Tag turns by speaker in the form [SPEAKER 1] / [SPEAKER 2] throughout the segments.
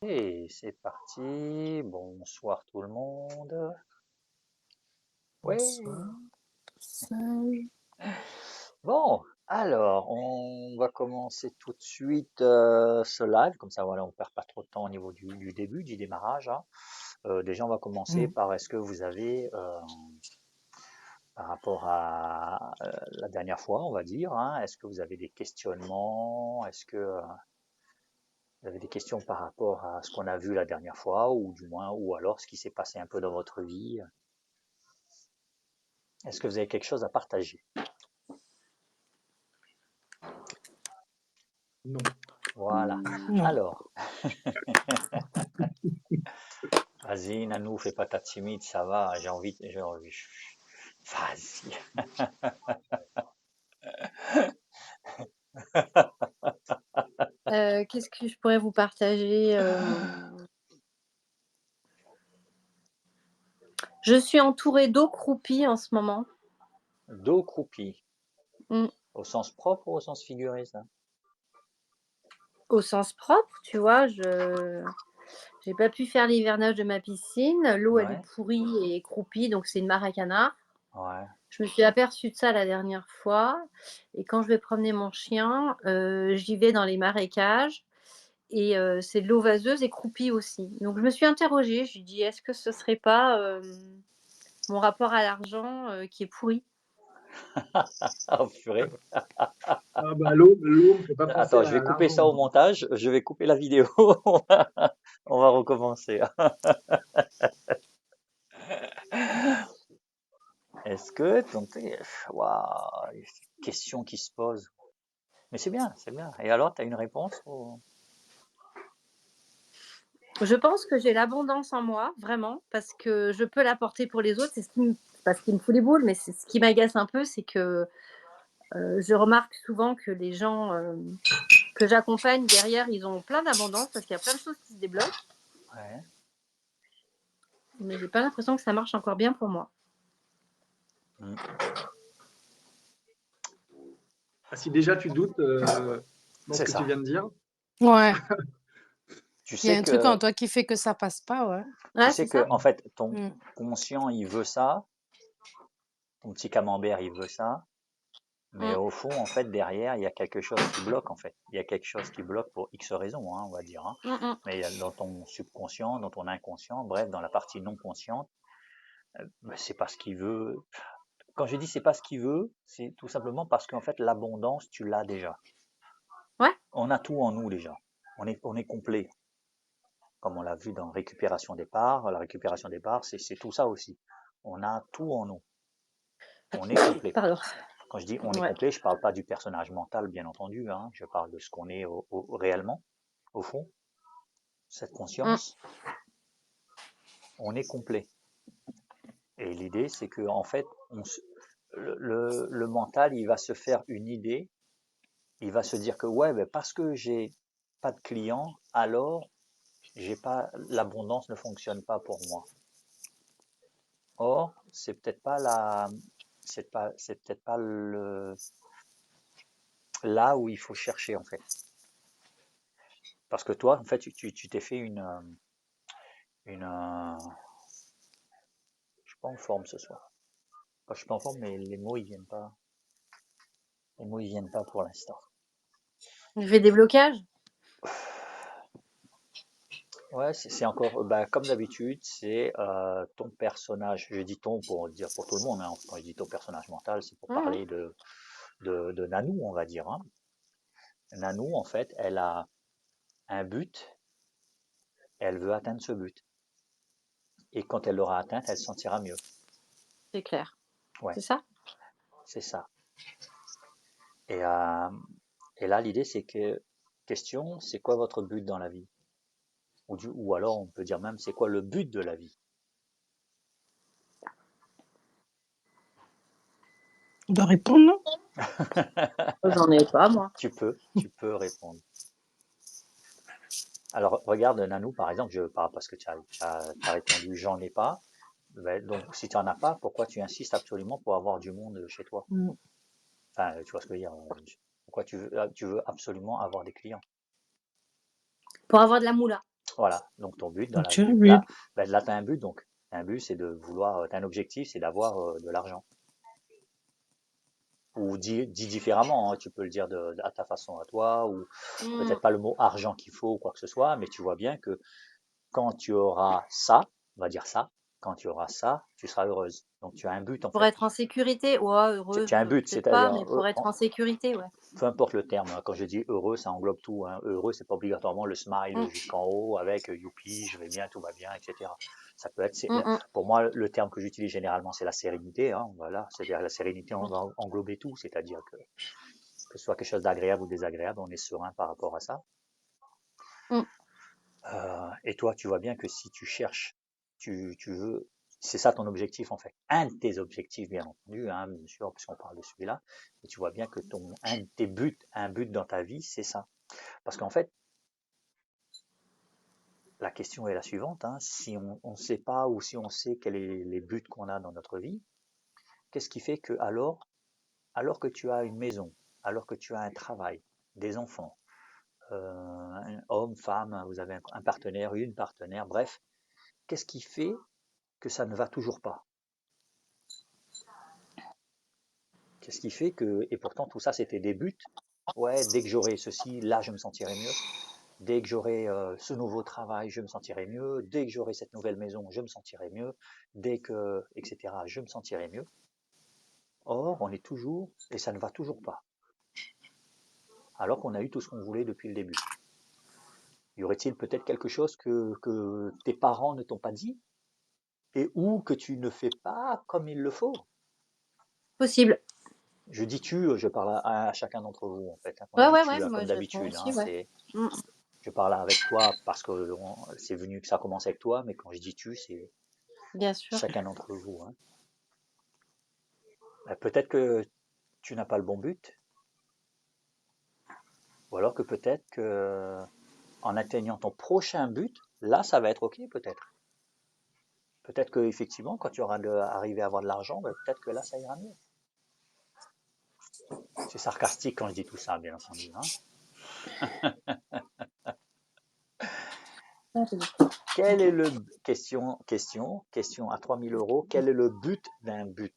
[SPEAKER 1] Et c'est parti. Bonsoir tout le monde. Ouais.
[SPEAKER 2] Bonsoir, sage.
[SPEAKER 1] Bon, alors, on va commencer tout de suite ce live. Comme ça, voilà, on perd pas trop de temps au niveau du début, du démarrage, hein. Déjà, on va commencer
[SPEAKER 2] Mm.
[SPEAKER 1] par est-ce que vous avez, par rapport à la dernière fois, on va dire, hein, est-ce que vous avez des questionnements? Est-ce que vous avez des questions par rapport à ce qu'on a vu la dernière fois, ou du moins, ou alors ce qui s'est passé un peu dans votre vie? Est-ce que vous avez quelque chose à partager?
[SPEAKER 3] Non.
[SPEAKER 1] Voilà.
[SPEAKER 2] Non.
[SPEAKER 1] Alors, vas-y, Nanou, fais pas ta timide, ça va, j'ai envie. Vas-y.
[SPEAKER 4] Qu'est-ce que je pourrais vous partager? Je suis entourée d'eau croupie en ce moment.
[SPEAKER 1] Dos croupi,
[SPEAKER 4] Mm.
[SPEAKER 1] au sens propre ou au sens figuré, ça?
[SPEAKER 4] Au sens propre, tu vois, j'ai pas pu faire l'hivernage de ma piscine. L'eau, elle est
[SPEAKER 1] Ouais,
[SPEAKER 4] pourrie et croupie, donc c'est une mare à canard.
[SPEAKER 1] ouais.
[SPEAKER 4] Je me suis aperçue de ça la dernière fois. Et quand je vais promener mon chien, j'y vais dans les marécages. Et c'est de l'eau vaseuse et croupie aussi. Donc je me suis interrogée, je lui dis: «Est-ce que ce serait pas, mon rapport à l'argent, qui est pourri?»
[SPEAKER 1] Oh, purée.
[SPEAKER 3] Ah bah l'eau me fait pas penser
[SPEAKER 1] Attends, je vais
[SPEAKER 3] à
[SPEAKER 1] couper
[SPEAKER 3] l'argent,
[SPEAKER 1] ça au
[SPEAKER 3] hein.
[SPEAKER 1] montage, je vais couper la vidéo. On va recommencer. Est-ce que waouh, question qui se pose. Mais c'est bien, c'est bien. Et alors, tu as une réponse
[SPEAKER 4] Je pense que j'ai l'abondance en moi, vraiment, parce que je peux l'apporter pour les autres. C'est pas ce qui me fout les boules, mais c'est ce qui m'agace un peu, c'est que je remarque souvent que les gens que j'accompagne derrière, ils ont plein d'abondance parce qu'il y a plein de choses qui se débloquent,
[SPEAKER 1] Ouais.
[SPEAKER 4] mais j'ai pas l'impression que ça marche encore bien pour moi.
[SPEAKER 1] Mm.
[SPEAKER 3] Ah, si déjà tu doutes dans ce
[SPEAKER 1] C'est
[SPEAKER 3] que tu
[SPEAKER 1] ça.
[SPEAKER 3] viens de dire,
[SPEAKER 2] Ouais.
[SPEAKER 1] Tu
[SPEAKER 2] Il y a
[SPEAKER 1] sais
[SPEAKER 2] un truc
[SPEAKER 1] que,
[SPEAKER 2] en toi qui fait que ça passe pas, ouais.
[SPEAKER 1] tu
[SPEAKER 4] Ouais,
[SPEAKER 1] sais
[SPEAKER 4] c'est
[SPEAKER 1] que,
[SPEAKER 4] ça.
[SPEAKER 1] en fait, ton
[SPEAKER 2] Mm.
[SPEAKER 1] conscient, il veut ça, ton petit camembert, il veut ça, mais
[SPEAKER 4] Mm,
[SPEAKER 1] au fond, en fait, derrière, il y a quelque chose qui bloque, en fait. Il y a quelque chose qui bloque pour X raisons, hein, on va dire, hein.
[SPEAKER 4] mm, mm.
[SPEAKER 1] Mais il y a dans ton subconscient, dans ton inconscient, bref, dans la partie non consciente, c'est pas ce qu'il veut. Quand je dis c'est pas ce qu'il veut, c'est tout simplement parce qu'en fait, l'abondance, tu l'as déjà.
[SPEAKER 4] Ouais.
[SPEAKER 1] On a tout en nous déjà. On est complet. Comme on l'a vu dans récupération des parts, la récupération des parts, c'est tout ça aussi. On a tout en nous. On est complet.
[SPEAKER 4] Pardon.
[SPEAKER 1] Quand je dis on est
[SPEAKER 4] Ouais.
[SPEAKER 1] complet, je ne parle pas du personnage mental, bien entendu, hein. Je parle de ce qu'on est réellement, au fond. Cette
[SPEAKER 4] Mm.
[SPEAKER 1] conscience, on est complet. Et l'idée, c'est que en fait, le mental, il va se faire une idée. Il va se dire que ouais, ben parce que j'ai pas de clients, alors j'ai pas l'abondance ne fonctionne pas pour moi. Or, c'est peut-être pas là où il faut chercher en fait. Parce que toi, en fait, tu t'es fait je suis pas en forme ce soir. Enfin, je suis pas en forme, mais les mots ils viennent pas. Les mots ils viennent pas pour l'instant.
[SPEAKER 4] Je fais des blocages.
[SPEAKER 1] Ouais, c'est encore, bah, comme d'habitude, c'est ton personnage. Je dis ton pour dire pour tout le monde, hein. Quand je dis ton personnage mental, c'est pour
[SPEAKER 4] Mm,
[SPEAKER 1] parler de Nanou, on va dire, hein. Nanou, en fait, elle a un but, elle veut atteindre ce but. Et quand elle l'aura atteint, elle se sentira mieux.
[SPEAKER 4] c'est clair.
[SPEAKER 1] Ouais,
[SPEAKER 4] C'est ça?
[SPEAKER 1] c'est ça. Et, euh, et là, l'idée, c'est que, question, c'est quoi votre but dans la vie? Ou alors, on peut dire même, c'est quoi le but de la vie?
[SPEAKER 2] On doit répondre, non?
[SPEAKER 4] J'en ai pas, moi.
[SPEAKER 1] Tu peux répondre. Alors, regarde, Nanou, par exemple, je parle parce que tu as répondu, j'en ai pas. Ben, donc, si tu n'en as pas, pourquoi tu insistes absolument pour avoir du monde chez toi?
[SPEAKER 2] Mm.
[SPEAKER 1] Enfin, tu vois ce que je veux dire. Pourquoi tu veux absolument avoir des clients?
[SPEAKER 4] Pour avoir de la moula.
[SPEAKER 1] Voilà, donc ton but dans
[SPEAKER 2] Donc
[SPEAKER 1] la
[SPEAKER 2] tu as
[SPEAKER 1] vie,
[SPEAKER 2] un but.
[SPEAKER 1] là tu as un but, donc un but c'est de vouloir, tu as un objectif, c'est d'avoir de l'argent. Ou dit différemment, hein, tu peux le dire à ta façon à toi, ou
[SPEAKER 4] Mm.
[SPEAKER 1] peut-être pas le mot argent qu'il faut ou quoi que ce soit, mais tu vois bien que quand tu auras ça, on va dire ça, quand tu auras ça, tu seras heureuse. Donc tu as un but en
[SPEAKER 4] Pour
[SPEAKER 1] fait.
[SPEAKER 4] être en sécurité, ouais,
[SPEAKER 1] Tu as un
[SPEAKER 4] heureuse,
[SPEAKER 1] but,
[SPEAKER 4] peut-être pas,
[SPEAKER 1] c'est-à-dire,
[SPEAKER 4] mais pour être en sécurité, ouais.
[SPEAKER 1] peu importe le terme, hein, quand je dis heureux, ça englobe tout, hein. Heureux, c'est pas obligatoirement le smile
[SPEAKER 4] Mm,
[SPEAKER 1] jusqu'en haut avec youpi, je vais bien, tout va bien, etc. Ça peut être,
[SPEAKER 4] mm, mm,
[SPEAKER 1] pour moi, le terme que j'utilise généralement, c'est la sérénité, hein, voilà. C'est-à-dire la sérénité, on
[SPEAKER 4] mm,
[SPEAKER 1] va englober tout, c'est-à-dire que ce soit quelque chose d'agréable ou désagréable, on est serein par rapport à ça.
[SPEAKER 4] mm.
[SPEAKER 1] Et toi, tu vois bien que si tu cherches, tu veux, c'est ça ton objectif en fait. Un de tes objectifs, bien entendu, hein, bien sûr, puisqu'on parle de celui-là, et tu vois bien que un de tes buts, un but dans ta vie, c'est ça. Parce qu'en fait, la question est la suivante, hein, si on ne sait pas ou si on sait quels sont les buts qu'on a dans notre vie, qu'est-ce qui fait que alors que tu as une maison, alors que tu as un travail, des enfants, un homme, femme, vous avez un partenaire, une partenaire, bref, qu'est-ce qui fait que ça ne va toujours pas? Qu'est-ce qui fait que, et pourtant tout ça c'était des buts, ouais, dès que j'aurai ceci, là je me sentirai mieux, dès que j'aurai ce nouveau travail, je me sentirai mieux, dès que j'aurai cette nouvelle maison, je me sentirai mieux, dès que, etc., je me sentirai mieux. Or, on est toujours, et ça ne va toujours pas, alors qu'on a eu tout ce qu'on voulait depuis le début. Y aurait-il peut-être quelque chose que tes parents ne t'ont pas dit, et ou que tu ne fais pas comme il le faut?
[SPEAKER 4] Possible.
[SPEAKER 1] Je dis tu, je parle à chacun d'entre vous, en fait, hein, quand je
[SPEAKER 4] Ouais,
[SPEAKER 1] dis
[SPEAKER 4] ouais, ouais,
[SPEAKER 1] tu, hein,
[SPEAKER 4] moi
[SPEAKER 1] comme
[SPEAKER 4] je réponds
[SPEAKER 1] d'habitude,
[SPEAKER 4] aussi,
[SPEAKER 1] hein,
[SPEAKER 4] ouais. Mm.
[SPEAKER 1] je parle avec toi parce que c'est venu que ça commence avec toi, mais quand je dis tu, c'est
[SPEAKER 4] Bien sûr.
[SPEAKER 1] chacun d'entre vous, hein. Peut-être que tu n'as pas le bon but, ou alors que peut-être que en atteignant ton prochain but, là, ça va être ok, peut-être. Peut-être que effectivement, quand tu auras arrivé à avoir de l'argent, peut-être que là, ça ira mieux. C'est sarcastique quand je dis tout ça, bien entendu, hein.
[SPEAKER 4] Ah, c'est bon.
[SPEAKER 1] Quel est le question à 3000 €? Quel est le but d'un but?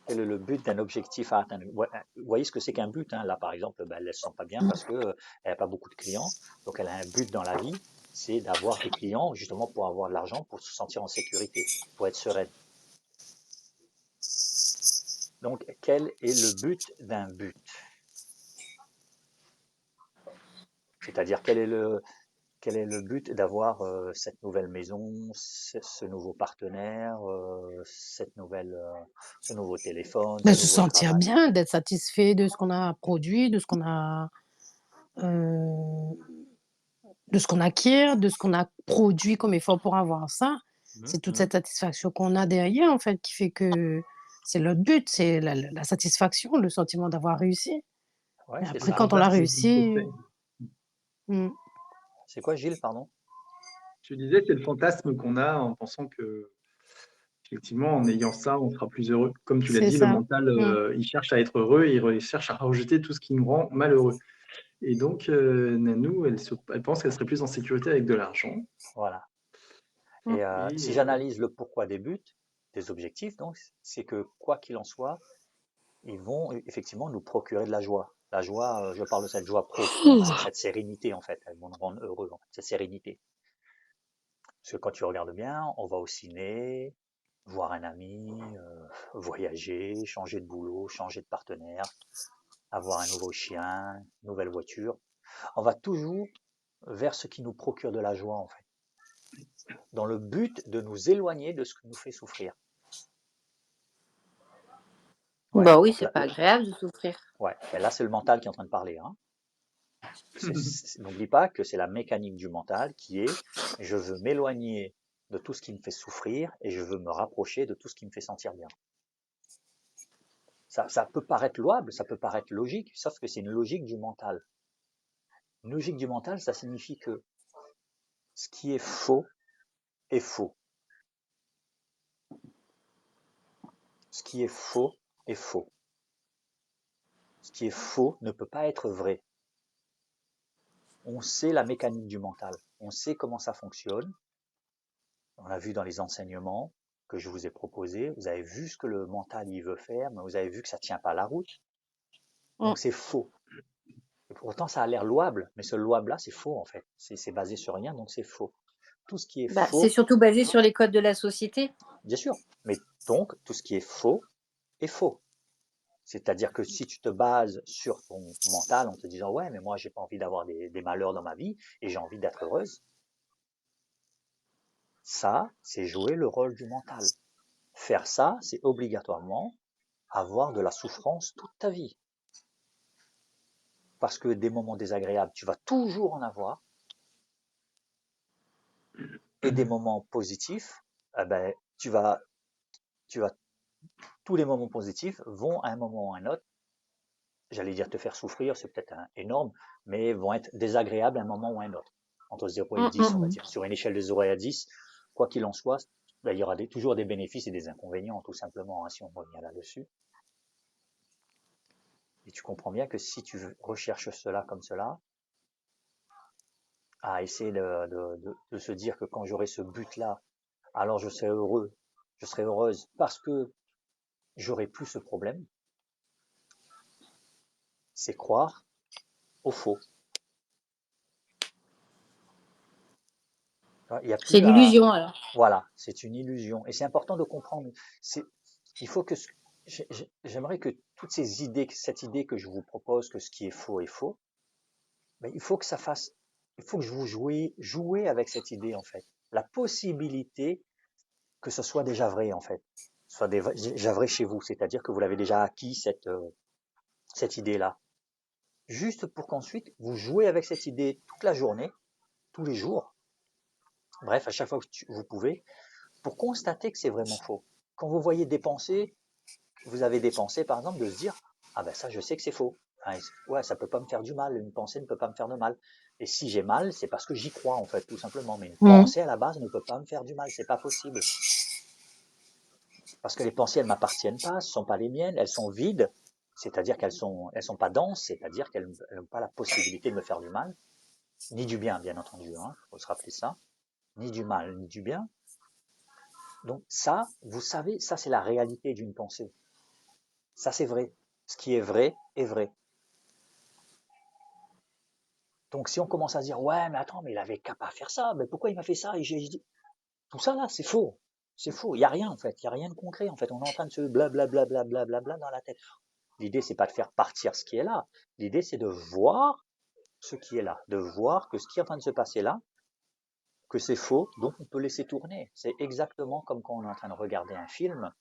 [SPEAKER 1] Quel est le but d'un objectif à atteindre? Vous voyez ce que c'est qu'un but, hein. Là, par exemple, elle ne se sent pas bien parce que elle n'a pas beaucoup de clients. Donc, elle a un but dans la vie, c'est d'avoir des clients, justement pour avoir de l'argent, pour se sentir en sécurité, pour être sereine. Donc, quel est le but d'un but? C'est-à-dire, quel est le but d'avoir cette nouvelle maison, ce nouveau partenaire, ce nouveau téléphone,
[SPEAKER 2] De
[SPEAKER 1] ce
[SPEAKER 2] se
[SPEAKER 1] nouveau
[SPEAKER 2] sentir
[SPEAKER 1] travail?
[SPEAKER 2] bien, d'être satisfait de ce qu'on a produit, euh, de ce qu'on acquiert, de ce qu'on a produit comme effort pour avoir ça.
[SPEAKER 1] Mhm,
[SPEAKER 2] C'est toute
[SPEAKER 1] mhm.
[SPEAKER 2] cette satisfaction qu'on a derrière, en fait, qui fait que c'est notre but, c'est la satisfaction, le sentiment d'avoir réussi.
[SPEAKER 1] Ouais,
[SPEAKER 2] Et
[SPEAKER 1] c'est
[SPEAKER 3] C'est le
[SPEAKER 2] après,
[SPEAKER 1] ça.
[SPEAKER 2] quand on l'a
[SPEAKER 3] fantasme qu'on se
[SPEAKER 2] réussi,
[SPEAKER 3] fait.
[SPEAKER 2] mmh,
[SPEAKER 1] C'est quoi, Gilles, pardon?
[SPEAKER 3] Je disais, c'est le fantasme qu'on a en pensant que, effectivement, en ayant ça, on sera plus heureux. Comme tu l'as
[SPEAKER 2] c'est
[SPEAKER 3] dit, le
[SPEAKER 2] ça.
[SPEAKER 3] mental,
[SPEAKER 2] Mmh.
[SPEAKER 3] il cherche à être heureux et il cherche à rejeter tout ce qui nous rend malheureux. Et donc, Nanou, elle pense qu'elle serait plus en sécurité avec de l'argent.
[SPEAKER 1] Voilà.
[SPEAKER 4] Mm.
[SPEAKER 1] Et
[SPEAKER 3] Et
[SPEAKER 1] si j'analyse le pourquoi des buts, des objectifs, donc, c'est que quoi qu'il en soit, ils vont effectivement nous procurer de la joie. La joie, je parle de cette joie profonde, hein, cette sérénité en fait. Elles vont nous rendre heureux, en fait, cette sérénité. Parce que quand tu regardes bien, on va au ciné, voir un ami, voyager, changer de boulot, changer de partenaire, avoir un nouveau chien, une nouvelle voiture. On va toujours vers ce qui nous procure de la joie en fait, dans le but de nous éloigner de ce qui nous fait souffrir. Ouais,
[SPEAKER 4] Bah oui,
[SPEAKER 1] donc
[SPEAKER 4] c'est
[SPEAKER 1] là,
[SPEAKER 4] pas agréable de souffrir.
[SPEAKER 1] ouais, mais là c'est le mental qui est en train de parler, hein. N'oublie pas que c'est la mécanique du mental qui est je veux m'éloigner de tout ce qui me fait souffrir et je veux me rapprocher de tout ce qui me fait sentir bien. Ça peut paraître louable, ça peut paraître logique, sauf que c'est une logique du mental. Une logique du mental, ça signifie que ce qui est faux est faux. Ce qui est faux est faux. Ce qui est faux ne peut pas être vrai. on sait la mécanique du mental, on sait comment ça fonctionne. On a vu dans les enseignements que je vous ai proposés, vous avez vu ce que le mental il veut faire, mais vous avez vu que ça tient pas la route.
[SPEAKER 4] Mm.
[SPEAKER 1] Donc c'est faux. Et pourtant ça a l'air louable, mais ce louable-là c'est faux en fait. C'est basé sur rien, donc c'est faux. Tout ce qui est
[SPEAKER 4] Bah, c'est
[SPEAKER 1] faux,
[SPEAKER 4] surtout basé sur les codes de la société.
[SPEAKER 1] bien sûr, mais donc tout ce qui est faux est faux. C'est-à-dire que si tu te bases sur ton mental en te disant ouais mais moi j'ai pas envie d'avoir des malheurs dans ma vie et j'ai envie d'être heureuse, ça c'est jouer le rôle du mental. Faire ça, c'est obligatoirement avoir de la souffrance toute ta vie. Parce que des moments désagréables, tu vas toujours en avoir. Et des moments positifs, eh ben, tous les moments positifs vont à un moment ou à un autre, j'allais dire te faire souffrir, c'est peut-être énorme, mais vont être désagréables à un moment ou à un autre. Entre 0 et 10, on va dire. Sur une échelle de 0 à 10, quoi qu'il en soit, ben, il y aura toujours des bénéfices et des inconvénients, tout simplement, hein, si on revient là-dessus. Et tu comprends bien que si tu recherches cela comme cela, à essayer de se dire que quand j'aurai ce but-là, alors je serai heureux, je serai heureuse parce que j'aurai plus ce problème, c'est croire au faux. Il y a
[SPEAKER 4] C'est
[SPEAKER 1] plus à...
[SPEAKER 4] l'illusion alors.
[SPEAKER 1] Voilà, c'est une illusion. Et c'est important de comprendre. Il faut que... J'aimerais que toutes ces idées, cette idée que je vous propose, que ce qui est faux, ben, il faut que ça fasse... Il faut que je vous jouez avec cette idée, en fait. La possibilité que ce soit déjà vrai, en fait. Soit déjà vrai chez vous. C'est-à-dire que vous l'avez déjà acquis, cette idée-là. Juste pour qu'ensuite, vous jouez avec cette idée toute la journée, tous les jours. Bref, à chaque fois que vous pouvez, pour constater que c'est vraiment faux. Quand vous voyez des pensées, vous avez des pensées, par exemple, de se dire, ah ben ça, je sais que c'est faux. Enfin, ouais, ça peut pas me faire du mal. Une pensée ne peut pas me faire de mal. Et si j'ai mal, c'est parce que j'y crois, en fait, tout simplement. Mais une pensée, à la base, ne peut pas me faire du mal. C'est pas possible. Parce que les pensées, elles m'appartiennent pas. Ce sont pas les miennes. Elles sont vides. C'est-à-dire elles sont pas denses. C'est-à-dire qu'elles n'ont pas la possibilité de me faire du mal. Ni du bien, bien entendu. Hein, faut se rappeler ça. Ni du mal, ni du bien. Donc ça, vous savez, ça c'est la réalité d'une pensée. Ça c'est vrai. Ce qui est vrai est vrai. Donc si on commence à se dire ouais mais attends mais il avait qu'à pas faire ça, mais pourquoi il m'a fait ça et j'ai dit tout ça là c'est faux, c'est faux. Il y a rien en fait, il y a rien de concret en fait. On est en train de se blablabla dans la tête. L'idée c'est pas de faire partir ce qui est là. L'idée c'est de voir ce qui est là, de voir que ce qui est en train de se passer là, que c'est faux, donc on peut laisser tourner. C'est exactement comme quand on est en train de regarder un film.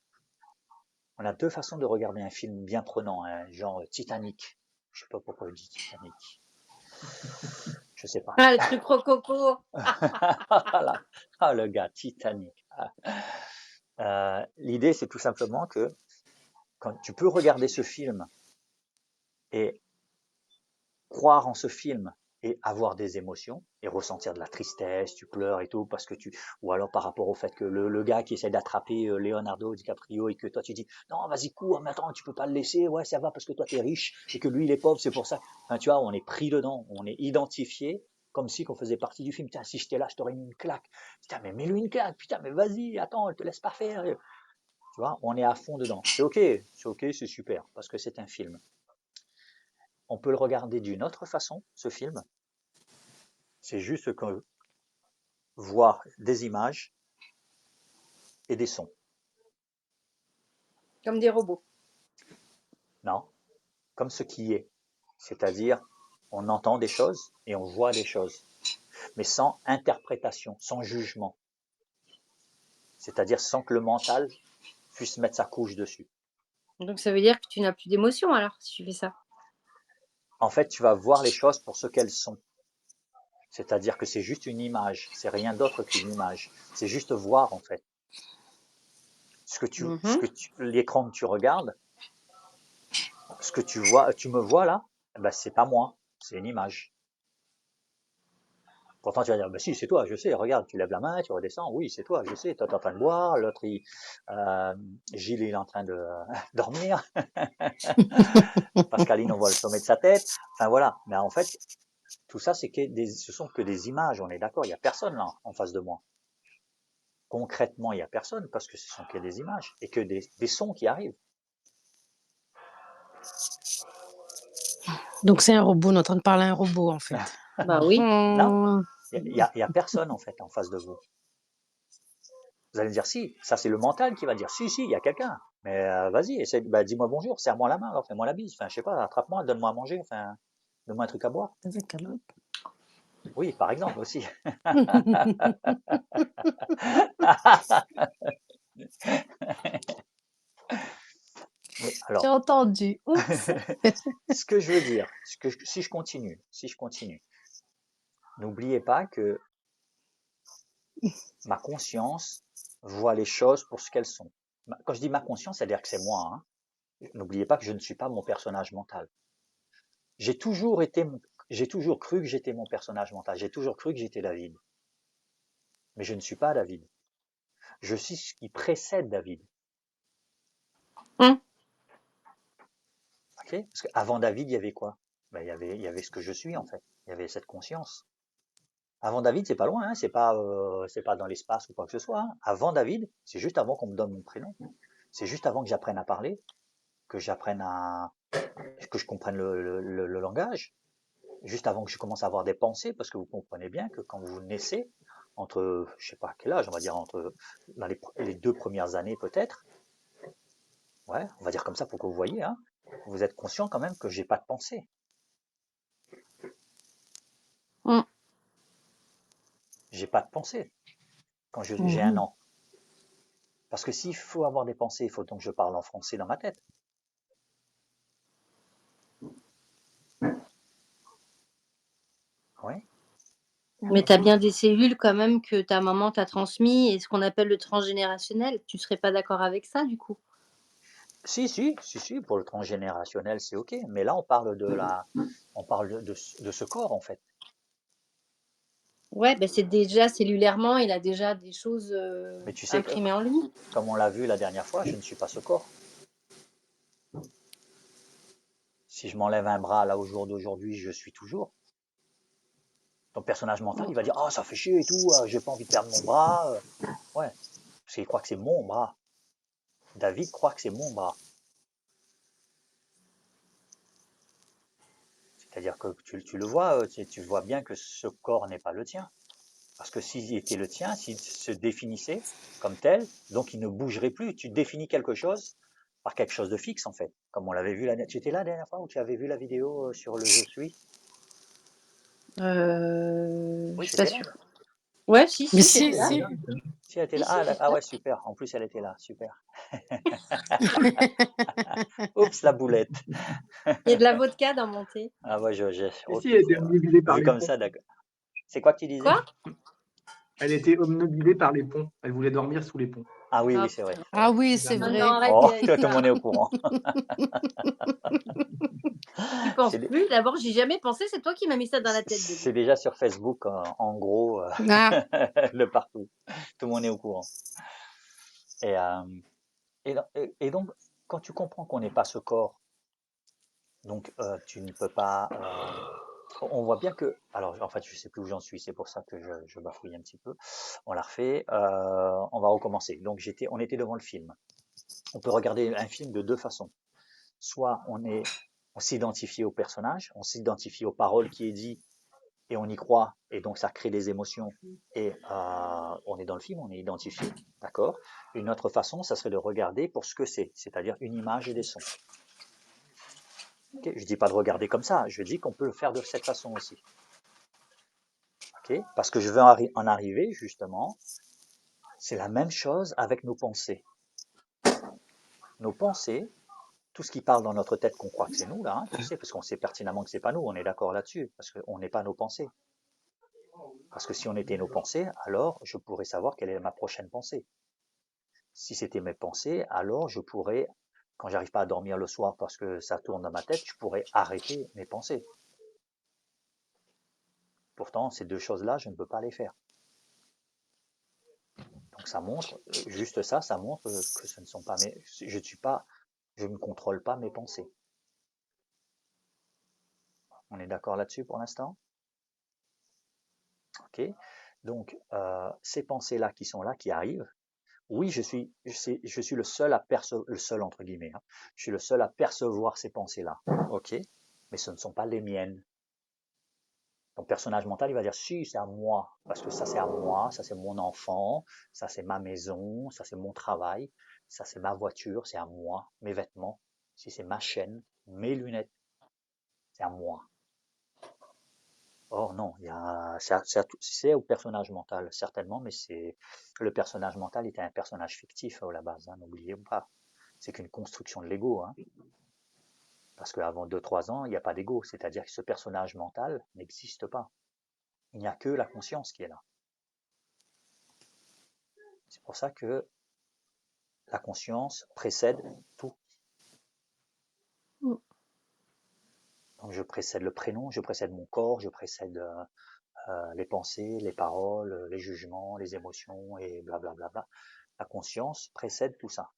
[SPEAKER 1] On a deux façons de regarder un film bien prenant, hein, genre Titanic. Je sais pas pourquoi je dis Titanic. Je sais pas.
[SPEAKER 4] Ah, le truc rococo.
[SPEAKER 1] Voilà. Ah, le gars, Titanic. L'idée, c'est tout simplement que quand tu peux regarder ce film et croire en ce film et avoir des émotions et ressentir de la tristesse, tu pleures et tout parce que ou alors par rapport au fait que le gars qui essaie d'attraper Leonardo DiCaprio et que toi tu dis non vas-y cours mais attends tu peux pas le laisser, ouais ça va parce que toi t'es riche et que lui il est pauvre c'est pour ça. Enfin, tu vois on est pris dedans, on est identifié comme si qu'on faisait partie du film. Putain si j'étais là je t'aurais mis une claque. Putain mais mets-lui une claque, putain mais vas-y attends te laisse pas faire. Tu vois on est à fond dedans. C'est ok c'est super parce que c'est un film. On peut le regarder d'une autre façon, ce film. C'est juste que voir des images et des sons.
[SPEAKER 4] Comme des robots.
[SPEAKER 1] Non, comme ce qui est. C'est-à-dire, on entend des choses et on voit des choses, mais sans interprétation, sans jugement. C'est-à-dire sans que le mental puisse mettre sa couche dessus.
[SPEAKER 4] Donc ça veut dire que tu n'as plus d'émotion alors si tu fais ça.
[SPEAKER 1] En fait, tu vas voir les choses pour ce qu'elles sont. C'est-à-dire que c'est juste une image, c'est rien d'autre qu'une image. C'est juste voir en fait. L'écran que tu regardes, ce que tu vois, tu me vois là, ben c'est pas moi, c'est une image. Pourtant, tu vas dire, bah si, c'est toi, je sais, regarde, tu lèves la main, tu redescends, oui, c'est toi, je sais, toi, t'es en train de boire, l'autre, Gilles, il est en train de dormir, Pascaline, on voit le sommet de sa tête, enfin voilà, mais en fait, Tout ça, ce sont que des images, on est d'accord, il n'y a personne là en face de moi. Concrètement, il n'y a personne parce que ce sont que des images et que des sons qui arrivent.
[SPEAKER 2] Donc c'est un robot, on est en train de parler à un robot, en fait.
[SPEAKER 4] Bah oui.
[SPEAKER 1] Non,
[SPEAKER 2] Mmh.
[SPEAKER 1] il y a personne en fait en face de vous. Vous allez me dire si, ça c'est le mental qui va dire si, il y a quelqu'un. Mais vas-y, essaie, bah, dis-moi bonjour, serre-moi la main, alors fais-moi la bise. Enfin, je sais pas, attrape-moi, donne-moi à manger, enfin, donne-moi un truc à boire.
[SPEAKER 2] Vas-y, calme.
[SPEAKER 1] Oui, par exemple aussi. Mais
[SPEAKER 2] J'ai
[SPEAKER 1] alors,
[SPEAKER 2] entendu. Oups.
[SPEAKER 1] ce que je veux dire, si je continue, n'oubliez pas que ma conscience voit les choses pour ce qu'elles sont. Quand je dis ma conscience, c'est-à-dire que c'est moi, hein. N'oubliez pas que je ne suis pas mon personnage mental. J'ai toujours cru que j'étais mon personnage mental. J'ai toujours cru que j'étais David. Mais je ne suis pas David. Je suis ce qui précède David.
[SPEAKER 4] Hum.
[SPEAKER 1] Ok? Parce qu'avant David, il y avait quoi? Ben, il y avait ce que je suis en fait. Il y avait cette conscience. Avant David, c'est pas loin, hein. C'est pas dans l'espace ou quoi que ce soit, hein. Avant David, c'est juste avant qu'on me donne mon prénom. C'est juste avant que j'apprenne à parler, que que je comprenne le langage. Juste avant que je commence à avoir des pensées, parce que vous comprenez bien que quand vous naissez, entre, je sais pas quel âge, on va dire dans les 2 premières années peut-être, ouais, on va dire comme ça pour que vous voyez, hein, vous êtes conscient quand même que j'ai pas de pensée.
[SPEAKER 4] Hum.
[SPEAKER 1] J'ai pas de pensée quand j'ai 1
[SPEAKER 2] Mhm.
[SPEAKER 1] an. Parce que s'il faut avoir des pensées, il faut donc que je parle en français dans ma tête. Ouais.
[SPEAKER 4] Mais tu as bien des cellules quand même que ta maman t'a transmis et ce qu'on appelle le transgénérationnel. Tu serais pas d'accord avec ça du coup?
[SPEAKER 1] Si, pour le transgénérationnel, c'est ok. Mais là, on parle de ce corps, en fait.
[SPEAKER 4] Ouais, bah, c'est déjà cellulairement, il a déjà des choses,
[SPEAKER 1] Mais tu sais que,
[SPEAKER 4] imprimées en lui.
[SPEAKER 1] comme on l'a vu la dernière fois, je ne suis pas ce corps. Si je m'enlève un bras là au jour d'aujourd'hui, je suis toujours. Ton personnage mental, il va dire, oh, ça fait chier et tout, j'ai pas envie de perdre mon bras. Ouais, parce qu'il croit que c'est mon bras. David croit que c'est mon bras. C'est-à-dire que tu le vois, tu vois bien que ce corps n'est pas le tien. Parce que s'il était le tien, s'il se définissait comme tel, donc il ne bougerait plus. Tu définis quelque chose par quelque chose de fixe, en fait. Comme on l'avait vu tu étais là la dernière fois où tu avais vu la vidéo sur le je suis?
[SPEAKER 4] Je
[SPEAKER 1] Oui,
[SPEAKER 4] suis
[SPEAKER 1] tu
[SPEAKER 4] pas
[SPEAKER 1] étais là.
[SPEAKER 4] sûre. Ouais, si,
[SPEAKER 2] Mais
[SPEAKER 4] si,
[SPEAKER 2] si,
[SPEAKER 4] j'étais là.
[SPEAKER 2] si.
[SPEAKER 1] Si, elle était
[SPEAKER 4] Si,
[SPEAKER 1] là.
[SPEAKER 4] si, j'étais
[SPEAKER 1] Ah
[SPEAKER 4] là.
[SPEAKER 1] ouais, super. En plus, elle était là. Super. Oups, la boulette.
[SPEAKER 4] Il y a de la vodka dans mon thé.
[SPEAKER 1] Ah ouais,
[SPEAKER 3] Et si, elle était obnubilée par
[SPEAKER 1] vu
[SPEAKER 3] les
[SPEAKER 1] comme
[SPEAKER 3] ponts.
[SPEAKER 1] ça, d'accord. C'est quoi que tu disais?
[SPEAKER 4] Quoi?
[SPEAKER 3] Elle était obnubilée par les ponts. Elle voulait dormir sous les ponts.
[SPEAKER 1] Ah oui,
[SPEAKER 4] Ah
[SPEAKER 1] oui, c'est vrai.
[SPEAKER 4] putain.
[SPEAKER 2] Ah oui, c'est
[SPEAKER 3] Dernière.
[SPEAKER 4] Oh non,
[SPEAKER 2] vrai.
[SPEAKER 4] arrêtez
[SPEAKER 1] Oh,
[SPEAKER 4] avec
[SPEAKER 1] tout le monde
[SPEAKER 4] ça.
[SPEAKER 1] est au courant.
[SPEAKER 4] Tu penses
[SPEAKER 1] C'est dé-
[SPEAKER 4] plus? D'abord, j'y ai jamais pensé, c'est toi qui m'as mis ça dans la tête,
[SPEAKER 1] c'est
[SPEAKER 4] Debbie.
[SPEAKER 1] déjà sur Facebook, en gros,
[SPEAKER 2] Ah,
[SPEAKER 1] de partout. Tout le monde est au courant. Et, et donc, quand tu comprends qu'on n'est pas ce corps, donc tu ne peux pas. On voit bien que. Alors, en fait, je sais plus où j'en suis, c'est pour ça que je bafouille un petit peu. On l'a refait. On va recommencer. Donc, on était devant le film. On peut regarder un film de 2 façons. Soit on s'identifie au personnage, on s'identifie aux paroles qui est dit et on y croit et donc ça crée des émotions et on est dans le film, on est identifié, d'accord. Une autre façon, ça serait de regarder pour ce que c'est-à-dire une image et des sons. Okay, je dis pas de regarder comme ça, je dis qu'on peut le faire de cette façon aussi. Okay, parce que je veux en arriver justement, c'est la même chose avec nos pensées. Nos pensées, tout ce qui parle dans notre tête qu'on croit que c'est nous, là, hein, tu sais, parce qu'on sait pertinemment que c'est pas nous, on est d'accord là-dessus, parce qu'on n'est pas nos pensées. Parce que si on était nos pensées, alors je pourrais savoir quelle est ma prochaine pensée. Si c'était mes pensées, alors je pourrais, quand j'arrive pas à dormir le soir parce que ça tourne dans ma tête, je pourrais arrêter mes pensées. Pourtant, ces 2 choses-là, je ne peux pas les faire. Donc ça montre, juste ça montre que ce ne sont pas je ne contrôle pas mes pensées. On est d'accord là-dessus pour l'instant? Ok? Donc, ces pensées-là qui sont là, qui arrivent, oui, je suis le seul à percevoir, le seul entre guillemets, hein, je suis le seul à percevoir ces pensées-là. Ok? Mais ce ne sont pas les miennes. Ton personnage mental, il va dire si, c'est à moi, parce que ça c'est à moi, ça c'est mon enfant, ça c'est ma maison, ça c'est mon travail, ça c'est ma voiture, c'est à moi, mes vêtements, si c'est ma chaîne, mes lunettes, c'est à moi. Or non, c'est au personnage mental, certainement, mais c'est le personnage mental était un personnage fictif à la base, hein, n'oubliez pas. C'est qu'une construction de l'ego, hein, parce qu'avant 2-3 ans, il n'y a pas d'ego, c'est-à-dire que ce personnage mental n'existe pas. Il n'y a que la conscience qui est là. C'est pour ça que la conscience précède tout.
[SPEAKER 4] Mm.
[SPEAKER 1] Donc je précède le prénom, je précède mon corps, je précède les pensées, les paroles, les jugements, les émotions et blablabla. Bla bla. La conscience précède tout ça.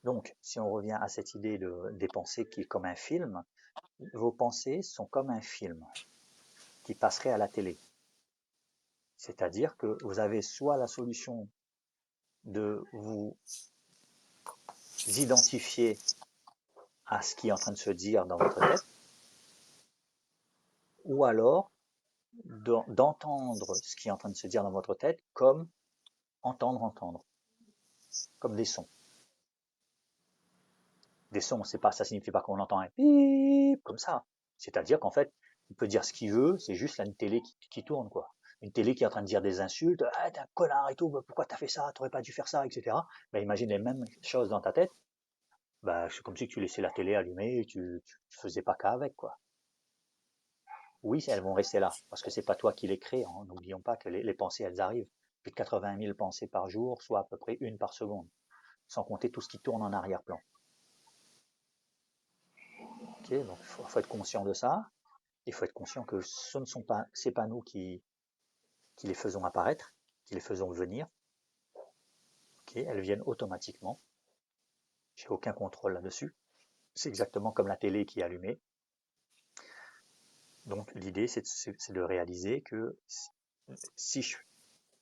[SPEAKER 1] Donc, si on revient à cette idée des pensées qui est comme un film, vos pensées sont comme un film qui passerait à la télé. C'est-à-dire que vous avez soit la solution de vous identifier à ce qui est en train de se dire dans votre tête, ou alors d'entendre ce qui est en train de se dire dans votre tête comme entendre, comme des sons. Des sons, c'est pas, ça signifie pas qu'on entend un pip comme ça. C'est-à-dire qu'en fait, il peut dire ce qu'il veut, c'est juste là une télé qui tourne, quoi. Une télé qui est en train de dire des insultes, ah, t'es un connard et tout, bah, pourquoi t'as fait ça, t'aurais pas dû faire ça, etc. Bah, imagine les mêmes choses dans ta tête, bah, c'est comme si tu laissais la télé allumée et tu faisais pas cas avec, quoi. Oui, elles vont rester là, parce que c'est pas toi qui les crée, hein. N'oublions pas que les pensées, elles arrivent. Plus de 80 000 pensées par jour, soit à peu près une par seconde, sans compter tout ce qui tourne en arrière-plan. Ok, donc faut être conscient de ça. Il faut être conscient que ce ne sont pas, c'est pas nous qui les faisons apparaître, qui les faisons venir. Ok, elles viennent automatiquement. J'ai aucun contrôle là-dessus. C'est exactement comme la télé qui est allumée. Donc l'idée, c'est de réaliser que si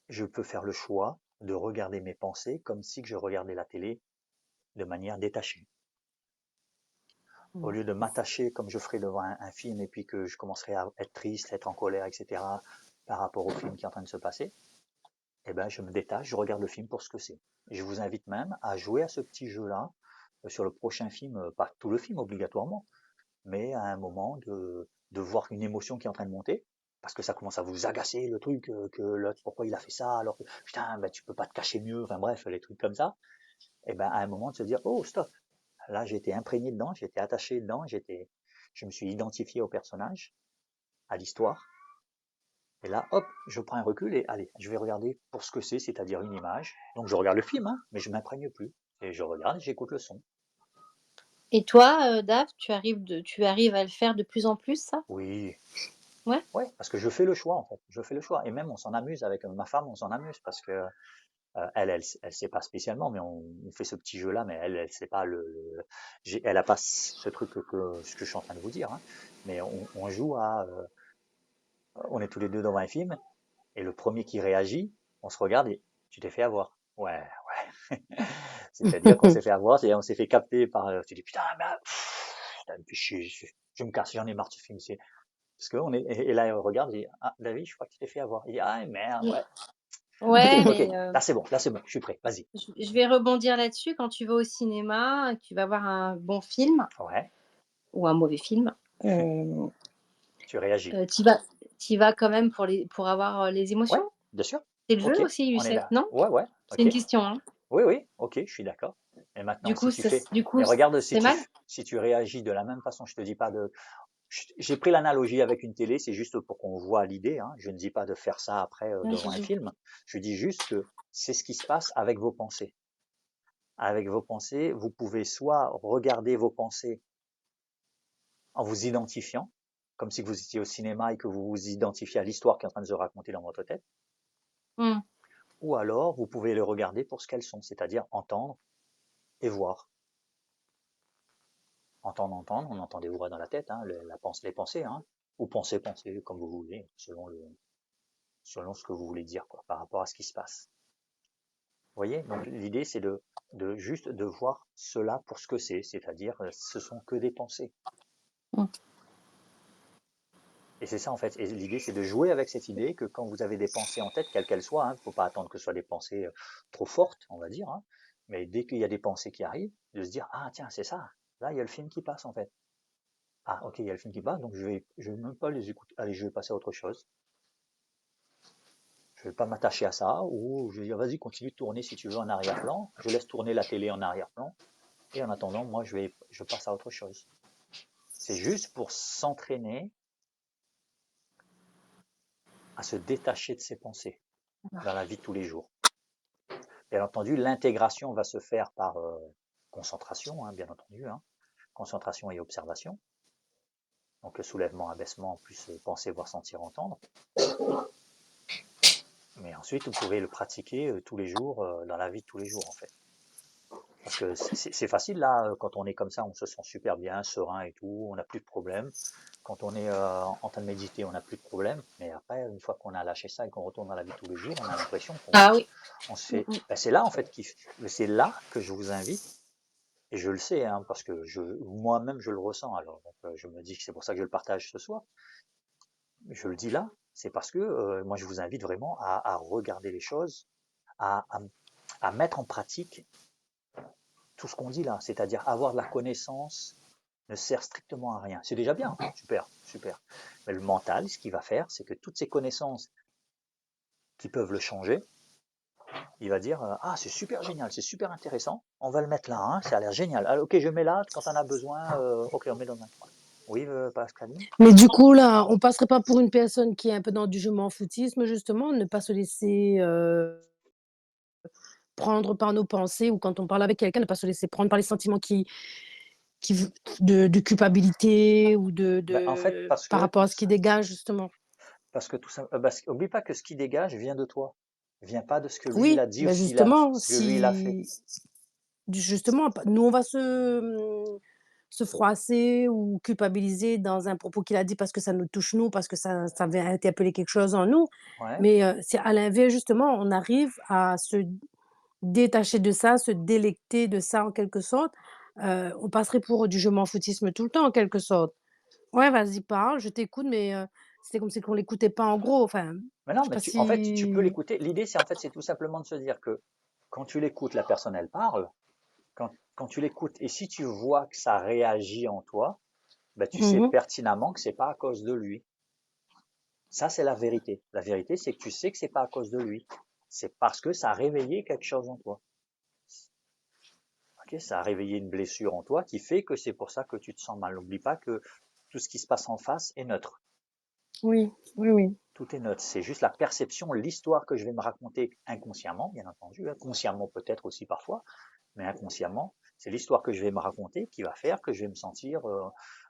[SPEAKER 1] je peux faire le choix de regarder mes pensées comme si je regardais la télé de manière détachée. Au lieu de m'attacher comme je ferais devant un film et puis que je commencerai à être triste, être en colère, etc. par rapport au film qui est en train de se passer, eh ben, je me détache, je regarde le film pour ce que c'est. Et je vous invite même à jouer à ce petit jeu-là sur le prochain film, pas tout le film obligatoirement, mais à un moment de voir une émotion qui est en train de monter, parce que ça commence à vous agacer le truc, que l'autre, pourquoi il a fait ça, alors que putain, ben, tu peux pas te cacher mieux, enfin bref, les trucs comme ça. Et ben, à un moment de se dire, oh stop, là j'ai été imprégné dedans, j'ai été attaché dedans, je me suis identifié au personnage, à l'histoire. Et là, hop, je prends un recul et allez, je vais regarder pour ce que c'est-à-dire une image. Donc je regarde le film, hein, mais je m'imprègne plus. Et je regarde et j'écoute le son.
[SPEAKER 4] Et toi, Dave, tu arrives à le faire de plus en plus, ça?
[SPEAKER 1] Oui,
[SPEAKER 4] Ouais?
[SPEAKER 1] ouais, parce que je fais le choix en fait. Je fais le choix. Et même on s'en amuse avec ma femme, on s'en amuse parce que elle sait pas spécialement, mais on fait ce petit jeu-là, mais elle sait pas elle a pas ce truc ce que je suis en train de vous dire, hein. Mais on joue on est tous les deux devant un film et le premier qui réagit, on se regarde et tu t'es fait avoir. Ouais, ouais. C'est-à-dire qu'on s'est fait avoir, et on s'est fait capter par. Tu dis putain, mais putain, je me casse, j'en ai marre de ce film. Parce que et là, on regarde, il dit ah, David, je crois que tu t'es fait avoir. Il dit ah, merde, ouais.
[SPEAKER 4] Ouais,
[SPEAKER 1] Ok,
[SPEAKER 4] mais
[SPEAKER 1] là c'est bon, je suis prêt, vas-y.
[SPEAKER 4] je vais rebondir là-dessus. Quand tu vas au cinéma, que tu vas voir un bon film
[SPEAKER 1] Ouais,
[SPEAKER 4] ou un mauvais film, euh,
[SPEAKER 1] tu réagis.
[SPEAKER 4] tu vas quand même pour avoir les
[SPEAKER 1] Ouais,
[SPEAKER 4] émotions?
[SPEAKER 1] bien sûr.
[SPEAKER 4] C'est le jeu
[SPEAKER 1] Ok,
[SPEAKER 4] aussi,
[SPEAKER 1] on est
[SPEAKER 4] Youssef,
[SPEAKER 1] là.
[SPEAKER 4] non?
[SPEAKER 1] Ouais, ouais,
[SPEAKER 4] C'est
[SPEAKER 1] ok.
[SPEAKER 4] une question, hein.
[SPEAKER 1] Oui, oui, ok, je suis d'accord. Et maintenant,
[SPEAKER 4] Du
[SPEAKER 1] si
[SPEAKER 4] coup,
[SPEAKER 1] tu fais.
[SPEAKER 4] du coup,
[SPEAKER 1] Mais regarde,
[SPEAKER 4] c'est mal?
[SPEAKER 1] si tu réagis de la même façon, je te dis pas de. J'ai pris l'analogie avec une télé, c'est juste pour qu'on voit l'idée, hein. Je ne dis pas de faire ça après
[SPEAKER 4] Ouais,
[SPEAKER 1] devant un
[SPEAKER 4] Gigi.
[SPEAKER 1] film. Je dis juste que c'est ce qui se passe avec vos pensées. Avec vos pensées, vous pouvez soit regarder vos pensées en vous identifiant, comme si vous étiez au cinéma et que vous vous identifiez à l'histoire qui est en train de se raconter dans votre tête,
[SPEAKER 4] Mmh.
[SPEAKER 1] ou alors vous pouvez les regarder pour ce qu'elles sont, c'est-à-dire entendre et voir. Entendre, on entend des voix dans la tête, hein, les pensées, hein. ou penser, comme vous voulez, selon ce que vous voulez dire, quoi, par rapport à ce qui se passe. Vous voyez? Donc l'idée, c'est de juste de voir cela pour ce que c'est-à-dire, ce sont que des pensées.
[SPEAKER 4] Mm.
[SPEAKER 1] Et c'est ça en fait. Et l'idée, c'est de jouer avec cette idée que quand vous avez des pensées en tête, quelles qu'elles soient, il ne faut pas attendre que ce soit des pensées trop fortes, on va dire, hein, mais dès qu'il y a des pensées qui arrivent, de se dire, ah tiens, c'est ça, là, il y a le film qui passe en fait. Ah ok, il y a le film qui passe, donc je vais même pas les écouter. Allez, je vais passer à autre chose. Je vais pas m'attacher à ça, ou je vais dire, vas-y, continue de tourner si tu veux en arrière-plan. Je laisse tourner la télé en arrière-plan, et en attendant, moi, je passe à autre chose. C'est juste pour s'entraîner à se détacher de ses pensées dans la vie de tous les jours. Bien entendu, l'intégration va se faire par concentration, hein, bien entendu, hein, concentration et observation. Donc soulèvement, abaissement, plus penser, voir, sentir, entendre. Mais ensuite, vous pouvez le pratiquer tous les jours, dans la vie de tous les jours, en fait. Parce que c'est facile, là, quand on est comme ça, on se sent super bien, serein et tout, on n'a plus de problème. Quand on est en train de méditer, on n'a plus de problème. Mais après, une fois qu'on a lâché ça et qu'on retourne dans la vie de tous les jours, on a l'impression
[SPEAKER 4] Ah oui.
[SPEAKER 1] on se fait. Ben, c'est là, en fait, c'est là que je vous invite. Et je le sais, hein, parce que moi-même, je le ressens. Alors, donc, je me dis que c'est pour ça que je le partage ce soir. Je le dis là, c'est parce que moi, je vous invite vraiment à regarder les choses, à, à, à mettre en pratique tout ce qu'on dit là. C'est-à-dire avoir de la connaissance ne sert strictement à rien. C'est déjà bien, super, super. Mais le mental, ce qu'il va faire, c'est que toutes ces connaissances qui peuvent le changer, il va dire ah, c'est super génial, c'est super intéressant, on va le mettre là, hein, ça a l'air génial. Alors, ok, je mets là, quand on a besoin, ok, on met dans un coin. Oui, Pascaline.
[SPEAKER 2] Mais du coup, là, on passerait pas pour une personne qui est un peu dans du je m'en foutisme, justement, ne pas se laisser, prendre par nos pensées, ou quand on parle avec quelqu'un, ne pas se laisser prendre par les sentiments qui v de culpabilité, ou
[SPEAKER 1] Ben, en fait,
[SPEAKER 2] par rapport à ce qui dégage, justement.
[SPEAKER 1] parce que tout ça, oublie pas que ce qui dégage vient de toi, vient pas de ce que lui il
[SPEAKER 2] Oui,
[SPEAKER 1] a dit ou
[SPEAKER 2] ben justement,
[SPEAKER 1] ce que lui il a fait.
[SPEAKER 2] justement, nous, on va se froisser ou culpabiliser dans un propos qu'il a dit parce que ça nous touche nous, parce que ça vient interpeller quelque chose en nous.
[SPEAKER 1] Ouais.
[SPEAKER 2] Mais, c'est à l'inverse, justement, on arrive à se détacher de ça, se délecter de ça en quelque sorte. On passerait pour du je m'en foutisme tout le temps en quelque sorte. Ouais, vas-y, parle, je t'écoute, mais, c'était comme si qu'on l'écoutait pas en gros, enfin,
[SPEAKER 1] Mais
[SPEAKER 2] je
[SPEAKER 1] non,
[SPEAKER 2] sais
[SPEAKER 1] mais
[SPEAKER 2] pas
[SPEAKER 1] en fait, tu peux
[SPEAKER 2] si
[SPEAKER 1] l'écouter. L'idée, c'est tout simplement de se dire que quand tu l'écoutes, la personne, elle parle. Quand tu l'écoutes, et si tu vois que ça réagit en toi, ben, tu sais
[SPEAKER 2] mmh
[SPEAKER 1] pertinemment que c'est pas à cause de lui. Ça, c'est la vérité. La vérité, c'est que tu sais que c'est pas à cause de lui. C'est parce que ça a réveillé quelque chose en toi. Ok, ça a réveillé une blessure en toi qui fait que c'est pour ça que tu te sens mal. N'oublie pas que tout ce qui se passe en face est neutre.
[SPEAKER 2] oui, oui, oui.
[SPEAKER 1] Tout est neutre. C'est juste la perception, l'histoire que je vais me raconter inconsciemment, bien entendu, consciemment peut-être aussi parfois, mais inconsciemment, c'est l'histoire que je vais me raconter qui va faire que je vais me sentir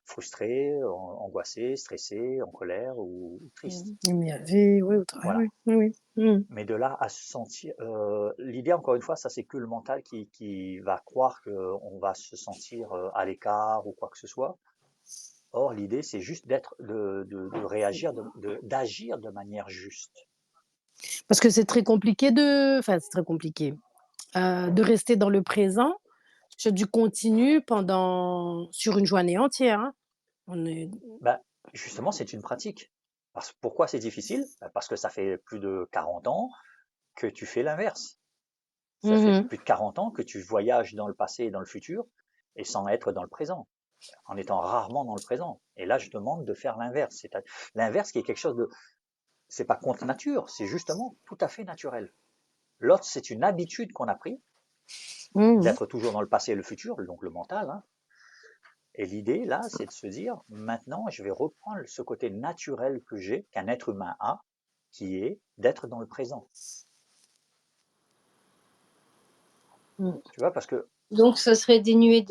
[SPEAKER 1] frustré, angoissé, stressé, en colère ou triste.
[SPEAKER 2] Énervé, oui, au travail,
[SPEAKER 1] Voilà.
[SPEAKER 2] oui, oui, oui. Mmh.
[SPEAKER 1] Mais de là à se sentir, l'idée encore une fois, ça c'est que le mental qui va croire qu'on va se sentir à l'écart ou quoi que ce soit. Or, l'idée c'est juste de réagir, d'agir de manière juste.
[SPEAKER 2] Parce que c'est très compliqué enfin, c'est très compliqué, de rester dans le présent sur du continu sur une journée entière, hein. On est
[SPEAKER 1] Ben, justement, c'est une pratique. Pourquoi c'est difficile? Ben, parce que ça fait plus de 40 ans que tu fais l'inverse. Ça fait
[SPEAKER 2] mmh
[SPEAKER 1] plus de 40 ans que tu voyages dans le passé et dans le futur et sans être dans le présent, en étant rarement dans le présent. Et là, je demande de faire l'inverse. L'inverse qui est quelque chose de, c'est pas contre nature, c'est justement tout à fait naturel. L'autre, c'est une habitude qu'on a pris
[SPEAKER 2] Mmh.
[SPEAKER 1] d'être toujours dans le passé et le futur, donc le mental, hein. Et l'idée, là, c'est de se dire, maintenant, je vais reprendre ce côté naturel que j'ai, qu'un être humain a, qui est d'être dans le présent.
[SPEAKER 2] Mmh.
[SPEAKER 1] Tu vois, parce que,
[SPEAKER 4] Donc, ce serait dénué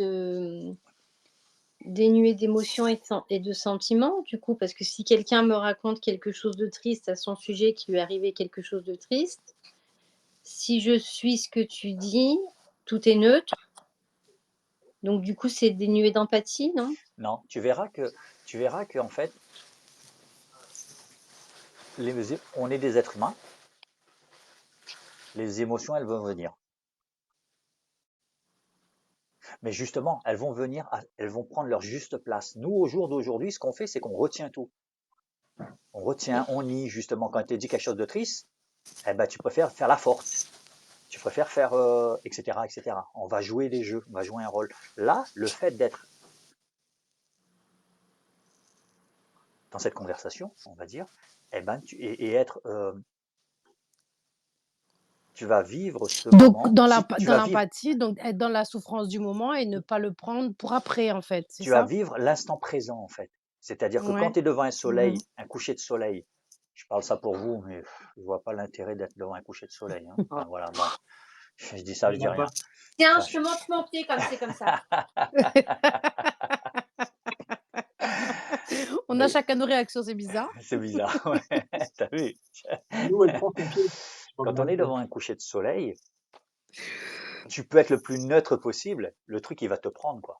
[SPEAKER 4] d'émotions et de sentiments, du coup, parce que si quelqu'un me raconte quelque chose de triste à son sujet, qu'il lui est arrivé quelque chose de triste, si je suis ce que tu dis, tout est neutre. Donc, du coup, c'est dénué d'empathie, non?
[SPEAKER 1] non, tu verras que, en fait, on est des êtres humains, les émotions, elles vont venir. Mais justement, elles vont venir, elles vont prendre leur juste place. Nous, au jour d'aujourd'hui, ce qu'on fait, c'est qu'on retient tout. On retient, on nie, justement, quand tu dis quelque chose de triste, eh ben, tu préfères faire la forte. Tu préfères faire, etc., etc. On va jouer des jeux, on va jouer un rôle. Là, le fait d'être dans cette conversation, on va dire, eh ben, et être, tu vas vivre ce
[SPEAKER 2] Donc
[SPEAKER 1] moment. Si tu
[SPEAKER 2] dans
[SPEAKER 1] vas vivre,
[SPEAKER 2] l'empathie, donc être dans la souffrance du moment et ne pas le prendre pour après, en fait, c'est
[SPEAKER 1] tu vas
[SPEAKER 2] ça?
[SPEAKER 1] vivre l'instant présent en fait. C'est-à-dire que quand
[SPEAKER 2] Ouais.
[SPEAKER 1] tu es devant un
[SPEAKER 2] Mmh.
[SPEAKER 1] soleil, un coucher de soleil, je parle ça pour vous, mais je vois pas l'intérêt d'être devant un coucher de soleil. Hein. Enfin,
[SPEAKER 3] Ah,
[SPEAKER 1] voilà, bon, je dis ça,
[SPEAKER 3] il
[SPEAKER 1] je
[SPEAKER 3] y
[SPEAKER 1] dis
[SPEAKER 3] en a
[SPEAKER 1] rien.
[SPEAKER 3] pas.
[SPEAKER 4] Tiens,
[SPEAKER 1] Enfin,
[SPEAKER 4] je te montre mon pied comme c'est comme ça.
[SPEAKER 2] On a
[SPEAKER 1] mais
[SPEAKER 2] chacun nos réactions, c'est bizarre.
[SPEAKER 1] c'est bizarre, ouais. T'as vu?
[SPEAKER 3] Nous, elle prend son pied. Je vois
[SPEAKER 1] Quand
[SPEAKER 3] bien
[SPEAKER 1] on est
[SPEAKER 3] le pied.
[SPEAKER 1] devant un coucher de soleil, tu peux être le plus neutre possible, le truc il va te prendre quoi.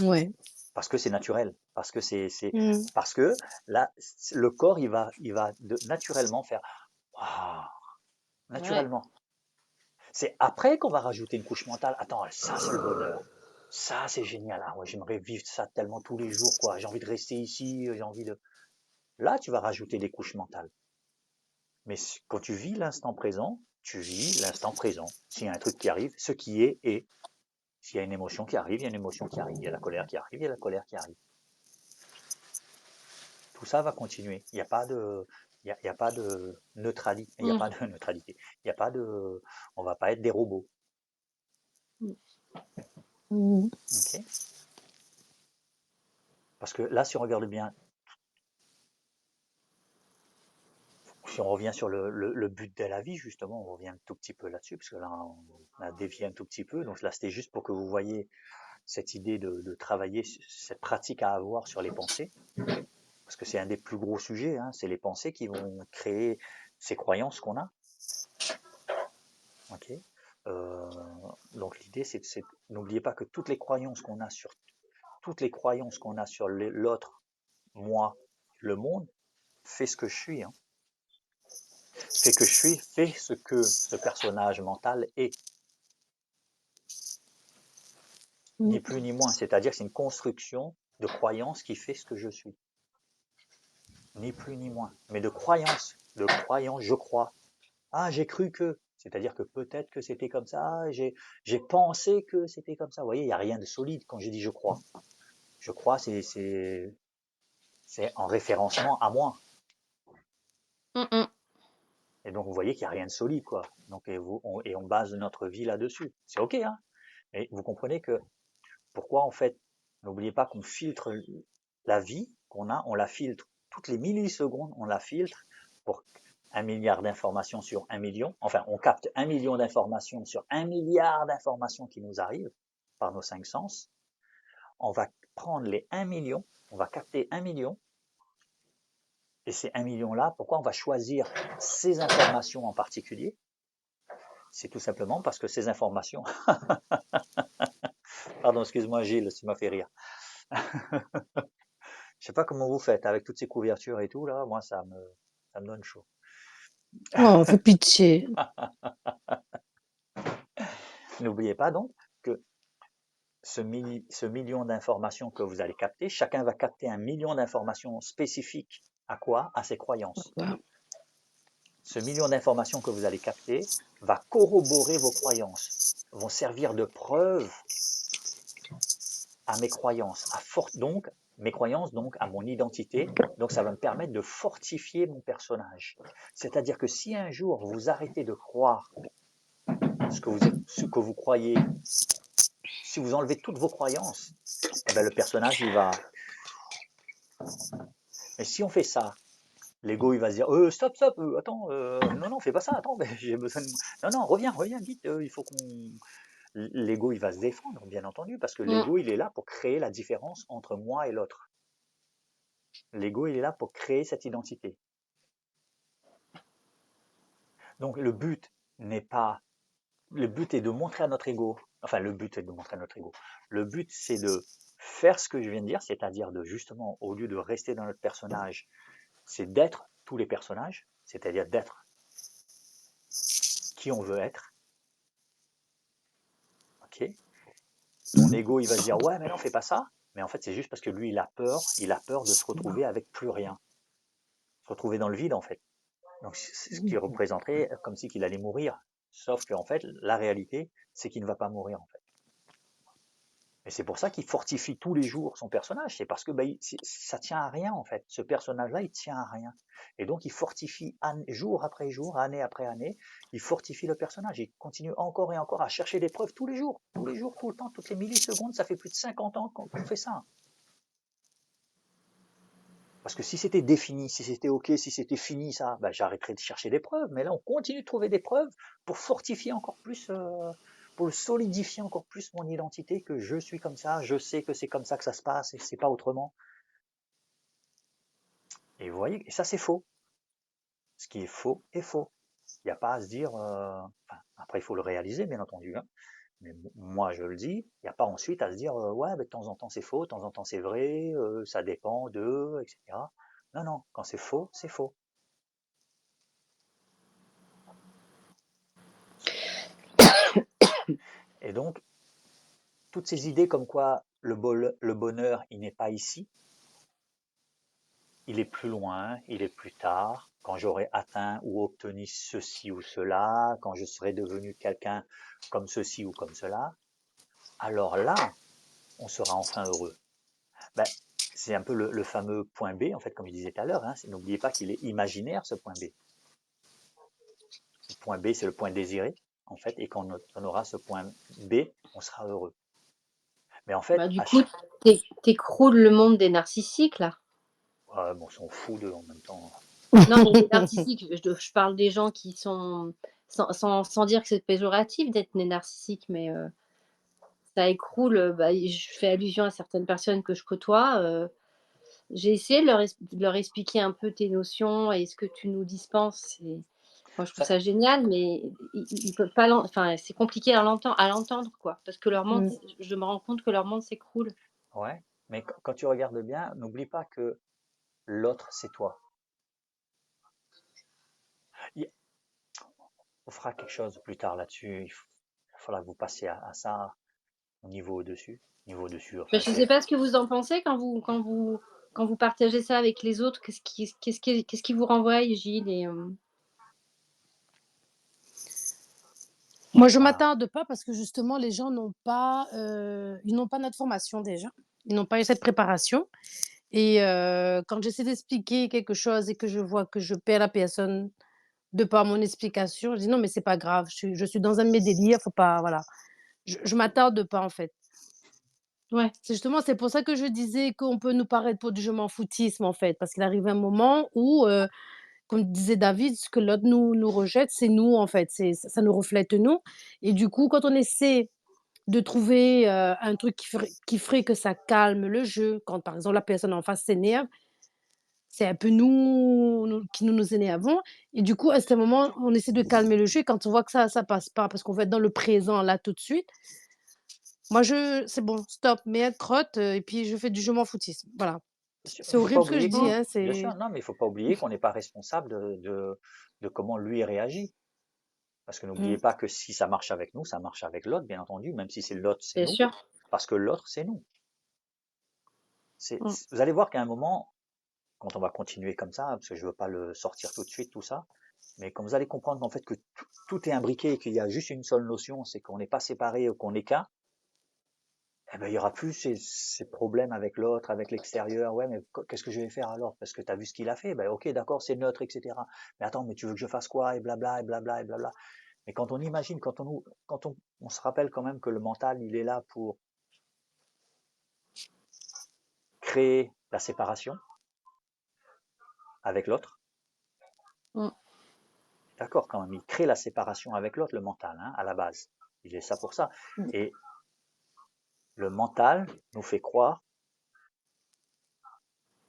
[SPEAKER 2] Ouais.
[SPEAKER 1] Parce que c'est naturel,
[SPEAKER 2] Mmh.
[SPEAKER 1] parce que là, le corps il va naturellement faire waouh,
[SPEAKER 4] Ouais.
[SPEAKER 1] naturellement. C'est après qu'on va rajouter une couche mentale. Attends, ça c'est le bonheur. Ça c'est génial. Ah ouais, j'aimerais vivre ça tellement tous les jours, quoi. J'ai envie de rester ici, j'ai envie de. Là, tu vas rajouter des couches mentales. Mais quand tu vis l'instant présent, tu vis l'instant présent. S'il y a un truc qui arrive, ce qui est est. S'il y a une émotion qui arrive, il y a une émotion qui arrive. Il y a la colère qui arrive, il y a la colère qui arrive. Tout ça va continuer. Il n'y a pas de, il y a pas de neutralité. Il n'y a
[SPEAKER 4] Mmh.
[SPEAKER 1] pas de neutralité. Il n'y a pas de, on va pas être des robots.
[SPEAKER 2] Mmh.
[SPEAKER 1] Ok? Parce que là, si on regarde bien, si on revient sur le but de la vie, justement, on revient un tout petit peu là-dessus, parce que là, on a dévié un tout petit peu. Donc là, c'était juste pour que vous voyez cette idée de travailler, cette pratique à avoir sur les pensées, parce que c'est un des plus gros sujets, hein, c'est les pensées qui vont créer ces croyances qu'on a. Ok. Euh, donc l'idée, c'est n'oubliez pas que toutes les croyances qu'on a sur l'autre, moi, le monde, fait ce que je suis, hein. Fait que je suis, fait ce que ce personnage mental est,
[SPEAKER 2] Mmh.
[SPEAKER 1] ni plus ni moins. C'est-à-dire que c'est une construction de croyances qui fait ce que je suis, ni plus ni moins. Mais de croyances, je crois. Ah, j'ai cru que, c'est-à-dire que peut-être que c'était comme ça, j'ai pensé que c'était comme ça. Vous voyez, il n'y a rien de solide quand j'ai dit je crois. Je crois, c'est en référencement à moi.
[SPEAKER 4] Mmh mh.
[SPEAKER 1] Et donc, vous voyez qu'il n'y a rien de solide, quoi. Donc, et on base notre vie là-dessus. C'est OK, hein. Mais vous comprenez que pourquoi, en fait, n'oubliez pas qu'on filtre la vie qu'on a, on la filtre. Toutes les millisecondes, on la filtre pour 1 milliard d'informations sur 1 million. Enfin, on capte 1 million d'informations sur 1 milliard d'informations qui nous arrivent par nos 5 sens. On va prendre les 1 million, on va capter 1 million. Et ces 1 million-là, pourquoi on va choisir ces informations en particulier? C'est tout simplement parce que ces informations... Pardon, excuse-moi Gilles, tu m'as fait rire. Je sais pas comment vous faites avec toutes ces couvertures et tout, là, moi ça me donne chaud.
[SPEAKER 2] Oh, fais pitié.
[SPEAKER 1] N'oubliez pas donc que ce million d'informations que vous allez capter, chacun va capter 1 million d'informations spécifiques à quoi? À ses croyances. Ce million d'informations que vous allez capter va corroborer vos croyances, vont servir de preuve à mes croyances, donc mes croyances, donc à mon identité. Donc ça va me permettre de fortifier mon personnage. C'est-à-dire que si un jour vous arrêtez de croire ce que vous croyez, si vous enlevez toutes vos croyances, eh ben le personnage il va. Mais si on fait ça, l'ego il va se dire stop stop, attends, non non fais pas ça, attends, j'ai besoin de... non non reviens vite, il faut qu'on... L'ego il va se défendre bien entendu parce que
[SPEAKER 4] Mmh.
[SPEAKER 1] l'ego il est là pour créer la différence entre moi et l'autre. L'ego il est là pour créer cette identité. Donc le but n'est pas, le but est de montrer à notre ego, enfin le but est de montrer à notre ego. Le but c'est de faire ce que je viens de dire, c'est-à-dire de justement, au lieu de rester dans notre personnage, c'est d'être tous les personnages, c'est-à-dire d'être qui on veut être, ok? Ton ego, il va se dire, ouais, mais non, fais pas ça. Mais en fait, c'est juste parce que lui, il a peur de se retrouver avec plus rien, se retrouver dans le vide, en fait. Donc, c'est ce qui représenterait comme si qu'il allait mourir. Sauf qu'en fait, la réalité, c'est qu'il ne va pas mourir, en fait. Et c'est pour ça qu'il fortifie tous les jours son personnage. C'est parce que ça tient à rien, en fait. Ce personnage-là, il tient à rien. Et donc, il fortifie jour après jour, année après année. Il fortifie le personnage. Il continue encore et encore à chercher des preuves tous les jours, tout le temps, toutes les millisecondes. Ça fait plus de 50 ans qu'on fait ça. Parce que si c'était défini, si c'était OK, si c'était fini ça, j'arrêterais de chercher des preuves. Mais là, on continue de trouver des preuves pour fortifier encore plus, pour solidifier encore plus mon identité, que je suis comme ça, je sais que c'est comme ça que ça se passe et c'est pas autrement. Et vous voyez, et ça c'est faux. Ce qui est faux est faux. Il n'y a pas à se dire, après il faut le réaliser bien entendu, hein, mais moi je le dis, il n'y a pas ensuite à se dire, ouais, de temps en temps c'est faux, de temps en temps c'est vrai, ça dépend de, etc. Non, non, quand c'est faux, c'est faux. Et donc, toutes ces idées comme quoi le bonheur, il n'est pas ici, il est plus loin, il est plus tard, quand j'aurai atteint ou obtenu ceci ou cela, quand je serai devenu quelqu'un comme ceci ou comme cela, alors là, on sera enfin heureux. Ben, c'est un peu le fameux point B, en fait, comme je disais tout à l'heure, hein, n'oubliez pas qu'il est imaginaire, ce point B. Le point B, c'est le point désiré, en fait, et quand on aura ce point B, on sera heureux. Mais en fait,
[SPEAKER 4] Du coup, t'écroules le monde des narcissiques, là.
[SPEAKER 1] on s'en fout d'eux en même temps.
[SPEAKER 4] Non, mais les narcissiques, je parle des gens qui sont, sans dire que c'est péjoratif d'être né narcissique, mais ça écroule. Je fais allusion à certaines personnes que je côtoie. J'ai essayé de leur expliquer un peu tes notions et ce que tu nous dispenses. Moi, je trouve ça génial, mais ils peuvent pas. Enfin, c'est compliqué à l'entendre, quoi, parce que leur monde, je me rends compte que leur monde s'écroule.
[SPEAKER 1] Ouais, mais quand tu regardes bien, n'oublie pas que l'autre, c'est toi. On fera quelque chose plus tard là-dessus. Il faudra que vous passiez à ça au niveau au-dessus. Niveau au-dessus,
[SPEAKER 4] Je
[SPEAKER 1] enfin,
[SPEAKER 4] ne sais pas ce que vous en pensez quand vous partagez ça avec les autres. Qu'est-ce qui vous renvoie, Gilles
[SPEAKER 2] Moi, je
[SPEAKER 1] voilà.
[SPEAKER 2] m'attarde pas parce que justement, les gens n'ont pas, ils n'ont pas notre formation déjà. Ils n'ont pas eu cette préparation et quand j'essaie d'expliquer quelque chose et que je vois que je perds la personne de par mon explication, je dis: «Non, mais c'est pas grave, je suis dans un de mes délires, faut pas» voilà. Je m'attarde pas, en fait.
[SPEAKER 4] Ouais,
[SPEAKER 2] C'est pour ça que je disais qu'on peut nous paraître pour du je m'en foutisme, en fait, parce qu'il arrive un moment où, comme disait David, ce que l'autre nous rejette, c'est nous, en fait, ça nous reflète nous et du coup, quand on essaie de trouver, un truc qui ferait que ça calme le jeu, quand, par exemple, la personne en face s'énerve, c'est un peu nous qui nous énervons et du coup, à ce moment, on essaie de calmer le jeu et quand on voit que ça passe pas parce qu'on veut être dans le présent, là, tout de suite, moi, c'est bon, stop, mets un crotte, et puis je fais du je m'en foutisme. Voilà.
[SPEAKER 1] Bien sûr,
[SPEAKER 2] C'est
[SPEAKER 1] il faut pas
[SPEAKER 2] horrible ce que je
[SPEAKER 1] oublier
[SPEAKER 2] dis,
[SPEAKER 4] bon,
[SPEAKER 2] hein,
[SPEAKER 1] bien sûr,
[SPEAKER 2] c'est
[SPEAKER 1] non, mais il faut pas oublier qu'on n'est pas responsable de comment lui réagit. Parce que n'oubliez
[SPEAKER 2] mmh,
[SPEAKER 1] pas que si ça marche avec nous, ça marche avec l'autre, bien entendu, même si c'est l'autre, c'est
[SPEAKER 4] bien
[SPEAKER 1] nous.
[SPEAKER 4] sûr.
[SPEAKER 1] Parce que l'autre, c'est nous.
[SPEAKER 4] Mmh.
[SPEAKER 1] Vous allez voir qu'à un moment, quand on va continuer comme ça, parce que je veux pas le sortir tout de suite, tout ça, mais quand vous allez comprendre qu'en fait que tout est imbriqué et qu'il y a juste une seule notion, c'est qu'on n'est pas séparés, qu'on est qu'un, eh ben, il y aura plus ces problèmes avec l'autre, avec l'extérieur. Ouais, mais qu'est-ce que je vais faire alors? Parce que tu as vu ce qu'il a fait. Ben, ok, d'accord, c'est neutre, etc. Mais attends, mais tu veux que je fasse quoi? Et blabla, et blabla, et blabla. Mais quand on imagine, on se rappelle quand même que le mental, il est là pour créer la séparation avec l'autre.
[SPEAKER 4] Mmh.
[SPEAKER 1] D'accord, quand même, il crée la séparation avec l'autre, le mental, hein, à la base. Il est ça pour ça. Et le mental nous fait croire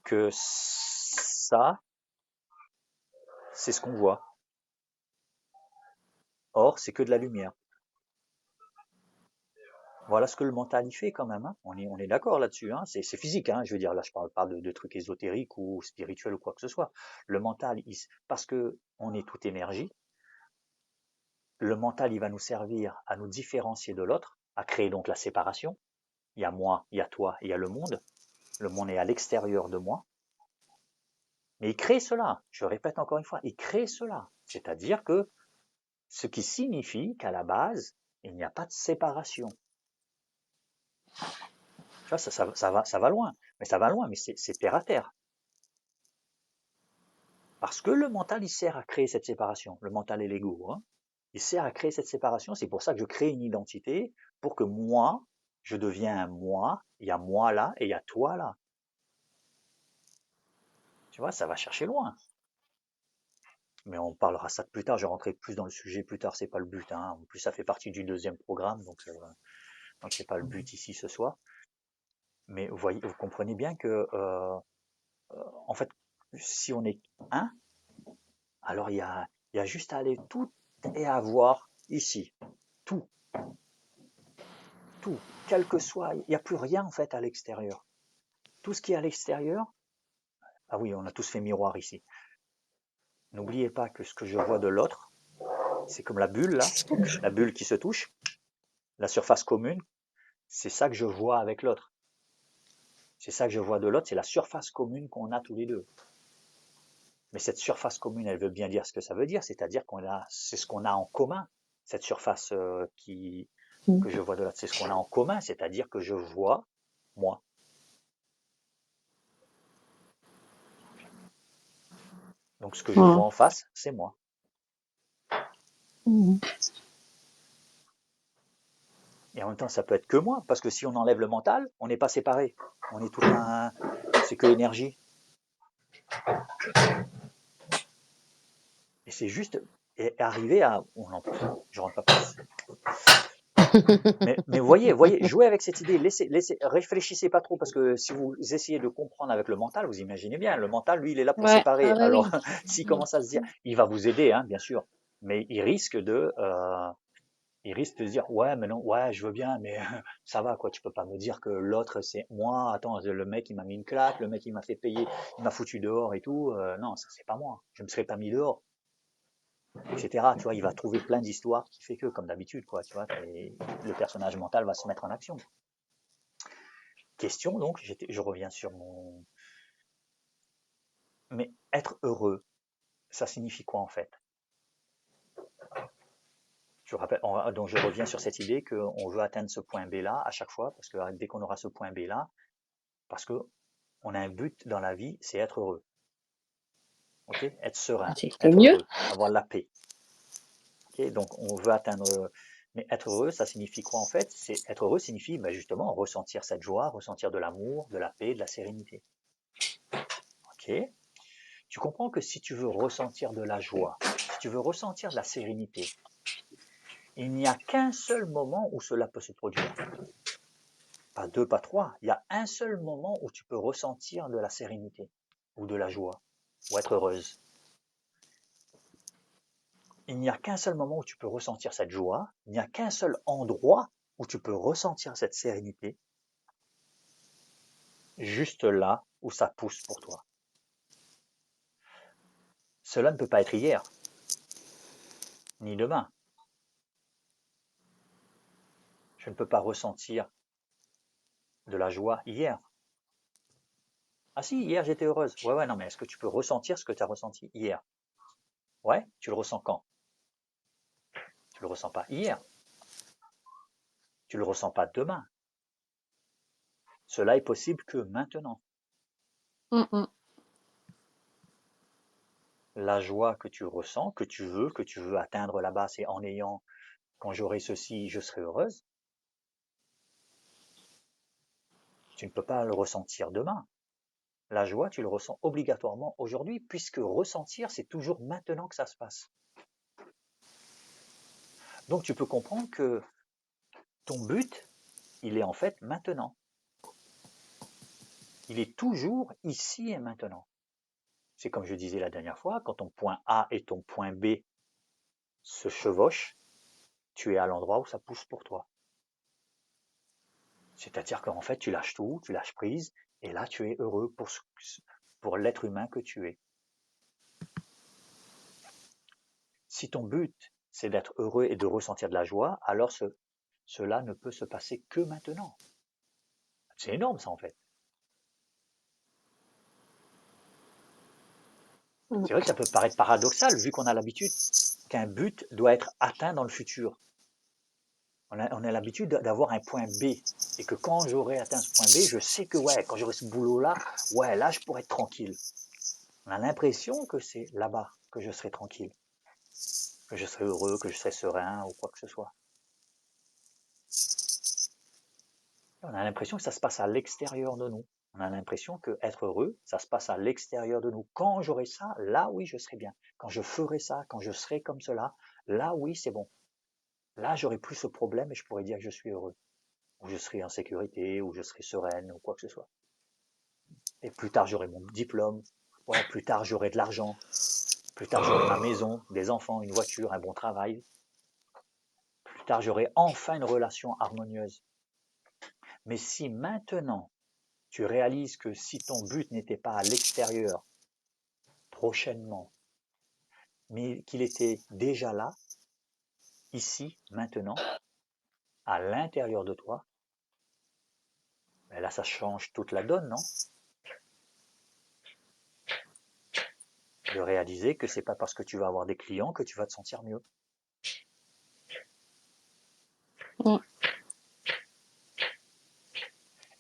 [SPEAKER 1] que ça, c'est ce qu'on voit. Or, c'est que de la lumière. Voilà ce que le mental y fait quand même, hein. On est d'accord là-dessus, hein. C'est physique, hein. Je veux dire, là, je parle pas de trucs ésotériques ou spirituels ou quoi que ce soit. Le mental, parce que on est toute énergie, le mental, il va nous servir à nous différencier de l'autre, à créer donc la séparation. Il y a moi, il y a toi, il y a le monde. Le monde est à l'extérieur de moi. Mais il crée cela. Je répète encore une fois, il crée cela. C'est-à-dire que ce qui signifie qu'à la base, il n'y a pas de séparation. Tu vois, ça va loin. Mais ça va loin, mais c'est terre à terre. Parce que le mental, il sert à créer cette séparation. Le mental et l'ego, hein. Il sert à créer cette séparation. C'est pour ça que je crée une identité, pour que moi, je deviens un moi. Il y a moi là et il y a toi là. Tu vois, ça va chercher loin. Mais on parlera ça plus tard. Je rentrerai plus dans le sujet plus tard. C'est pas le but, hein. En plus, ça fait partie du deuxième programme, donc c'est pas le but ici ce soir. Mais vous voyez, vous comprenez bien que en fait, si on est un, alors il y a juste à aller tout et à avoir ici. Tout, tout. Quel que soit, il n'y a plus rien en fait à l'extérieur. Tout ce qui est à l'extérieur, ah oui, on a tous fait miroir ici. N'oubliez pas que ce que je vois de l'autre, c'est comme la bulle là, la bulle qui se touche, la surface commune, c'est ça que je vois avec l'autre. C'est ça que je vois de l'autre, c'est la surface commune qu'on a tous les deux. Mais cette surface commune, elle veut bien dire ce que ça veut dire, c'est-à-dire c'est ce qu'on a en commun. Cette surface que je vois de l'autre, c'est ce qu'on a en commun, c'est-à-dire que je vois moi. Donc ce que je vois en face, c'est moi. Et en même temps, ça peut être que moi, parce que si on enlève le mental, on n'est pas séparés. On est tout un, c'est que énergie. Et c'est juste arriver à, je rentre pas plus. Mais voyez, jouez avec cette idée, réfléchissez pas trop, parce que si vous essayez de comprendre avec le mental, vous imaginez bien, le mental, lui, il est là pour
[SPEAKER 2] Ouais,
[SPEAKER 1] séparer.
[SPEAKER 2] ouais,
[SPEAKER 1] Alors,
[SPEAKER 2] oui.
[SPEAKER 1] s'il commence à se dire, il va vous aider, hein, bien sûr, mais il risque de se dire, ouais, mais non, ouais, je veux bien, mais ça va, quoi, tu peux pas me dire que l'autre, c'est moi, attends, le mec, il m'a mis une claque, le mec, il m'a fait payer, il m'a foutu dehors et tout, non, ça, c'est pas moi, je me serais pas mis dehors, etc. Tu vois, il va trouver plein d'histoires qui fait que, comme d'habitude, quoi, tu vois, et le personnage mental va se mettre en action. Question, donc, je reviens sur mon... Mais être heureux, ça signifie quoi en fait? Je rappelle, donc je reviens sur cette idée qu'on veut atteindre ce point B là à chaque fois, parce que dès qu'on aura ce point B là, parce que on a un but dans la vie, c'est être heureux. Ok? Être serein,
[SPEAKER 2] C'est
[SPEAKER 1] être
[SPEAKER 2] mieux.
[SPEAKER 1] heureux, avoir la paix. Ok? Donc on veut atteindre. Mais être heureux, ça signifie quoi en fait? Être heureux signifie justement ressentir cette joie, ressentir de l'amour, de la paix, de la sérénité. Ok? Tu comprends que si tu veux ressentir de la joie, si tu veux ressentir de la sérénité, il n'y a qu'un seul moment où cela peut se produire. Pas deux, pas trois. Il y a un seul moment où tu peux ressentir de la sérénité ou de la joie ou être heureuse. Il n'y a qu'un seul moment où tu peux ressentir cette joie. Il n'y a qu'un seul endroit où tu peux ressentir cette sérénité. Juste là où ça pousse pour toi. Cela ne peut pas être hier, ni demain. Je ne peux pas ressentir de la joie hier. Ah si, hier j'étais heureuse. Ouais, non, mais est-ce que tu peux ressentir ce que tu as ressenti hier? Ouais, tu le ressens quand? Tu le ressens pas hier. Tu le ressens pas demain. Cela est possible que maintenant. La joie que tu ressens, que tu veux atteindre là-bas, c'est en ayant, quand j'aurai ceci, je serai heureuse. Tu ne peux pas le ressentir demain. La joie, tu le ressens obligatoirement aujourd'hui, puisque ressentir, c'est toujours maintenant que ça se passe. Donc tu peux comprendre que ton but, il est en fait maintenant. Il est toujours ici et maintenant. C'est comme je disais la dernière fois, quand ton point A et ton point B se chevauchent, tu es à l'endroit où ça pousse pour toi. C'est-à-dire qu'en fait, tu lâches tout, tu lâches prise, et là, tu es heureux pour l'être humain que tu es. Si ton but, c'est d'être heureux et de ressentir de la joie, alors cela ne peut se passer que maintenant. C'est énorme, ça, en fait.
[SPEAKER 2] Mmh.
[SPEAKER 1] C'est vrai que ça peut paraître paradoxal, vu qu'on a l'habitude qu'un but doit être atteint dans le futur. On a l'habitude d'avoir un point B, et que quand j'aurai atteint ce point B, je sais que ouais, quand j'aurai ce boulot-là, ouais, là, je pourrai être tranquille. On a l'impression que c'est là-bas que je serai tranquille, que je serai heureux, que je serai serein, ou quoi que ce soit. On a l'impression que ça se passe à l'extérieur de nous. On a l'impression que être heureux, ça se passe à l'extérieur de nous. Quand j'aurai ça, là oui, je serai bien. Quand je ferai ça, quand je serai comme cela, là oui, c'est bon. Là, j'aurai plus ce problème et je pourrai dire que je suis heureux. Ou je serai en sécurité, ou je serai sereine, ou quoi que ce soit. Et plus tard, j'aurai mon diplôme. Ouais, plus tard, j'aurai de l'argent. Plus tard, j'aurai ma maison, des enfants, une voiture, un bon travail. Plus tard, j'aurai enfin une relation harmonieuse. Mais si maintenant, tu réalises que si ton but n'était pas à l'extérieur, prochainement, mais qu'il était déjà là, ici, maintenant, à l'intérieur de toi, ben là, ça change toute la donne, non? De réaliser que c'est pas parce que tu vas avoir des clients que tu vas te sentir mieux.
[SPEAKER 2] Mmh.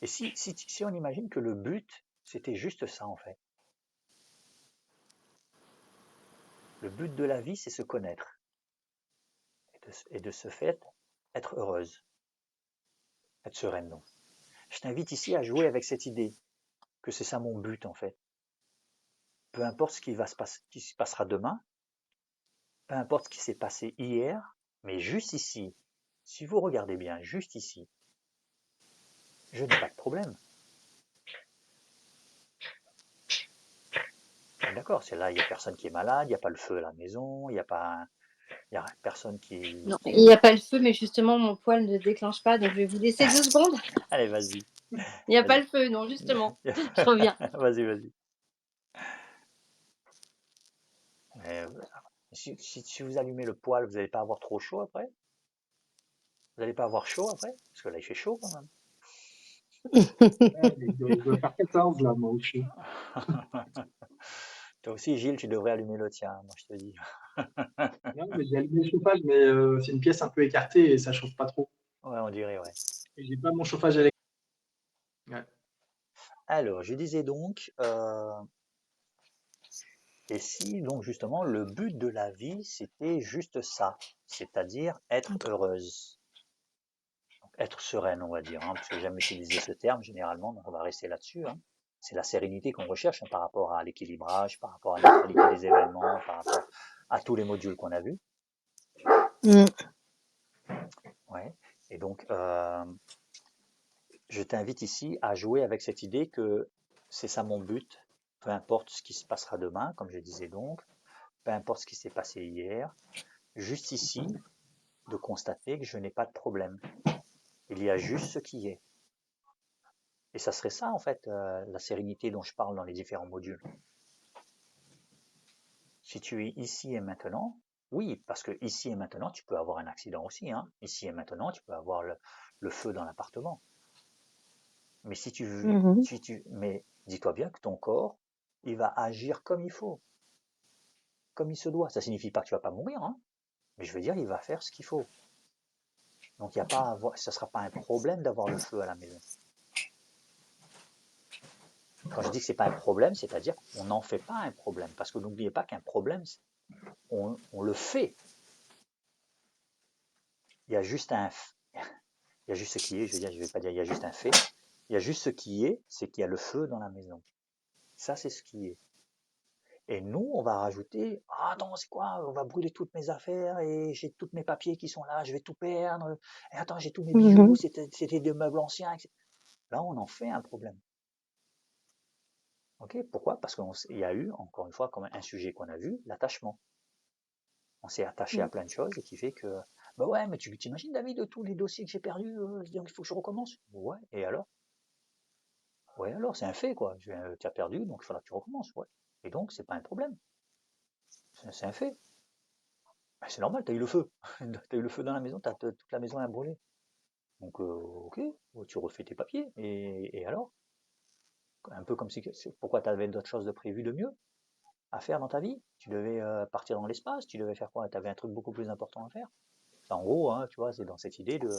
[SPEAKER 1] Et si on imagine que le but, c'était juste ça, en fait. Le but de la vie, c'est se connaître. Et de ce fait, être heureuse, être sereine, donc. Je t'invite ici à jouer avec cette idée, que c'est ça mon but, en fait. Peu importe ce qui se passera demain, peu importe ce qui s'est passé hier, mais juste ici, si vous regardez bien, juste ici, je n'ai pas de problème. D'accord, c'est là, il n'y a personne qui est malade, il n'y a pas le feu à la maison, il n'y a personne
[SPEAKER 4] Non,
[SPEAKER 1] qui...
[SPEAKER 4] il n'y a pas le feu, mais justement, mon poêle ne déclenche pas, donc je vais vous laisser 2 secondes.
[SPEAKER 1] Allez, vas-y.
[SPEAKER 4] Il n'y a pas
[SPEAKER 1] Vas-y.
[SPEAKER 4] le feu, non, justement. Je reviens.
[SPEAKER 1] Vas-y, vas-y. Mais, si vous allumez le poêle, vous n'allez pas avoir trop chaud après? Vous n'allez pas avoir chaud après? Parce que là, il fait chaud quand même.
[SPEAKER 3] Ouais, il doit faire 14 là, moi aussi.
[SPEAKER 1] Toi aussi, Gilles, tu devrais allumer le tien, moi je te dis.
[SPEAKER 3] Non, mais j'ai allumé le chauffage, mais c'est une pièce un peu écartée et ça chauffe pas trop.
[SPEAKER 1] Ouais, on dirait, ouais.
[SPEAKER 3] Et j'ai pas mon chauffage électrique. Ouais.
[SPEAKER 1] Alors, je disais donc, et si donc justement le but de la vie, c'était juste ça, c'est-à-dire être heureuse, donc être sereine, on va dire, hein, parce que j'aime utiliser ce terme généralement, donc on va rester là-dessus, hein. C'est la sérénité qu'on recherche, hein, par rapport à l'équilibrage, par rapport à la neutralité des événements, par rapport à tous les modules qu'on a vus.
[SPEAKER 2] Mmh.
[SPEAKER 1] Ouais. Et donc, je t'invite ici à jouer avec cette idée que c'est ça mon but, peu importe ce qui se passera demain, comme je disais donc, peu importe ce qui s'est passé hier, juste ici, de constater que je n'ai pas de problème. Il y a juste ce qui est. Et ça serait ça, en fait, la sérénité dont je parle dans les différents modules. Si tu es ici et maintenant, oui, parce que ici et maintenant, tu peux avoir un accident aussi, hein. Ici et maintenant, tu peux avoir le feu dans l'appartement. Mais
[SPEAKER 2] Mmh.
[SPEAKER 1] mais dis-toi bien que ton corps, il va agir comme il faut, comme il se doit. Ça signifie pas que tu vas pas mourir, hein, mais je veux dire, il va faire ce qu'il faut. Donc, il y a pas à avoir, ça sera pas un problème d'avoir le feu à la maison. Quand je dis que c'est pas un problème, c'est-à-dire qu'on n'en fait pas un problème, parce que n'oubliez pas qu'un problème, on le fait. Il y a juste il y a juste ce qui est. Je veux dire, je vais pas dire il y a juste un fait. Il y a juste ce qui est, c'est qu'il y a le feu dans la maison. Ça, c'est ce qui est. Et nous, on va rajouter, ah attends, c'est quoi? On va brûler toutes mes affaires et j'ai tous mes papiers qui sont là, je vais tout perdre. Et attends, j'ai tous mes bijoux,
[SPEAKER 2] Mmh.
[SPEAKER 1] c'était des meubles anciens, etc. Là, on en fait un problème. Ok? Pourquoi? Parce qu'il y a eu, encore une fois, comme un sujet qu'on a vu, l'attachement. On s'est attaché à plein de choses et qui fait que, bah ouais, mais tu t'imagines, David, de tous les dossiers que j'ai perdus, donc il faut que je recommence. Ouais, et alors? Ouais, alors, c'est un fait, quoi. Tu as perdu, donc il faudra que tu recommences, ouais. Et donc, c'est pas un problème. C'est un fait. Ben, c'est normal, t'as eu le feu. T'as eu le feu dans la maison, toute la maison a brûlé. Donc, ok, tu refais tes papiers. Et alors? Un peu comme si, pourquoi t'avais d'autres choses de prévues de mieux à faire dans ta vie? Tu devais partir dans l'espace, tu devais faire quoi? T'avais un truc beaucoup plus important à faire. Enfin, en gros, hein, tu vois, c'est dans cette idée de,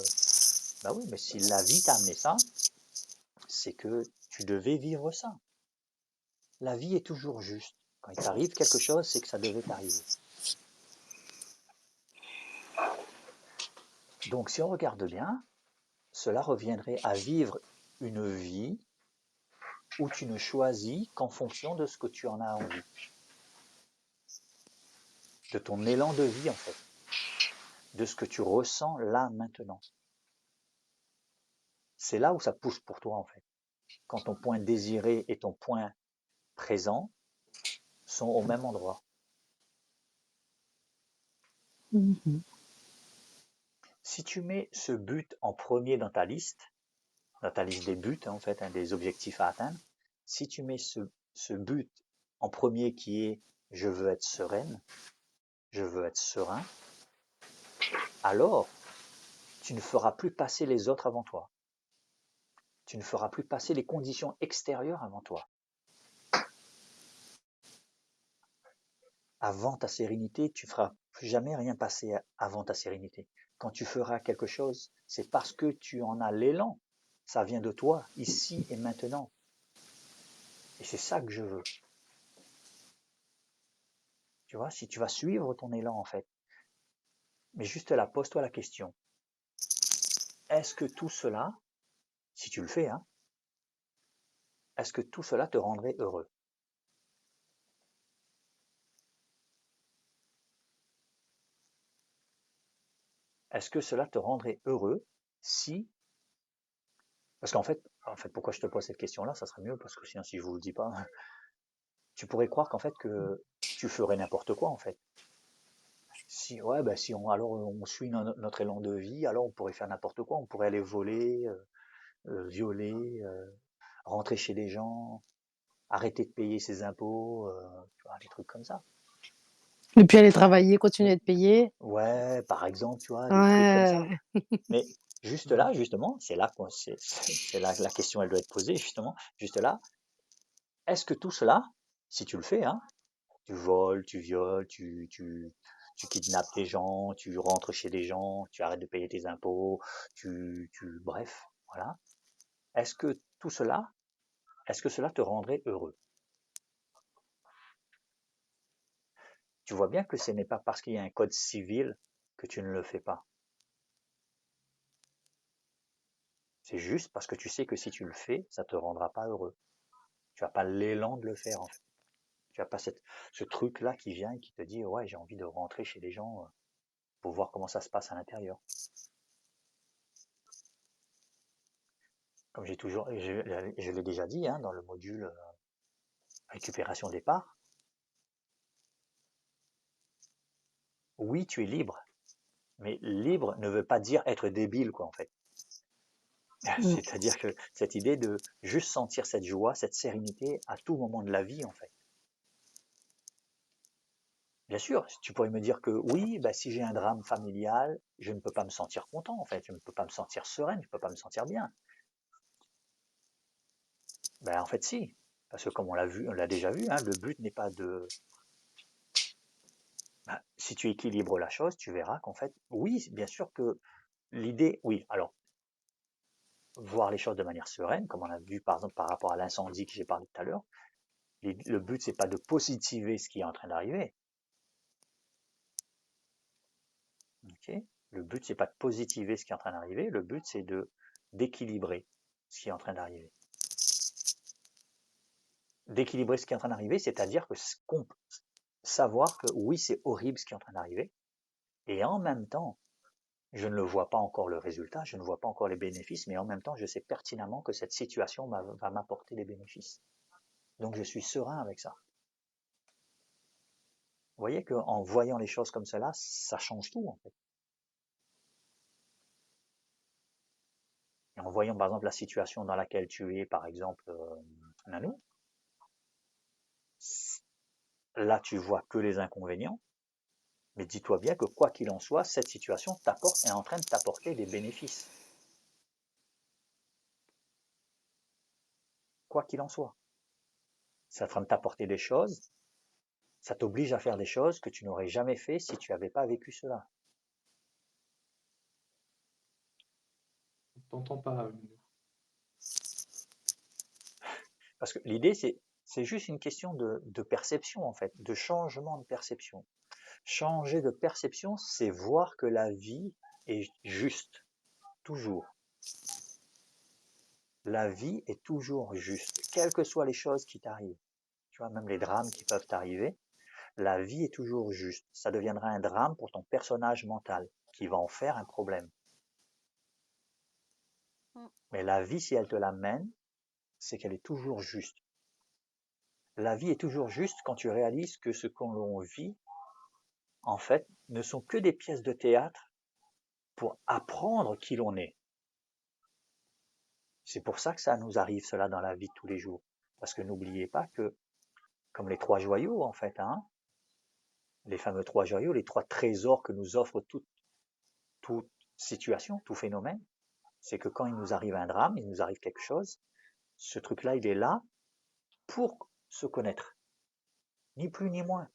[SPEAKER 1] bah oui, mais si la vie t'a amené ça, c'est que tu devais vivre ça. La vie est toujours juste. Quand il t'arrive quelque chose, c'est que ça devait t'arriver. Donc, si on regarde bien, cela reviendrait à vivre une vie où tu ne choisis qu'en fonction de ce que tu en as envie, de ton élan de vie en fait, de ce que tu ressens là maintenant. C'est là où ça pousse pour toi en fait. Quand ton point désiré et ton point présent sont au même endroit.
[SPEAKER 2] Mhm.
[SPEAKER 1] Si tu mets ce but en premier dans ta liste des buts en fait, hein, des objectifs à atteindre, si tu mets ce but en premier qui est je veux être sereine, je veux être serein, alors tu ne feras plus passer les autres avant toi. Tu ne feras plus passer les conditions extérieures avant toi. Avant ta sérénité, tu ne feras plus jamais rien passer avant ta sérénité. Quand tu feras quelque chose, c'est parce que tu en as l'élan. Ça vient de toi, ici et maintenant. Et c'est ça que je veux. Tu vois, si tu vas suivre ton élan, en fait. Mais juste là, pose-toi la question. Est-ce que tout cela, si tu le fais, hein, est-ce que tout cela te rendrait heureux? Est-ce que cela te rendrait heureux si... Parce qu'en fait, pourquoi je te pose cette question-là, ça serait mieux, parce que sinon, si je vous le dis pas, tu pourrais croire qu'en fait, que tu ferais n'importe quoi, en fait. Si, ouais, ben, si on, alors on suit notre élan de vie, alors on pourrait faire n'importe quoi, on pourrait aller voler, violer, rentrer chez des gens, arrêter de payer ses impôts, tu vois, des trucs comme ça.
[SPEAKER 2] Et puis aller travailler, continuer de payer.
[SPEAKER 1] Ouais, par exemple, tu vois, des trucs comme ça.
[SPEAKER 2] Ouais.
[SPEAKER 1] Mais juste là, justement, c'est là que c'est là que la question elle doit être posée, justement. Juste là, est-ce que tout cela, si tu le fais, hein, tu voles, tu violes, tu kidnappes des gens, tu rentres chez des gens, tu arrêtes de payer tes impôts, bref, voilà. Est-ce que tout cela, est-ce que cela te rendrait heureux? Tu vois bien que ce n'est pas parce qu'il y a un code civil que tu ne le fais pas. C'est juste parce que tu sais que si tu le fais, ça te rendra pas heureux. Tu n'as pas l'élan de le faire, en fait. Tu n'as pas ce truc-là qui vient et qui te dit, ouais, j'ai envie de rentrer chez les gens pour voir comment ça se passe à l'intérieur. Comme je l'ai déjà dit, hein, dans le module récupération des parts, oui, tu es libre, mais libre ne veut pas dire être débile, quoi, en fait.
[SPEAKER 2] Mm.
[SPEAKER 1] C'est-à-dire que cette idée de juste sentir cette joie, cette sérénité à tout moment de la vie, en fait. Bien sûr, tu pourrais me dire que oui, bah, si j'ai un drame familial, je ne peux pas me sentir content, en fait, je ne peux pas me sentir sereine, je ne peux pas me sentir bien. Ben, en fait, si, parce que comme on l'a déjà vu, hein, le but n'est pas de... Ben, si tu équilibres la chose, tu verras qu'en fait, oui, bien sûr que l'idée, oui, alors, voir les choses de manière sereine, comme on a vu par exemple par rapport à l'incendie que j'ai parlé tout à l'heure, le but c'est pas de positiver ce qui est en train d'arriver, ok? Le but c'est pas de positiver ce qui est en train d'arriver, le but c'est d'équilibrer ce qui est en train d'arriver. D'équilibrer ce qui est en train d'arriver, c'est-à-dire que savoir que oui, c'est horrible ce qui est en train d'arriver, et en même temps, je ne le vois pas encore le résultat, je ne vois pas encore les bénéfices, mais en même temps, je sais pertinemment que cette situation va m'apporter des bénéfices. Donc je suis serein avec ça. Vous voyez qu'en voyant les choses comme cela, ça change tout en fait. Et en voyant par exemple la situation dans laquelle tu es, par exemple, Nanou, là tu vois que les inconvénients, mais dis-toi bien que quoi qu'il en soit, cette situation est en train de t'apporter des bénéfices. Quoi qu'il en soit. C'est en train de t'apporter des choses, ça t'oblige à faire des choses que tu n'aurais jamais fait si tu n'avais pas vécu cela.
[SPEAKER 3] On t'entend pas.
[SPEAKER 1] Parce que l'idée, c'est juste une question de perception, en fait, de changement de perception. Changer de perception, c'est voir que la vie est juste, toujours. La vie est toujours juste, quelles que soient les choses qui t'arrivent. Tu vois, même les drames qui peuvent t'arriver, la vie est toujours juste. Ça deviendra un drame pour ton personnage mental, qui va en faire un problème. Mais la vie, si elle te l'amène, c'est qu'elle est toujours juste. La vie est toujours juste quand tu réalises que ce qu'on vit, en fait, ne sont que des pièces de théâtre pour apprendre qui l'on est. C'est pour ça que ça nous arrive cela dans la vie de tous les jours. Parce que n'oubliez pas que, comme les 3 joyaux, en fait, hein, les fameux 3 joyaux, les 3 trésors que nous offre toute situation, tout phénomène, c'est que quand il nous arrive un drame, il nous arrive quelque chose, ce truc-là, il est là pour se connaître. Ni plus ni moins.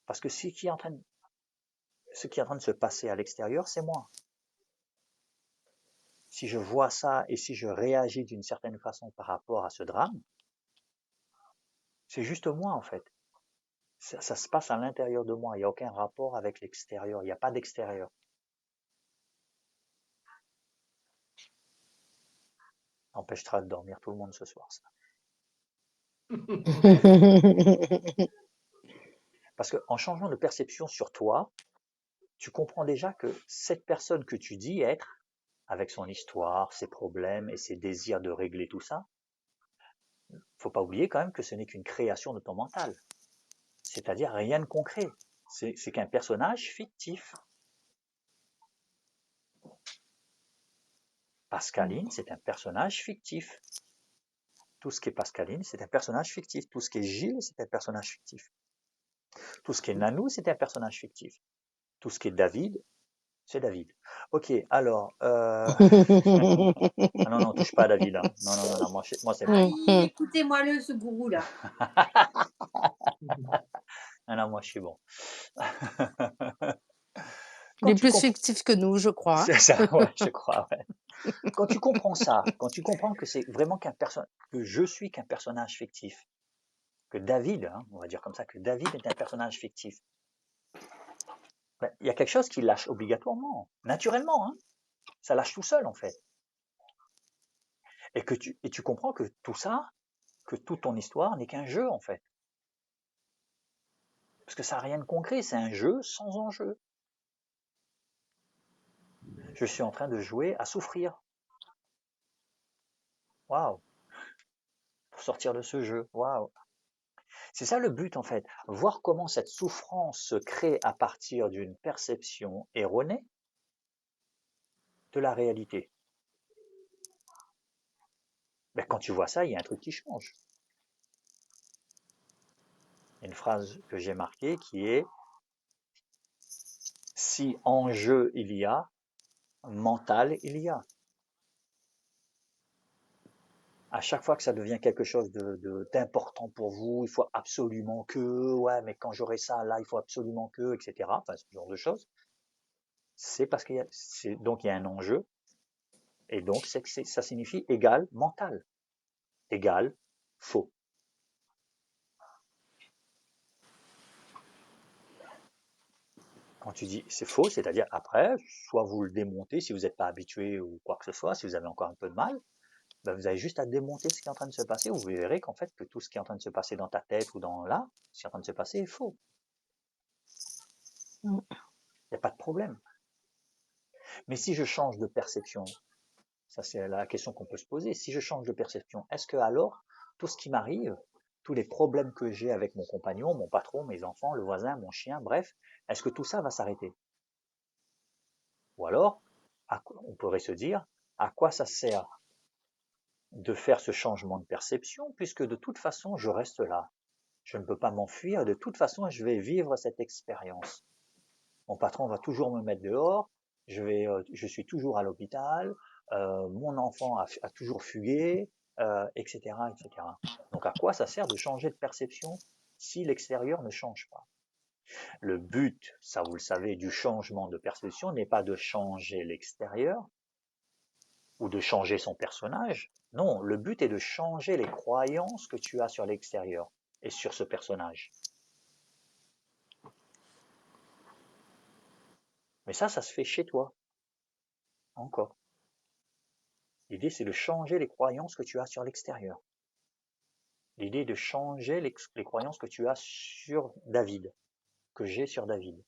[SPEAKER 1] Parce que ce qui est en train de se passer à l'extérieur, c'est moi. Si je vois ça et si je réagis d'une certaine façon par rapport à ce drame, c'est juste moi en fait. Ça se passe à l'intérieur de moi. Il n'y a aucun rapport avec l'extérieur. Il n'y a pas d'extérieur. Ça empêchera de dormir tout le monde ce soir, ça. Parce qu'en changeant de perception sur toi, tu comprends déjà que cette personne que tu dis être, avec son histoire, ses problèmes et ses désirs de régler tout ça, faut pas oublier quand même que ce n'est qu'une création de ton mental. C'est-à-dire rien de concret. C'est qu'un personnage fictif. Pascaline, c'est un personnage fictif. Tout ce qui est Pascaline, c'est un personnage fictif. Tout ce qui est Gilles, c'est un personnage fictif. Tout ce qui est Nanou, c'est un personnage fictif. Tout ce qui est David, c'est David. Ok, alors... Ah non, non, touche pas à David. Hein. Non, non, non, non, moi c'est bon.
[SPEAKER 4] Aïe, écoutez-moi ce gourou-là.
[SPEAKER 1] Non, non, moi je suis bon.
[SPEAKER 2] Il est plus fictif que nous, je crois.
[SPEAKER 1] C'est ça, ouais, je crois, ouais. Quand tu comprends ça, quand tu comprends que c'est vraiment que je suis qu'un personnage fictif, que David, hein, on va dire comme ça, que David est un personnage fictif, ben, il y a quelque chose qui lâche obligatoirement, naturellement, hein. Ça lâche tout seul en fait. Et tu comprends que tout ça, que toute ton histoire n'est qu'un jeu en fait. Parce que ça n'a rien de concret, c'est un jeu sans enjeu. Je suis en train de jouer à souffrir. Waouh! Pour sortir de ce jeu, waouh! C'est ça le but en fait, voir comment cette souffrance se crée à partir d'une perception erronée de la réalité. Ben, quand tu vois ça, il y a un truc qui change. Il y a une phrase que j'ai marquée qui est « Si enjeu il y a, mental il y a ». À chaque fois que ça devient quelque chose d'important pour vous, il faut absolument que, ouais, mais quand j'aurai ça, là, il faut absolument que, etc. Enfin, ce genre de choses. C'est parce qu'il y a, donc il y a un enjeu, et donc ça signifie égal mental, égal faux. Quand tu dis c'est faux, c'est-à-dire après, soit vous le démontez si vous n'êtes pas habitué ou quoi que ce soit, si vous avez encore un peu de mal, ben vous avez juste à démonter ce qui est en train de se passer, vous verrez qu'en fait, que tout ce qui est en train de se passer dans ta tête ou dans là, ce qui est en train de se passer est faux. Il n'y a pas de problème. Mais si je change de perception, ça c'est la question qu'on peut se poser, si je change de perception, est-ce que alors tout ce qui m'arrive tous les problèmes que j'ai avec mon compagnon, mon patron, mes enfants, le voisin, mon chien, bref, est-ce que tout ça va s'arrêter? Ou alors, on pourrait se dire, à quoi ça sert de faire ce changement de perception, puisque de toute façon, je reste là. Je ne peux pas m'enfuir, de toute façon, je vais vivre cette expérience. Mon patron va toujours me mettre dehors, je suis toujours à l'hôpital, mon enfant a toujours fugué, etc., etc. Donc à quoi ça sert de changer de perception si l'extérieur ne change pas? Le but, ça vous le savez, du changement de perception n'est pas de changer l'extérieur ou de changer son personnage. Non, le but est de changer les croyances que tu as sur l'extérieur et sur ce personnage. Mais ça se fait chez toi, encore. L'idée, c'est de changer les croyances que tu as sur l'extérieur. L'idée est de changer les croyances que tu as sur David, que j'ai sur David.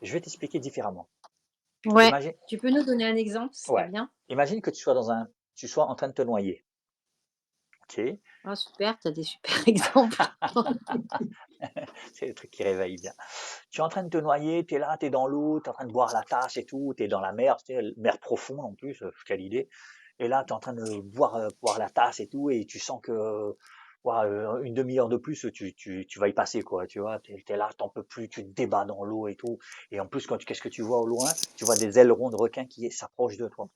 [SPEAKER 1] Je vais t'expliquer différemment.
[SPEAKER 4] Ouais.
[SPEAKER 1] Imagine,
[SPEAKER 4] Tu peux nous donner un exemple, ce serait
[SPEAKER 1] ouais.
[SPEAKER 4] bien.
[SPEAKER 1] Imagine que tu sois en train de te noyer. Ok?
[SPEAKER 4] Oh, super, tu as des super exemples.
[SPEAKER 1] C'est le truc qui réveille bien. Tu es en train de te noyer, tu es là, tu es dans l'eau, tu es en train de boire la tasse et tout, tu es dans la mer, tu sais, mer profonde en plus, quelle idée. Et là, tu es en train de boire la tasse et tout, et tu sens que une demi-heure de plus, tu vas y passer, quoi, tu vois. Tu es là, t'en peux plus, tu te débats dans l'eau et tout. Et en plus, qu'est-ce que tu vois au loin? Tu vois des ailerons de requin qui s'approchent de toi.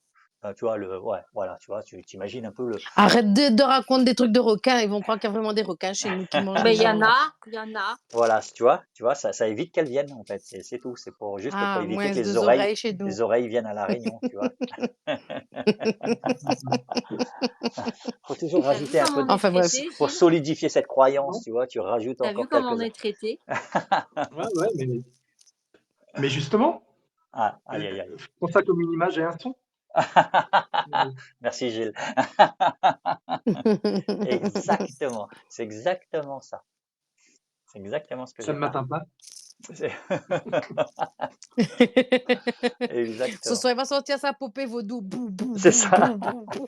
[SPEAKER 1] Tu vois, ouais, voilà, tu vois, tu t'imagines un peu le,
[SPEAKER 2] Arrête de raconter des trucs de requins, ils vont croire qu'il y a vraiment des requins chez nous qui mangent
[SPEAKER 4] Mais
[SPEAKER 2] les
[SPEAKER 4] il y en
[SPEAKER 2] gens.
[SPEAKER 4] a, il y en a.
[SPEAKER 1] voilà, tu vois, ça évite qu'elles viennent, en fait. C'est tout. C'est juste pour
[SPEAKER 2] Ah,
[SPEAKER 1] éviter
[SPEAKER 2] moins
[SPEAKER 1] que
[SPEAKER 2] deux oreilles chez nous.
[SPEAKER 1] les oreilles viennent à la réunion, tu vois. Faut toujours
[SPEAKER 4] T'as vu
[SPEAKER 1] rajouter un
[SPEAKER 4] comment
[SPEAKER 1] peu
[SPEAKER 4] on est
[SPEAKER 2] Enfin bref.
[SPEAKER 4] traité,
[SPEAKER 1] pour
[SPEAKER 4] Gilles?
[SPEAKER 1] solidifier cette croyance,
[SPEAKER 3] Non.
[SPEAKER 1] tu vois, tu rajoutes
[SPEAKER 4] T'as vu
[SPEAKER 1] encore
[SPEAKER 4] comment on
[SPEAKER 1] quelques.
[SPEAKER 4] est traité?
[SPEAKER 3] Ouais, mais justement,
[SPEAKER 1] Ah, aïe, aïe, aïe.
[SPEAKER 3] prends ça comme une image et un son.
[SPEAKER 1] Merci Gilles. Exactement. C'est exactement ça. C'est exactement ce que
[SPEAKER 3] Ça
[SPEAKER 1] j'ai
[SPEAKER 3] ne
[SPEAKER 1] fait.
[SPEAKER 3] m'atteint pas.
[SPEAKER 1] C'est-
[SPEAKER 2] Ce
[SPEAKER 1] Exactement.
[SPEAKER 2] soir, il va sortir sa poupée vaudou. Bou, bou,
[SPEAKER 1] C'est
[SPEAKER 2] bou,
[SPEAKER 1] ça.
[SPEAKER 2] bou, bou, bou.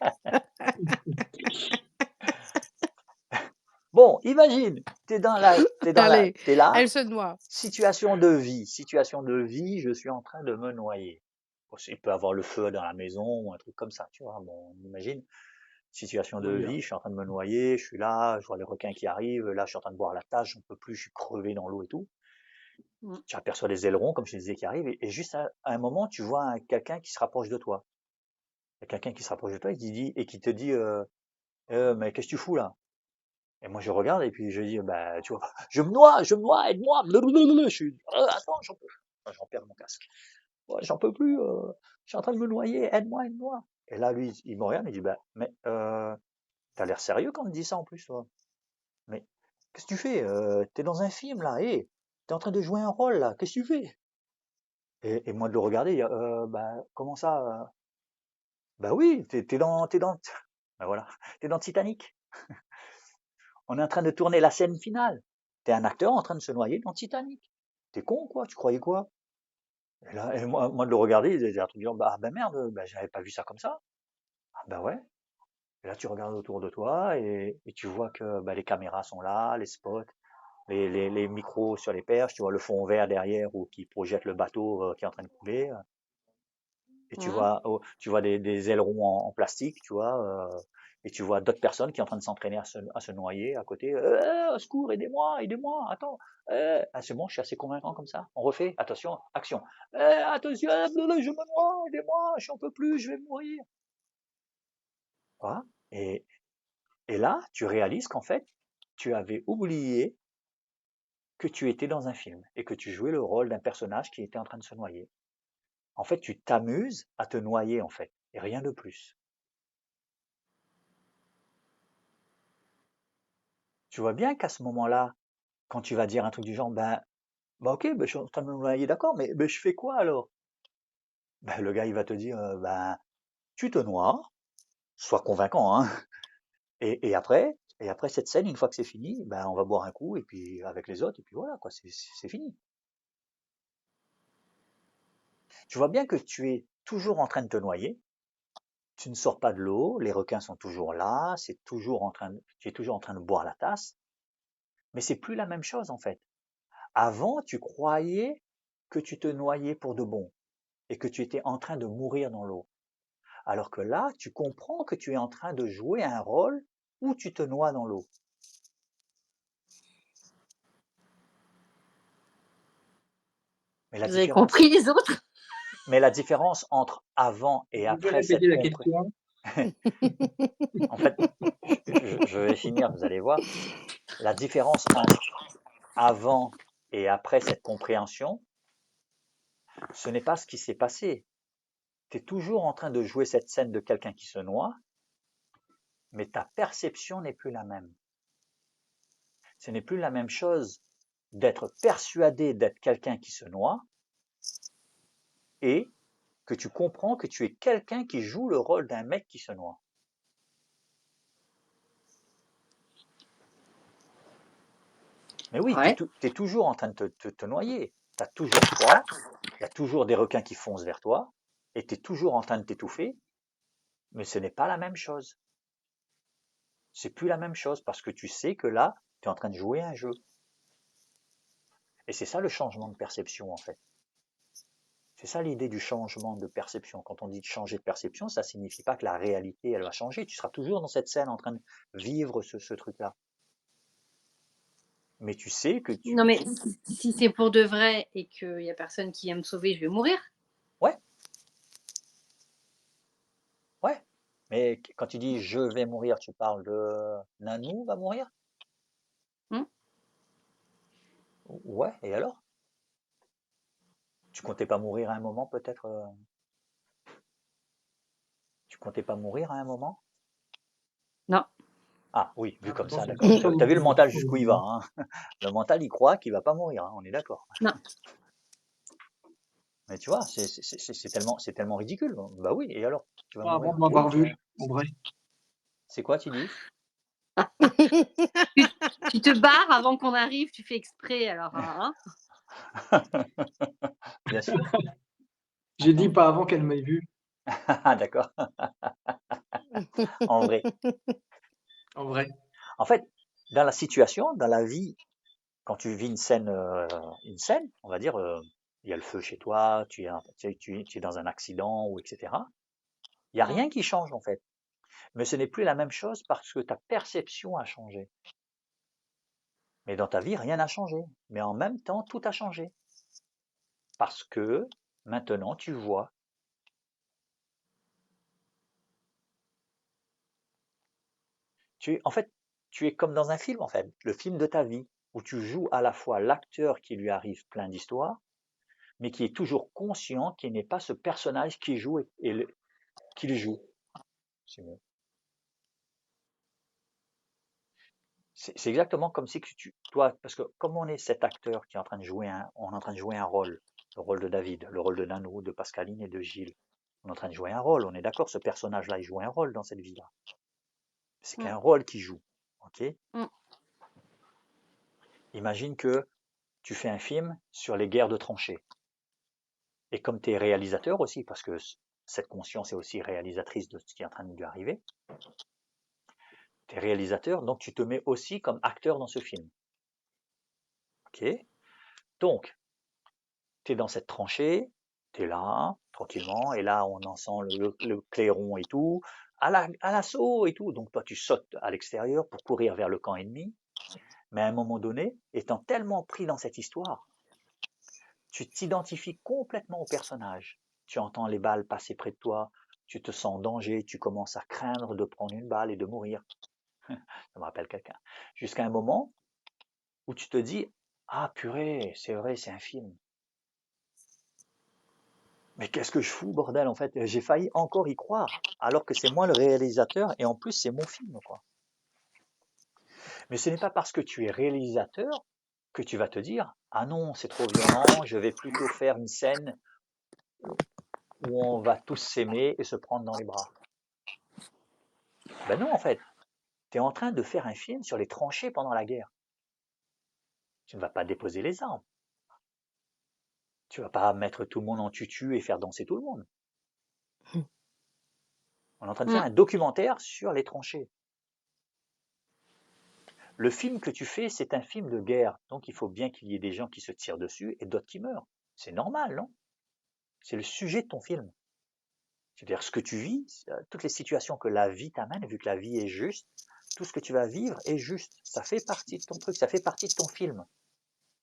[SPEAKER 1] Bon, imagine,
[SPEAKER 2] Allez,
[SPEAKER 1] t'es là,
[SPEAKER 2] elle se noie.
[SPEAKER 1] situation de vie, je suis en train de me noyer. Bon, il peut avoir le feu dans la maison ou un truc comme ça, tu vois. Bon, on imagine, situation de
[SPEAKER 3] Oui,
[SPEAKER 1] vie, je suis en train de me noyer, je suis là, je vois les requins qui arrivent, là, je suis en train de boire la tasse, j'en peux plus, je suis crevé dans l'eau et tout.
[SPEAKER 4] Mm.
[SPEAKER 1] Tu aperçois des ailerons, comme je te disais, qui arrivent, et juste à un moment, tu vois quelqu'un qui se rapproche de toi. Il y a quelqu'un qui se rapproche de toi et qui te dit, mais qu'est-ce que tu fous là? Et moi, je regarde et puis je dis, bah, tu vois, je me noie, aide-moi. Blablabla. Je suis, attends, j'en peux plus. Enfin, j'en perds mon casque. Ouais, j'en peux plus. Je suis en train de me noyer, aide-moi, aide-moi. Et là, lui, il me regarde et il dit, bah, mais t'as l'air sérieux quand on te dit ça en plus, toi. Mais qu'est-ce que tu fais? T'es dans un film là, hé, t'es en train de jouer un rôle là, qu'est-ce que tu fais? Et moi de le regarder, bah, comment ça? Bah oui, bah voilà, t'es dans Titanic. On est en train de tourner la scène finale. T'es un acteur en train de se noyer dans Titanic. T'es con, quoi? Tu croyais quoi? Et là, moi de le regarder, il était un truc genre, bah, ben merde, bah, j'avais pas vu ça comme ça. Ah, bah ouais. Et là, tu regardes autour de toi et tu vois que bah, les caméras sont là, les spots, les micros sur les perches, tu vois le fond vert derrière ou qui projette le bateau qui est en train de couler. Et
[SPEAKER 4] Mm.
[SPEAKER 1] tu vois des ailerons en plastique, tu vois, et tu vois d'autres personnes qui sont en train de s'entraîner à se noyer à côté. Au secours, aidez-moi, aidez-moi, attends. Ah, c'est bon, je suis assez convaincant comme ça. On refait, attention, action. Attention, je me noie, aidez-moi, je n'en peux plus, je vais mourir. Voilà. Et là, tu réalises qu'en fait, tu avais oublié que tu étais dans un film et que tu jouais le rôle d'un personnage qui était en train de se noyer. En fait, tu t'amuses à te noyer, en fait, et rien de plus. Tu vois bien qu'à ce moment-là, quand tu vas dire un truc du genre, ben ok, ben, je suis en train de me noyer, d'accord, mais ben, je fais quoi alors? Ben, le gars, il va te dire, ben, tu te noies, sois convaincant, hein, et après cette scène, une fois que c'est fini, ben, on va boire un coup, et puis avec les autres, et puis voilà, quoi, c'est fini. Tu vois bien que tu es toujours en train de te noyer, Tu ne sors pas de l'eau, les requins sont toujours là, tu es toujours en train de boire la tasse, mais c'est plus la même chose en fait. Avant, tu croyais que tu te noyais pour de bon et que tu étais en train de mourir dans l'eau. Alors que là, tu comprends que tu es en train de jouer un rôle où tu te noies dans l'eau. Mais la
[SPEAKER 4] Vous avez
[SPEAKER 1] différence,
[SPEAKER 4] compris les autres?
[SPEAKER 1] mais la différence entre avant et
[SPEAKER 3] Vous pouvez
[SPEAKER 1] après cette
[SPEAKER 3] répéter la
[SPEAKER 1] compréhension,
[SPEAKER 3] question?
[SPEAKER 1] en fait, je vais finir, vous allez voir. La différence entre avant et après cette compréhension, ce n'est pas ce qui s'est passé. Tu es toujours en train de jouer cette scène de quelqu'un qui se noie, mais ta perception n'est plus la même. Ce n'est plus la même chose d'être persuadé d'être quelqu'un qui se noie et que tu comprends que tu es quelqu'un qui joue le rôle d'un mec qui se noie. Mais oui,
[SPEAKER 4] Ouais.
[SPEAKER 1] tu es toujours en train de te noyer. Tu as toujours froid, il y a toujours des requins qui foncent vers toi, et tu es toujours en train de t'étouffer, mais ce n'est pas la même chose. C'est plus la même chose parce que tu sais que là, tu es en train de jouer un jeu. Et c'est ça le changement de perception en fait. C'est ça l'idée du changement de perception. Quand on dit changer de perception, ça signifie pas que la réalité elle va changer. Tu seras toujours dans cette scène en train de vivre ce truc-là. Mais tu sais que
[SPEAKER 4] Non, mais si c'est pour de vrai et qu'il n'y a personne qui vient me sauver, je vais mourir.
[SPEAKER 1] ouais, ouais. Mais quand tu dis je vais mourir, tu parles de Nanou va mourir?
[SPEAKER 4] Hmm.
[SPEAKER 1] Ouais, et alors? Tu comptais pas mourir à un moment peut-être Tu comptais pas mourir à un moment?
[SPEAKER 4] Non.
[SPEAKER 1] Ah oui, vu
[SPEAKER 3] Ah,
[SPEAKER 1] comme
[SPEAKER 3] pourtant,
[SPEAKER 1] ça,
[SPEAKER 3] c'est
[SPEAKER 1] d'accord.
[SPEAKER 3] important de
[SPEAKER 1] T'as vu le
[SPEAKER 3] mourir.
[SPEAKER 1] mental jusqu'où il va, hein? Le mental, il croit qu'il va pas mourir, hein, on est d'accord.
[SPEAKER 4] Non.
[SPEAKER 1] Mais tu vois, c'est tellement ridicule. Bah oui, et alors? Tu vas
[SPEAKER 3] Pas avant
[SPEAKER 1] mourir?
[SPEAKER 3] de
[SPEAKER 1] Oui,
[SPEAKER 3] m'avoir
[SPEAKER 1] tu vas.
[SPEAKER 3] vu, en vrai.
[SPEAKER 1] C'est quoi, tu dis?
[SPEAKER 4] Tu te barres avant qu'on arrive, tu fais exprès, alors, hein?
[SPEAKER 1] Bien sûr.
[SPEAKER 3] J'ai dit
[SPEAKER 1] Attends.
[SPEAKER 3] pas avant qu'elle m'ait vu,
[SPEAKER 1] Ah, d'accord. En vrai.
[SPEAKER 3] en vrai.
[SPEAKER 1] En fait, dans la situation, dans la vie, quand tu vis une scène, on va dire, il y a le feu chez toi, tu es dans un accident ou etc. Il n'y a rien qui change en fait. Mais ce n'est plus la même chose parce que ta perception a changé. Mais dans ta vie, rien n'a changé. Mais en même temps, tout a changé. Parce que maintenant, tu vois. En fait, tu es comme dans un film, en fait. Le film de ta vie, où tu joues à la fois l'acteur qui lui arrive plein d'histoires, mais qui est toujours conscient qu'il n'est pas ce personnage qui joue qu'il joue. C'est mieux. C'est exactement comme si toi, parce que comme on est cet acteur qui est en train de on est en train de jouer un rôle, le rôle de David, le rôle de Nanou, de Pascaline et de Gilles. On est en train de jouer un rôle, on est d'accord, ce personnage-là, il joue un rôle dans cette vie-là. C'est qu'un rôle qu'il joue. Ok? Imagine que tu fais un film sur les guerres de tranchées. Et comme tu es réalisateur aussi, parce que cette conscience est aussi réalisatrice de ce qui est en train de lui arriver, tu es réalisateur, donc tu te mets aussi comme acteur dans ce film. Ok? Donc, tu es dans cette tranchée, tu es là, tranquillement, et là, on en sent le clairon et tout, à l'assaut et tout. Donc, toi, tu sautes à l'extérieur pour courir vers le camp ennemi. Mais à un moment donné, étant tellement pris dans cette histoire, tu t'identifies complètement au personnage. Tu entends les balles passer près de toi, tu te sens en danger, tu commences à craindre de prendre une balle et de mourir. Ça me rappelle quelqu'un. Jusqu'à un moment où tu te dis, ah purée, c'est vrai, c'est un film. Mais qu'est-ce que je fous, bordel, en fait? J'ai failli encore y croire, alors que c'est moi le réalisateur et en plus c'est mon film, quoi. Mais ce n'est pas parce que tu es réalisateur que tu vas te dire, ah non, c'est trop violent, je vais plutôt faire une scène où on va tous s'aimer et se prendre dans les bras. Ben non, en fait, tu es en train de faire un film sur les tranchées pendant la guerre. Tu ne vas pas déposer les armes. Tu vas pas mettre tout le monde en tutu et faire danser tout le monde. On est en train de faire un documentaire sur les tranchées. Le film que tu fais, c'est un film de guerre. Donc il faut bien qu'il y ait des gens qui se tirent dessus et d'autres qui meurent. C'est normal, non? C'est le sujet de ton film. C'est-à-dire ce que tu vis, toutes les situations que la vie t'amène, vu que la vie est juste, tout ce que tu vas vivre est juste. Ça fait partie de ton truc, ça fait partie de ton film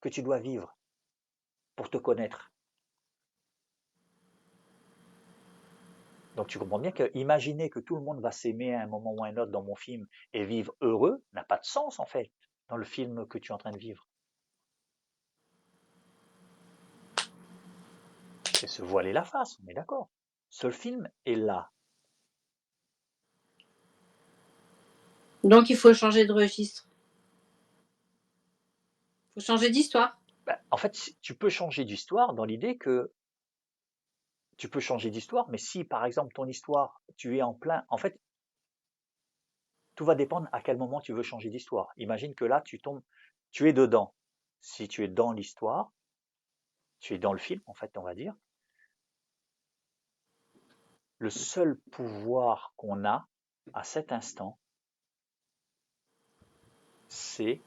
[SPEAKER 1] que tu dois vivre pour te connaître. Donc tu comprends bien que imaginer que tout le monde va s'aimer à un moment ou à un autre dans mon film et vivre heureux n'a pas de sens en fait dans le film que tu es en train de vivre. C'est se voiler la face, on est d'accord. Ce film est là.
[SPEAKER 4] Donc il faut changer de registre. Il faut changer d'histoire.
[SPEAKER 1] En fait, tu peux changer d'histoire dans l'idée que tu peux changer d'histoire, mais si par exemple ton histoire, tu es en plein, en fait, tout va dépendre à quel moment tu veux changer d'histoire. Imagine que là, tu es dedans. Si tu es dans l'histoire, tu es dans le film, en fait, on va dire, le seul pouvoir qu'on a à cet instant, c'est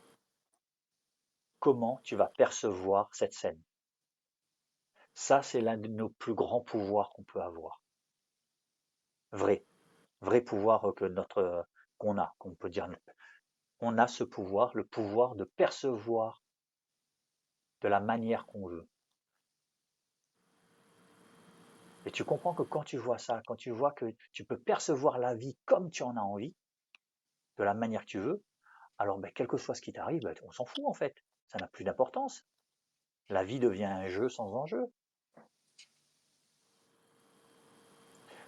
[SPEAKER 1] comment tu vas percevoir cette scène. Ça, c'est l'un de nos plus grands pouvoirs qu'on peut avoir. Vrai pouvoir qu'on peut dire. On a ce pouvoir, le pouvoir de percevoir de la manière qu'on veut. Et tu comprends que quand tu vois ça, quand tu vois que tu peux percevoir la vie comme tu en as envie, de la manière que tu veux, alors quel que soit ce qui t'arrive, on s'en fout en fait. Ça n'a plus d'importance. La vie devient un jeu sans enjeu.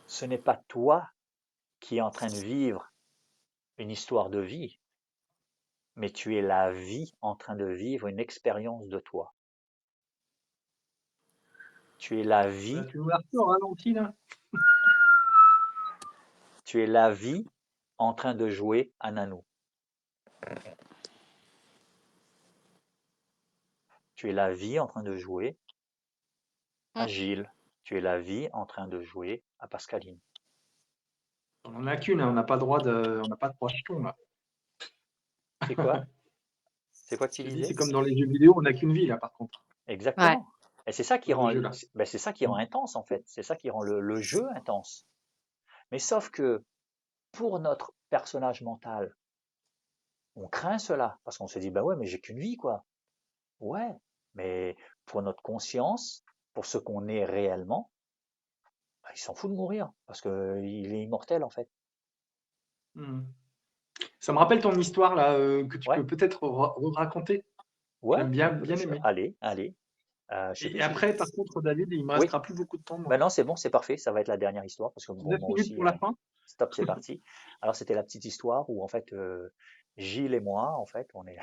[SPEAKER 1] Ce n'est pas toi qui es en train de vivre une histoire de vie, mais tu es la vie en train de vivre une expérience de toi. Tu es la vie,
[SPEAKER 3] Tu nous l'as refait au ralenti, là?
[SPEAKER 1] tu es la vie en train de jouer à Nanou. Tu es la vie en train de jouer à Gilles. Tu es la vie en train de jouer à Pascaline.
[SPEAKER 3] On n'en a qu'une, hein, on n'a pas droit on n'a pas de 3 jetons, là.
[SPEAKER 1] C'est quoi? C'est quoi que tu
[SPEAKER 3] Je dis,
[SPEAKER 1] disais?
[SPEAKER 3] c'est comme dans les jeux vidéo, on n'a qu'une vie, là, par contre,
[SPEAKER 4] Ouais.
[SPEAKER 1] Exactement. Et c'est ça qui
[SPEAKER 3] dans le
[SPEAKER 1] rend,
[SPEAKER 3] jeu, là.
[SPEAKER 1] c'est ça qui rend intense en fait. C'est ça qui rend le jeu intense. Mais sauf que pour notre personnage mental, on craint cela parce qu'on se dit bah ouais mais j'ai qu'une vie quoi. Ouais, mais pour notre conscience, pour ce qu'on est réellement, il s'en fout de mourir parce que il est immortel en fait.
[SPEAKER 3] Mmh. Ça me rappelle ton histoire, là, que tu
[SPEAKER 1] Ouais,
[SPEAKER 3] peux peut-être raconter.
[SPEAKER 1] ouais.
[SPEAKER 3] J'aime bien aimé.
[SPEAKER 1] Allez, allez. Je sais plus
[SPEAKER 3] Et
[SPEAKER 1] si.
[SPEAKER 3] après, par contre, David, il me
[SPEAKER 1] Oui.
[SPEAKER 3] restera plus beaucoup de temps, moi.
[SPEAKER 1] Ben non, c'est bon, c'est parfait. Ça va être la dernière histoire parce que bon,
[SPEAKER 3] 9
[SPEAKER 1] moi
[SPEAKER 3] minutes
[SPEAKER 1] aussi,
[SPEAKER 3] pour la fin?
[SPEAKER 1] stop, c'est parti. Alors c'était la petite histoire où en fait Gilles et moi, en fait, on est,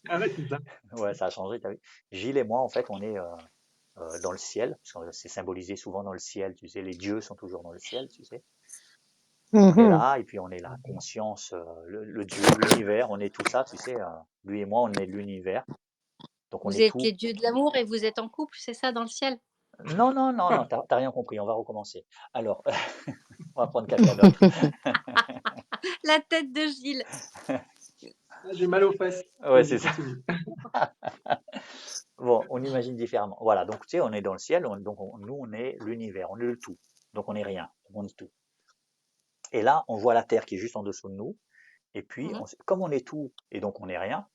[SPEAKER 3] Ah ouais, c'est ça.
[SPEAKER 1] ouais, ça a changé, t'as vu. Gilles et moi, en fait, on est dans le ciel, parce que c'est symbolisé souvent dans le ciel. Tu sais, les dieux sont toujours dans le ciel, tu sais. On est
[SPEAKER 2] Mhm.
[SPEAKER 1] là et puis on est la conscience, le Dieu, l'univers, on est tout ça, tu sais. Lui et moi, on est l'univers. Donc on
[SPEAKER 4] Vous
[SPEAKER 1] est
[SPEAKER 4] êtes
[SPEAKER 1] tout.
[SPEAKER 4] les dieux de l'amour et vous êtes en couple, c'est ça, dans le ciel?
[SPEAKER 1] Non, non, non, non, t'as rien compris. On va recommencer. Alors, on va prendre quelqu'un d'autre.
[SPEAKER 4] La tête de Gilles.
[SPEAKER 3] Ah, j'ai mal aux fesses.
[SPEAKER 1] Ouais, c'est
[SPEAKER 3] Vas-y,
[SPEAKER 1] ça.
[SPEAKER 3] continue.
[SPEAKER 1] Bon, on imagine différemment. Voilà, donc tu sais, on est dans le ciel, nous on est l'univers, on est le tout. Donc on est rien, on est tout. Et là, on voit la Terre qui est juste en dessous de nous. Et puis, comme on est tout et donc on est rien,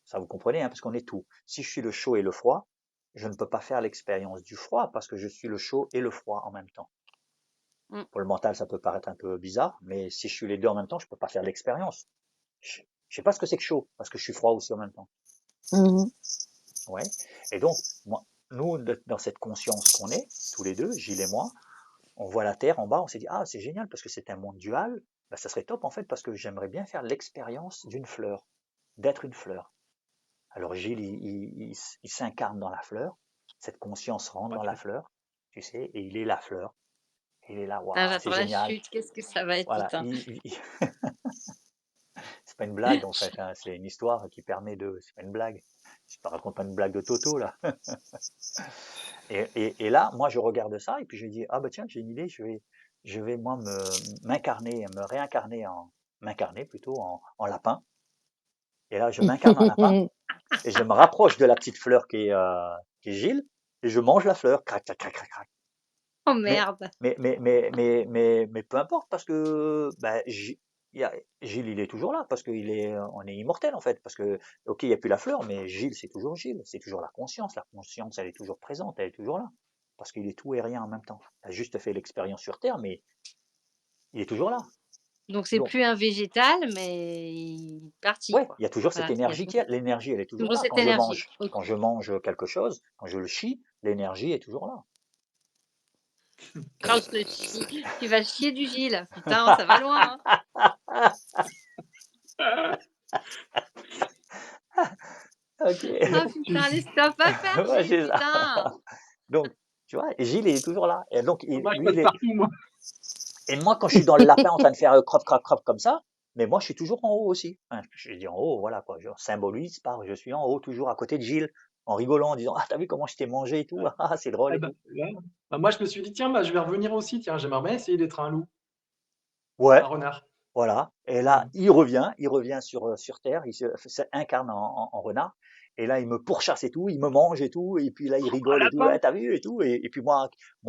[SPEAKER 1] ça vous comprenez, hein, parce qu'on est tout. Si je suis le chaud et le froid, je ne peux pas faire l'expérience du froid parce que je suis le chaud et le froid en même temps.
[SPEAKER 4] Mm.
[SPEAKER 1] Pour le mental, ça peut paraître un peu bizarre, mais si je suis les deux en même temps, je ne peux pas faire l'expérience. Je ne sais pas ce que c'est que chaud parce que je suis froid aussi en même temps.
[SPEAKER 2] Mhm.
[SPEAKER 1] Ouais. Et donc, nous, dans cette conscience qu'on est, tous les deux, Gilles et moi, on voit la Terre en bas, on s'est dit, ah, c'est génial parce que c'est un monde dual, bah, ça serait top en fait parce que j'aimerais bien faire l'expérience d'une fleur, d'être une fleur. Alors Gilles, il s'incarne dans la fleur, cette conscience rentre dans la fleur, tu sais, et il est la fleur. Et il est là,
[SPEAKER 4] Ah,
[SPEAKER 1] waouh, c'est
[SPEAKER 4] j'attends la
[SPEAKER 1] génial.
[SPEAKER 4] chute, qu'est-ce que ça va être,
[SPEAKER 1] Voilà,
[SPEAKER 4] putain.
[SPEAKER 1] c'est pas une blague en fait, hein, c'est une histoire qui permet de, c'est pas une blague. Je ne raconte pas une blague de Toto là. Et là, moi je regarde ça et puis je dis, ah bah tiens, j'ai une idée, je vais moi me réincarner m'incarner plutôt en lapin. Et là, je m'incarne en lapin et je me rapproche de la petite fleur qui est Gilles et je mange la fleur. Crac, crac, crac, crac, crac.
[SPEAKER 4] Oh
[SPEAKER 1] Mais,
[SPEAKER 4] merde.
[SPEAKER 1] mais peu importe parce que ben, Gilles, il est toujours là parce on est immortel en fait. Parce que, ok, il n'y a plus la fleur, mais Gilles, c'est toujours Gilles. C'est toujours la conscience. La conscience, elle est toujours présente, elle est toujours là. Parce qu'il est tout et rien en même temps. Il a juste fait l'expérience sur Terre, mais il est toujours là.
[SPEAKER 4] Donc c'est
[SPEAKER 1] Donc,
[SPEAKER 4] plus un végétal, mais il est parti,
[SPEAKER 1] ouais,
[SPEAKER 4] quoi.
[SPEAKER 1] il y a toujours cette
[SPEAKER 4] Voilà, il y a
[SPEAKER 1] énergie l'énergie, elle est toujours
[SPEAKER 4] toujours
[SPEAKER 1] là.
[SPEAKER 4] cette énergie. OK.
[SPEAKER 1] Quand je mange quelque chose, quand je le chie, l'énergie est toujours là.
[SPEAKER 4] Quand je le chie, tu vas chier du Gilles. Putain, ça va loin, hein.
[SPEAKER 1] Ok.
[SPEAKER 4] Ah putain, laisse-toi pas faire,
[SPEAKER 1] Ouais,
[SPEAKER 4] Gilles,
[SPEAKER 1] c'est ça.
[SPEAKER 4] putain.
[SPEAKER 1] Donc, tu vois, et Gilles, il est toujours là. Et donc,
[SPEAKER 3] Moi, je
[SPEAKER 1] lui,
[SPEAKER 3] passe partout, moi.
[SPEAKER 1] et moi, quand je suis dans le lapin en train de faire crop, crop, crop comme ça, mais moi, je suis toujours en haut aussi. Enfin, je dis en haut, voilà quoi. Je symbolise par, je suis en haut, toujours à côté de Gilles, en rigolant, en disant, ah, t'as vu comment je t'ai mangé et tout, ah, c'est drôle
[SPEAKER 3] Ah
[SPEAKER 1] et
[SPEAKER 3] bah,
[SPEAKER 1] tout.
[SPEAKER 3] là, bah, moi, je me suis dit, tiens, bah, je vais revenir aussi. Tiens, j'aimerais bien essayer d'être un loup, un
[SPEAKER 1] Ouais,
[SPEAKER 3] renard.
[SPEAKER 1] voilà. Et là,
[SPEAKER 3] Voilà.
[SPEAKER 1] il revient sur Terre, s'incarne en renard. Et là, il me pourchasse et tout, il me mange et tout, et puis là, il
[SPEAKER 3] Un
[SPEAKER 1] rigole et tout,
[SPEAKER 3] lapin!
[SPEAKER 1] ouais, t'as vu et tout. Et puis moi,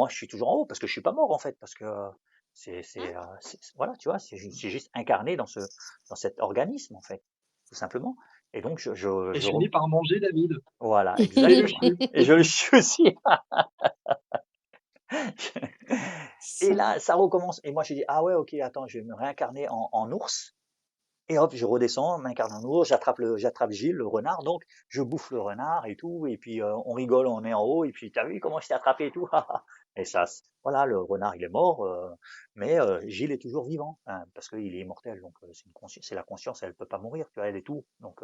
[SPEAKER 1] je suis toujours en haut parce que je suis pas mort en fait, parce que
[SPEAKER 4] Hein?
[SPEAKER 1] voilà, tu vois, c'est juste incarné dans cet organisme en fait, tout simplement. Et donc,
[SPEAKER 3] Et je finis par manger David.
[SPEAKER 1] voilà,
[SPEAKER 3] Et le
[SPEAKER 1] exactement.
[SPEAKER 3] chien.
[SPEAKER 1] Et je le suis aussi. Et là, ça recommence. Et moi, je dis, ah ouais, ok, attends, je vais me réincarner en ours. Et hop, je redescends, m'incarne en ours, j'attrape Gilles, le renard, donc je bouffe le renard et tout, et puis on rigole, on est en haut, et puis t'as vu comment je t'ai attrapé et tout, et ça, voilà, le renard il est mort, mais Gilles est toujours vivant, hein, parce qu'il est immortel, donc c'est la conscience, elle peut pas mourir, tu vois, elle est tout, donc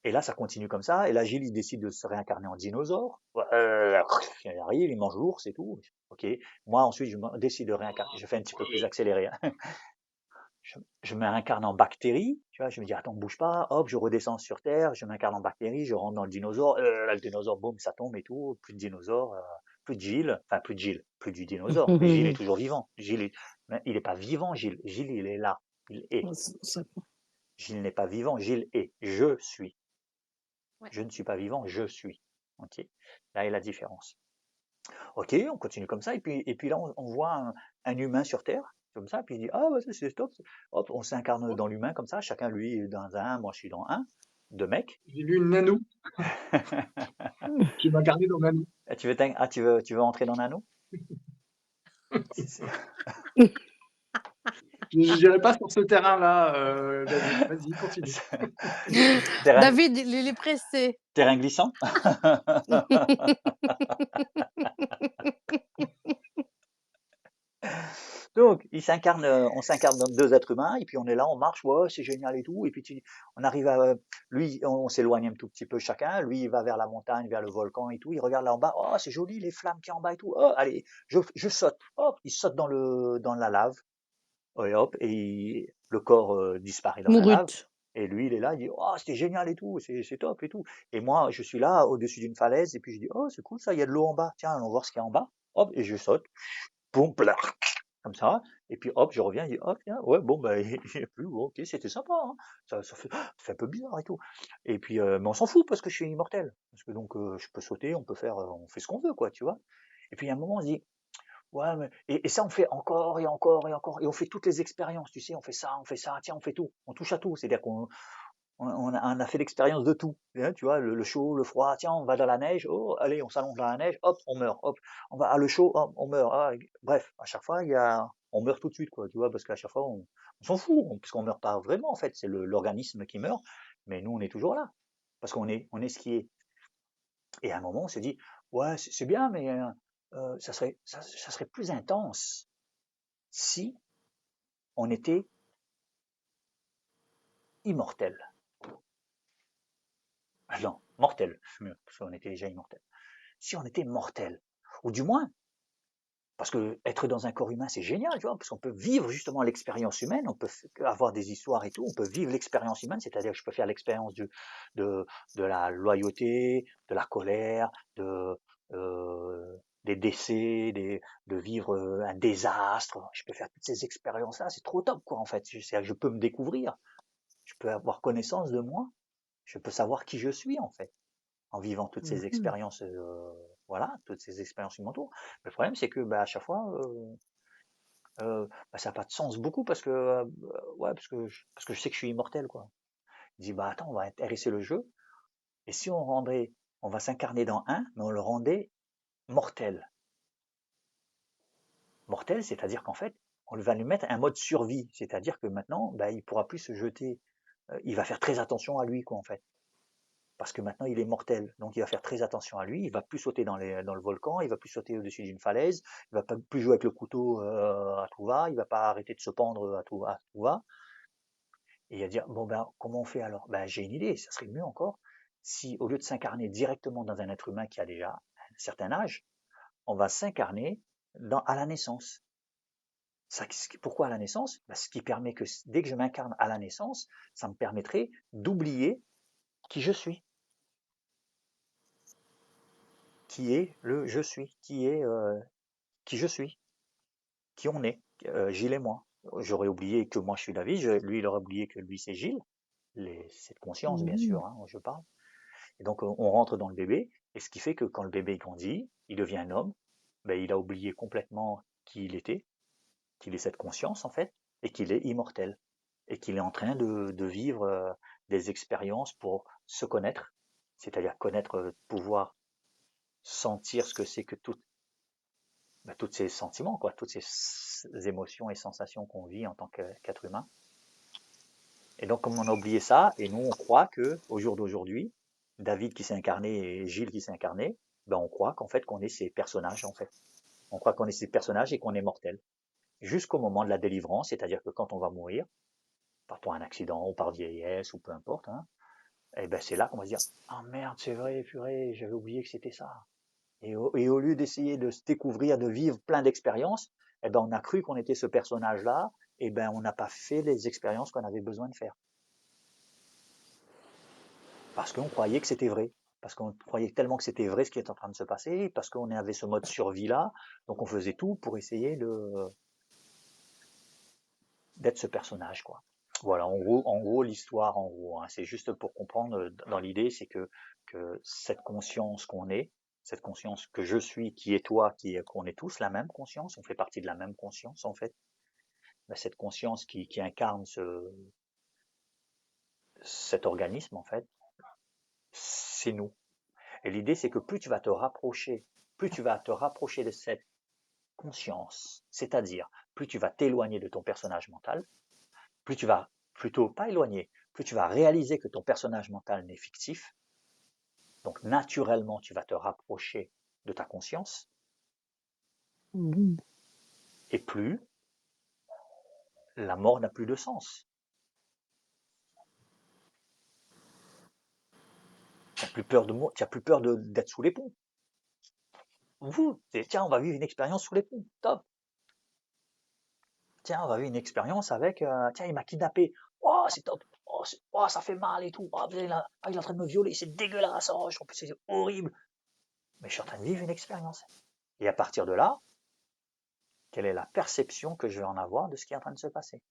[SPEAKER 1] et là ça continue comme ça, et là Gilles il décide de se réincarner en dinosaure, il arrive, il mange l'ours et tout, ok, moi ensuite décide de réincarner, je fais un petit peu plus accéléré, hein. Je m'incarne en bactérie, tu vois, je me dis, attends, bouge pas, hop, je redescends sur Terre, je m'incarne en bactérie, je rentre dans le dinosaure, là, le dinosaure, boum, ça tombe et tout, plus de dinosaures, plus de Gilles, enfin, plus de Gilles, plus du dinosaure, mais Gilles est toujours vivant. Mais il n'est pas vivant, Gilles. Gilles, il est là, il est. Gilles n'est pas vivant, Gilles est. Je suis.
[SPEAKER 4] Ouais.
[SPEAKER 1] Je ne suis pas vivant, je suis. Ok. Là est la différence. Ok, on continue comme ça, et puis là, on voit un humain sur Terre, comme ça, puis il dit, ah, vas-y, c'est top. Hop, on s'incarne dans l'humain, comme ça, chacun, lui, est dans un, moi, je suis dans un, deux mecs.
[SPEAKER 3] J'ai vu une nanou. Je vais m'incarner dans nanou.
[SPEAKER 1] Tu veux entrer dans l'anneau? C'est-
[SPEAKER 3] Je n'irai pas sur ce terrain-là, David. Vas-y, continue.
[SPEAKER 1] Terrain,
[SPEAKER 2] David, il est pressé.
[SPEAKER 1] terrain glissant? Donc, on s'incarne dans deux êtres humains, et puis on est là, on marche, ouais, c'est génial et tout, et puis on arrive lui, on s'éloigne un tout petit peu chacun, lui, il va vers la montagne, vers le volcan et tout, il regarde là en bas, oh, c'est joli, les flammes qui en bas et tout, oh, allez, je saute, hop, il saute dans la lave, et hop, et le corps disparaît dans la lave,
[SPEAKER 2] Mourut.
[SPEAKER 1] et lui, il est là, il dit, oh, c'était génial et tout, c'est top et tout, et moi, je suis là, au-dessus d'une falaise, et puis je dis, oh, c'est cool ça, il y a de l'eau en bas, tiens, allons voir ce qu'il y a en bas, hop, et je saute, boum, plac, comme ça, et puis hop, je reviens, je dis, oh, tiens, ouais, bon, bah, il n'y a plus, bon, ok, c'était sympa, hein. Ça fait un peu bizarre et tout. Et puis, mais on s'en fout parce que je suis immortel. Parce que donc, je peux sauter, on fait ce qu'on veut, quoi, tu vois. Et puis, à un moment, on se dit, ouais, mais, et ça, on fait encore et encore et encore, et on fait toutes les expériences, tu sais, on fait ça, tiens, on fait tout, on touche à tout, c'est-à-dire on a fait l'expérience de tout, hein, tu vois, le chaud, le froid, tiens, on va dans la neige, oh, allez, on s'allonge dans la neige, hop, on meurt, hop, on va à le chaud, hop, on meurt, bref, à chaque fois, on meurt tout de suite, quoi, tu vois, parce qu'à chaque fois, on s'en fout, puisqu'on meurt pas vraiment, en fait, c'est l'organisme qui meurt, mais nous, on est toujours là, parce on est ce qui est. Et à un moment, on se dit, ouais, c'est bien, mais ça serait plus intense si on était immortel. Ah non, mortel, parce qu'on était déjà immortel. Si on était mortel, ou du moins, parce que être dans un corps humain, c'est génial, tu vois, parce qu'on peut vivre justement l'expérience humaine, on peut avoir des histoires et tout, on peut vivre l'expérience humaine, c'est-à-dire que je peux faire l'expérience de la loyauté, de la colère, de des décès, de vivre un désastre. Je peux faire toutes ces expériences-là, c'est trop top, quoi, en fait. Je peux me découvrir, je peux avoir connaissance de moi, je peux savoir qui je suis, en fait, en vivant toutes ces
[SPEAKER 2] Mhm.
[SPEAKER 1] expériences, voilà, toutes ces expériences qui m'entourent. Le problème, c'est que bah, à chaque fois, bah, ça n'a pas de sens beaucoup parce que, ouais, parce que je sais que je suis immortel, quoi. Je dis, bah attends, on va intéresser le jeu, et si on va s'incarner dans un, mais on le rendait mortel. Mortel, c'est-à-dire qu'en fait, on va lui mettre un mode survie, c'est-à-dire que maintenant, bah, il pourra plus se jeter, il va faire très attention à lui, quoi, en fait. Parce que maintenant, il est mortel, donc il va faire très attention à lui, il va plus sauter dans le volcan, il va plus sauter au-dessus d'une falaise, il va pas plus jouer avec le couteau à tout va, il va pas arrêter de se pendre à tout va. Et il va dire, bon ben, comment on fait alors? Ben, j'ai une idée, ça serait mieux encore si, au lieu de s'incarner directement dans un être humain qui a déjà un certain âge, on va s'incarner à la naissance. Pourquoi à la naissance? Ben, ce qui permet que dès que je m'incarne à la naissance, ça me permettrait d'oublier qui je suis, qui est le je suis, qui je suis, qui on est, Gilles et moi. J'aurais oublié que moi je suis David, lui il aurait oublié que lui c'est Gilles, cette conscience bien
[SPEAKER 2] Mhm.
[SPEAKER 1] sûr, hein, je parle. Et donc, on rentre dans le bébé, et ce qui fait que quand le bébé grandit, il devient un homme, ben, il a oublié complètement qui il était, qu'il est cette conscience en fait, et qu'il est immortel, et qu'il est en train de vivre des expériences pour se connaître, c'est-à-dire connaître, pouvoir sentir ce que c'est que tous ces sentiments, quoi, toutes ces émotions et sensations qu'on vit en tant qu'être humain. Et donc, comme on a oublié ça, et nous, on croit que au jour d'aujourd'hui, David qui s'est incarné et Gilles qui s'est incarné, ben on croit qu'en fait qu'on est ces personnages en fait. On croit qu'on est ces personnages et qu'on est mortel. Jusqu'au moment de la délivrance, c'est-à-dire que quand on va mourir, par un accident ou par vieillesse ou peu importe, hein, et ben c'est là qu'on va se dire ah merde c'est vrai purée j'avais oublié que c'était ça. Et au lieu d'essayer de se découvrir, de vivre plein d'expériences, eh ben on a cru qu'on était ce personnage-là, et ben on n'a pas fait les expériences qu'on avait besoin de faire. Parce qu'on croyait que c'était vrai. Parce qu'on croyait tellement que c'était vrai ce qui est en train de se passer, parce qu'on avait ce mode survie-là, donc on faisait tout pour essayer d'être ce personnage, quoi. Voilà, en gros l'histoire, en gros, hein, c'est juste pour comprendre, dans l'idée, c'est que cette conscience qu'on est, cette conscience que je suis, qui est toi, qu'on est tous la même conscience, on fait partie de la même conscience, en fait. Ben, cette conscience qui incarne cet organisme, en fait, c'est nous. Et l'idée, c'est que plus tu vas te rapprocher de cette conscience, c'est-à-dire plus tu vas t'éloigner de ton personnage mental, plus tu vas, plutôt pas éloigner, plus tu vas réaliser que ton personnage mental n'est fictif, donc naturellement tu vas te rapprocher de ta conscience,
[SPEAKER 2] Mhm.
[SPEAKER 1] et plus la mort n'a plus de sens. Tu n'as plus peur tu as plus peur d'être sous les ponts. Tiens, on va vivre une expérience sous les ponts, top. Tiens, on va vivre une expérience avec, tiens, il m'a kidnappé. Oh, c'est top. Oh, oh, ça fait mal et tout. Oh, il est en train de me violer, c'est dégueulasse. Oh, en plus, c'est horrible. Mais je suis en train de vivre une expérience. Et à partir de là, quelle est la perception que je vais en avoir de ce qui est en train de se passer?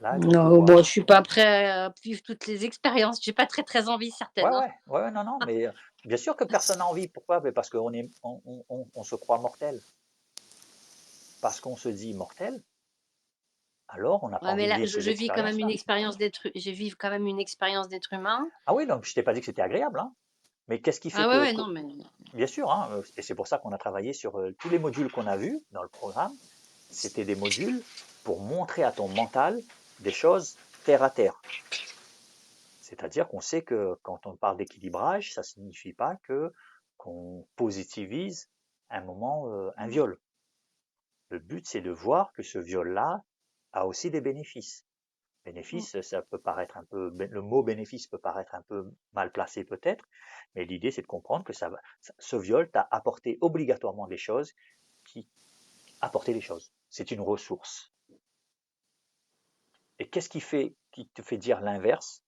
[SPEAKER 1] Là, il faut
[SPEAKER 4] Non, bon, je
[SPEAKER 1] pouvoir.
[SPEAKER 4] suis pas prêt à vivre toutes les expériences. J'ai pas très très envie
[SPEAKER 1] Ouais,
[SPEAKER 4] certaines, hein.
[SPEAKER 1] ouais, ouais, non, non, mais bien sûr que personne n'a envie. Pourquoi? Mais parce on se croit mortel. Parce qu'on se dit mortel, alors on n'a pas
[SPEAKER 4] Ouais, mais
[SPEAKER 1] envie de
[SPEAKER 4] là,
[SPEAKER 1] vivre ces
[SPEAKER 4] je vis quand même une
[SPEAKER 1] expériences-là.
[SPEAKER 4] expérience je vis quand même une expérience d'être humain.
[SPEAKER 1] Ah oui, donc je t'ai pas dit que c'était agréable, hein. Mais qu'est-ce qui fait
[SPEAKER 4] Ah ouais, ouais, non, mais
[SPEAKER 1] bien sûr, hein, et c'est pour ça qu'on a travaillé sur tous les modules qu'on a vus dans le programme, c'était des modules pour montrer à ton mental des choses terre à terre. C'est-à-dire qu'on sait que quand on parle d'équilibrage, ça ne signifie pas que qu'on positivise un moment, un viol. Le but, c'est de voir que ce viol-là a aussi des bénéfices. Bénéfice, ça peut paraître un peu, le mot bénéfice peut paraître un peu mal placé peut-être, mais l'idée c'est de comprendre que ce viol t'a apporté obligatoirement des choses qui apporter les choses. C'est une ressource. Et qu'est-ce qui te fait dire l'inverse?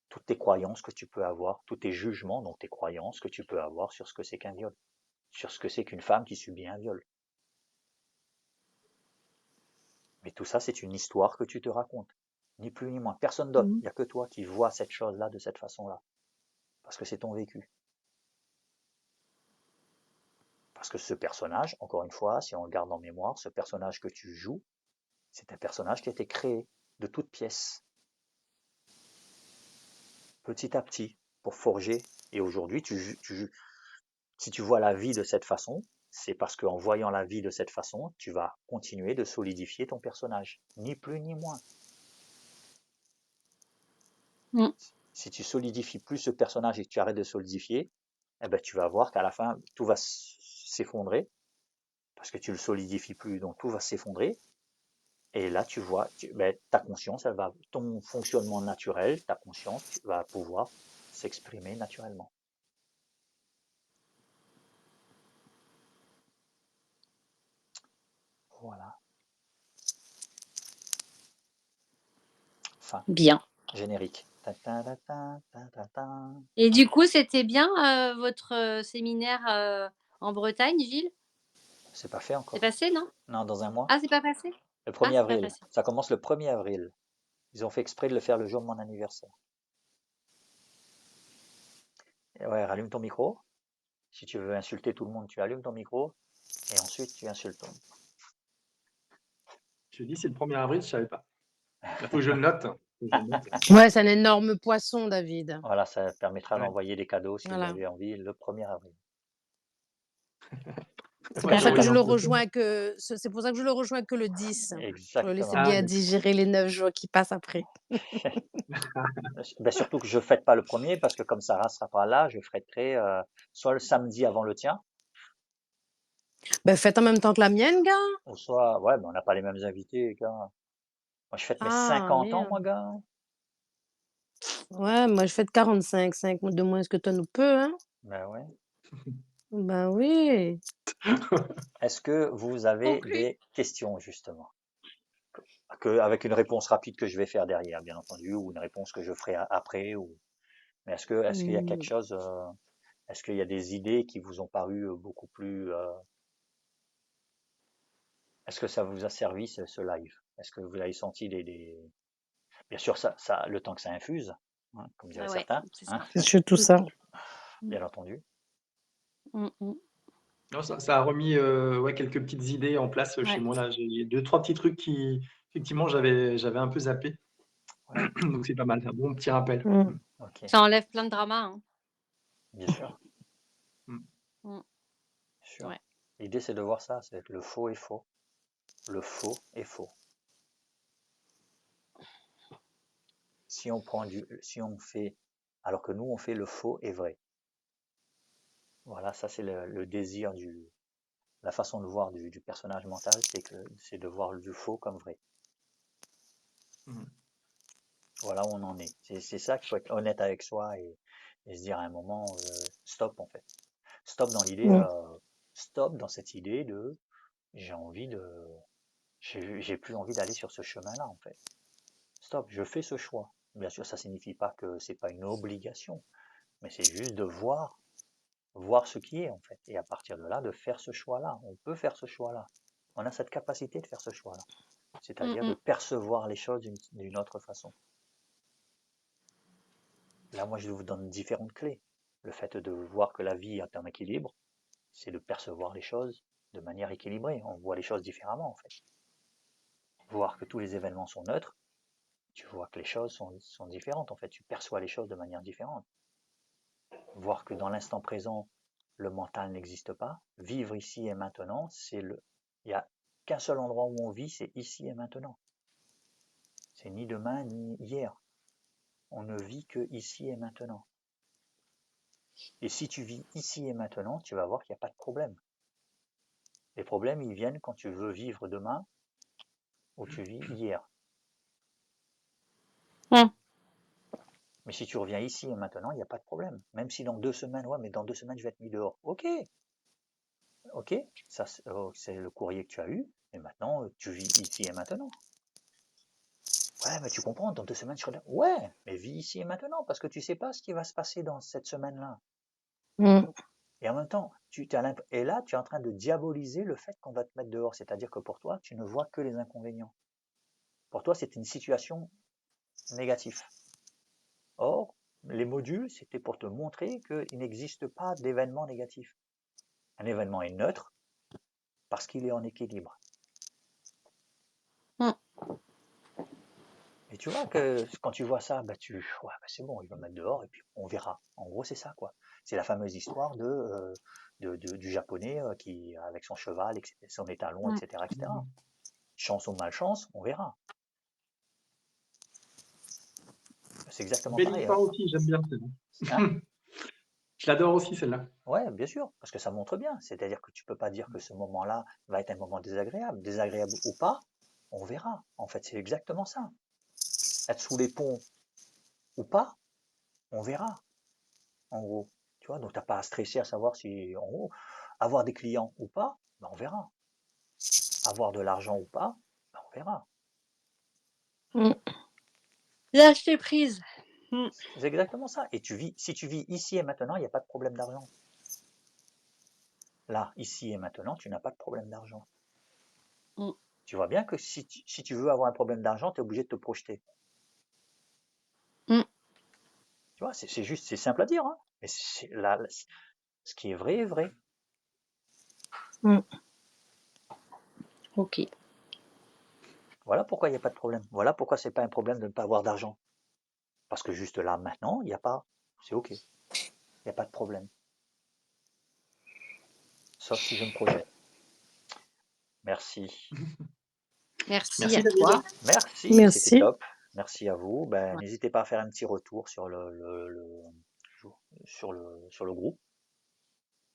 [SPEAKER 1] toutes tes croyances que tu peux avoir, tous tes jugements, donc tes croyances que tu peux avoir sur ce que c'est qu'un viol, sur ce que c'est qu'une femme qui subit un viol. Mais tout ça, c'est une histoire que tu te racontes. Ni plus ni moins. Personne d'autre. Il
[SPEAKER 2] Mhm.
[SPEAKER 1] n'y a que toi qui vois cette chose-là de cette façon-là. Parce que c'est ton vécu. Parce que ce personnage, encore une fois, si on le garde en mémoire, ce personnage que tu joues, c'est un personnage qui a été créé de toutes pièces, petit à petit, pour forger. Et aujourd'hui, si tu vois la vie de cette façon, c'est parce qu'en voyant la vie de cette façon, tu vas continuer de solidifier ton personnage. Ni plus ni moins.
[SPEAKER 4] Mm.
[SPEAKER 1] Si tu solidifies plus ce personnage et que tu arrêtes de solidifier, eh ben, tu vas voir qu'à la fin, tout va s'effondrer, parce que tu le solidifies plus, donc tout va s'effondrer. Et là, tu vois, ta conscience, ton fonctionnement naturel, ta conscience, tu vas pouvoir s'exprimer naturellement. Voilà. Fin.
[SPEAKER 4] Bien.
[SPEAKER 1] Générique. Ta ta ta ta ta ta ta.
[SPEAKER 4] Et du coup, c'était bien votre séminaire en Bretagne, Gilles?
[SPEAKER 1] C'est pas fait
[SPEAKER 4] C'est
[SPEAKER 1] encore.
[SPEAKER 4] passé, non?
[SPEAKER 1] Non, dans un mois.
[SPEAKER 4] Ah, c'est pas passé?
[SPEAKER 1] Le
[SPEAKER 4] Ah,
[SPEAKER 1] 1er
[SPEAKER 4] c'est pas
[SPEAKER 1] avril.
[SPEAKER 4] passé.
[SPEAKER 1] Ça commence le 1er avril. Ils ont fait exprès de le faire le jour de mon anniversaire. Et ouais, rallume ton micro. Si tu veux insulter tout le monde, tu allumes ton micro. Et ensuite, tu insultes tout le monde.
[SPEAKER 3] Je dis, c'est le 1er avril, je savais pas. Il faut que je le note. Faut que je le note.
[SPEAKER 2] Ouais, c'est un énorme poisson, David.
[SPEAKER 1] Voilà, ça permettra
[SPEAKER 3] Ouais.
[SPEAKER 1] d'envoyer des cadeaux si vous
[SPEAKER 2] Voilà.
[SPEAKER 1] avez envie le 1er avril.
[SPEAKER 2] C'est
[SPEAKER 3] Moi,
[SPEAKER 2] pour ça que
[SPEAKER 3] j'aurais
[SPEAKER 2] je le
[SPEAKER 3] l'impression.
[SPEAKER 2] rejoins c'est pour ça que je le rejoins que le 10. Pour le laisser
[SPEAKER 1] Exactement.
[SPEAKER 3] Ah,
[SPEAKER 2] bien
[SPEAKER 3] d'accord.
[SPEAKER 2] digérer les 9 jours qui passent après.
[SPEAKER 1] Ben, surtout que je ne fête pas le 1er parce que comme Sarah sera pas là, je fêterai soit le samedi avant le tien,
[SPEAKER 2] Ben, faites en même temps que la mienne, gars.
[SPEAKER 1] ou soit, ouais, ben, on n'a pas les mêmes invités, gars. Moi, je fête mes
[SPEAKER 2] Ah,
[SPEAKER 1] 50 ans, moi,
[SPEAKER 2] merde.
[SPEAKER 1] gars.
[SPEAKER 2] Ouais, moi, je fête 45, 5 de moins que toi nous peut, hein.
[SPEAKER 1] Ben ouais.
[SPEAKER 2] Ben oui.
[SPEAKER 1] Est-ce que vous avez
[SPEAKER 4] Ok.
[SPEAKER 1] des questions, justement? Avec une réponse rapide que je vais faire derrière, bien entendu, ou une réponse que je ferai après, mais est-ce qu'il y a quelque
[SPEAKER 2] Mm.
[SPEAKER 1] chose, est-ce qu'il y a des idées qui vous ont paru beaucoup plus, est-ce que ça vous a servi ce live? Est-ce que vous avez senti bien sûr, le temps que ça infuse, hein, comme diraient
[SPEAKER 4] Ah ouais,
[SPEAKER 1] certains,
[SPEAKER 4] c'est
[SPEAKER 1] hein,
[SPEAKER 4] ça.
[SPEAKER 2] C'est surtout ça.
[SPEAKER 1] bien entendu.
[SPEAKER 4] Mm, mm.
[SPEAKER 3] Non, ça a remis ouais, quelques petites idées en place chez
[SPEAKER 4] Ouais.
[SPEAKER 3] moi. Là, j'ai 2-3 petits trucs qui, effectivement, j'avais un peu zappé.
[SPEAKER 1] Ouais,
[SPEAKER 3] Donc, c'est pas mal. Un bon petit rappel.
[SPEAKER 2] Mm.
[SPEAKER 1] ok,
[SPEAKER 4] Ça enlève plein de drama. Hein.
[SPEAKER 1] bien sûr,
[SPEAKER 3] Mm.
[SPEAKER 4] Mm.
[SPEAKER 1] bien sûr.
[SPEAKER 4] Ouais.
[SPEAKER 1] L'idée, c'est de voir ça, c'est le faux est faux. Le faux est faux. Si on fait, alors que nous, on fait le faux est vrai. Voilà, ça c'est le désir la façon de voir du personnage mental, c'est de voir du faux comme vrai.
[SPEAKER 3] Mm.
[SPEAKER 1] Voilà où on en est. C'est ça qu'il faut être honnête avec soi et se dire à un moment, stop en fait. Stop dans l'idée,
[SPEAKER 2] Mm.
[SPEAKER 1] stop dans cette idée de j'ai envie de, j'ai plus envie d'aller sur ce chemin-là en fait. Stop, je fais ce choix. Bien sûr, ça signifie pas que c'est pas une obligation, mais c'est juste de voir ce qui est en fait. Et à partir de là, de faire ce choix-là. On peut faire ce choix-là. On a cette capacité de faire ce choix-là.
[SPEAKER 4] Mm,
[SPEAKER 1] C'est-à-dire de
[SPEAKER 4] mm.
[SPEAKER 1] percevoir les choses d'une autre façon. Là, moi, je vous donne différentes clés. Le fait de voir que la vie est en équilibre, c'est de percevoir les choses de manière équilibrée. On voit les choses différemment, en fait. Voir que tous les événements sont neutres, tu vois que les choses sont différentes, en fait. Tu perçois les choses de manière différente. Voir que dans l'instant présent, le mental n'existe pas. Vivre ici et maintenant, il n'y a qu'un seul endroit où on vit, c'est ici et maintenant. C'est ni demain ni hier. On ne vit que ici et maintenant. Et si tu vis ici et maintenant, tu vas voir qu'il n'y a pas de problème. Les problèmes, ils viennent quand tu veux vivre demain ou tu vis hier.
[SPEAKER 4] Mm.
[SPEAKER 1] Mais si tu reviens ici et maintenant, il n'y a pas de problème. Même si dans 2 semaines, ouais, mais dans 2 semaines, je vais être mis dehors. Ok, ça c'est le courrier que tu as eu, et maintenant, tu vis ici et maintenant. Ouais, mais tu comprends, dans 2 semaines, je serai là. Ouais, mais vis ici et maintenant, parce que tu sais pas ce qui va se passer dans cette semaine-là.
[SPEAKER 2] Mmh.
[SPEAKER 1] Et en même temps, et là, tu es en train de diaboliser le fait qu'on va te mettre dehors. C'est-à-dire que pour toi, tu ne vois que les inconvénients. Pour toi, c'est une situation négative. Or, les modules, c'était pour te montrer qu'il n'existe pas d'événement négatif. Un événement est neutre parce qu'il est en équilibre.
[SPEAKER 4] Mm.
[SPEAKER 1] Et tu vois que quand tu vois ça, ouais, c'est bon, il va me mettre dehors et puis on verra. En gros, c'est ça, quoi. C'est la fameuse histoire du japonais qui, avec son cheval, son étalon,
[SPEAKER 4] Mm.
[SPEAKER 1] etc., etc. Chance ou malchance, on verra. C'est exactement
[SPEAKER 3] Belle
[SPEAKER 1] pareil.
[SPEAKER 3] histoire aussi, j'aime bien celle-là.
[SPEAKER 1] Hein.
[SPEAKER 3] Je l'adore aussi, celle-là.
[SPEAKER 1] Ouais, bien sûr, parce que ça montre bien. C'est-à-dire que tu peux pas dire que ce moment-là va être un moment désagréable. Désagréable ou pas, on verra. En fait, c'est exactement ça. Être sous les ponts ou pas, on verra. En gros, tu vois, donc t'as pas à stresser à savoir si, en gros, avoir des clients ou pas, ben, on verra. Avoir de l'argent ou pas, ben, on verra.
[SPEAKER 2] Mmh.
[SPEAKER 4] Lâcher prise. Mm.
[SPEAKER 1] C'est exactement ça. Et si tu vis ici et maintenant, il n'y a pas de problème d'argent. Là, ici et maintenant, tu n'as pas de problème d'argent.
[SPEAKER 4] Mm.
[SPEAKER 1] Tu vois bien que si tu veux avoir un problème d'argent, tu es obligé de te projeter.
[SPEAKER 4] Mm.
[SPEAKER 1] Tu vois, c'est juste, c'est simple à dire, hein. Mais là, ce qui est vrai est vrai.
[SPEAKER 2] Mmh.
[SPEAKER 4] Ok.
[SPEAKER 1] Voilà pourquoi il n'y a pas de problème. Voilà pourquoi c'est pas un problème de ne pas avoir d'argent. Parce que juste là, maintenant, il n'y a pas. C'est ok. Il n'y a pas de problème. Sauf si je me projette. Merci.
[SPEAKER 4] Merci
[SPEAKER 3] Merci
[SPEAKER 4] à
[SPEAKER 3] Daniel.
[SPEAKER 4] toi.
[SPEAKER 1] Merci, c'était
[SPEAKER 2] Merci.
[SPEAKER 1] top. Merci à vous. Ben,
[SPEAKER 4] Ouais.
[SPEAKER 1] n'hésitez pas à faire un petit retour sur le groupe.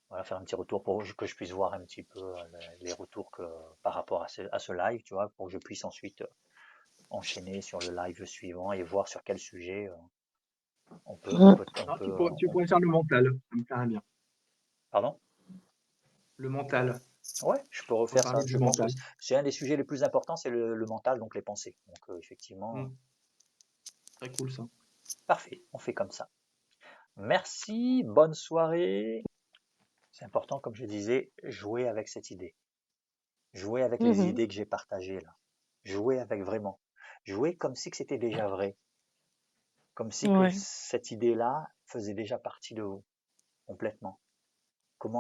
[SPEAKER 1] Voilà, faire un petit retour pour que je puisse voir un petit peu les retours par rapport à ce live, tu vois, pour que je puisse ensuite enchaîner sur le live suivant et voir sur quel sujet on peut, on
[SPEAKER 2] Mmh.
[SPEAKER 1] peut, on
[SPEAKER 3] Ah,
[SPEAKER 1] peut,
[SPEAKER 3] tu pourrais faire le mental, ça me plairait bien.
[SPEAKER 1] pardon?
[SPEAKER 3] Le mental,
[SPEAKER 1] Ouais, je peux
[SPEAKER 3] on pourrait
[SPEAKER 1] refaire ça.
[SPEAKER 3] parler
[SPEAKER 1] Je
[SPEAKER 3] du
[SPEAKER 1] pense que
[SPEAKER 3] mental.
[SPEAKER 1] c'est un des sujets les plus importants, c'est le mental, donc les pensées. Donc effectivement,
[SPEAKER 3] Très cool ça.
[SPEAKER 1] parfait, on fait comme ça. Merci, bonne soirée. C'est important, comme je disais, jouer avec cette idée. Jouer avec les
[SPEAKER 2] Mmh.
[SPEAKER 1] idées que j'ai partagées là. Jouer avec vraiment. Jouer comme si que c'était déjà vrai. Comme si que
[SPEAKER 2] Ouais.
[SPEAKER 1] cette idée-là faisait déjà partie de vous, complètement.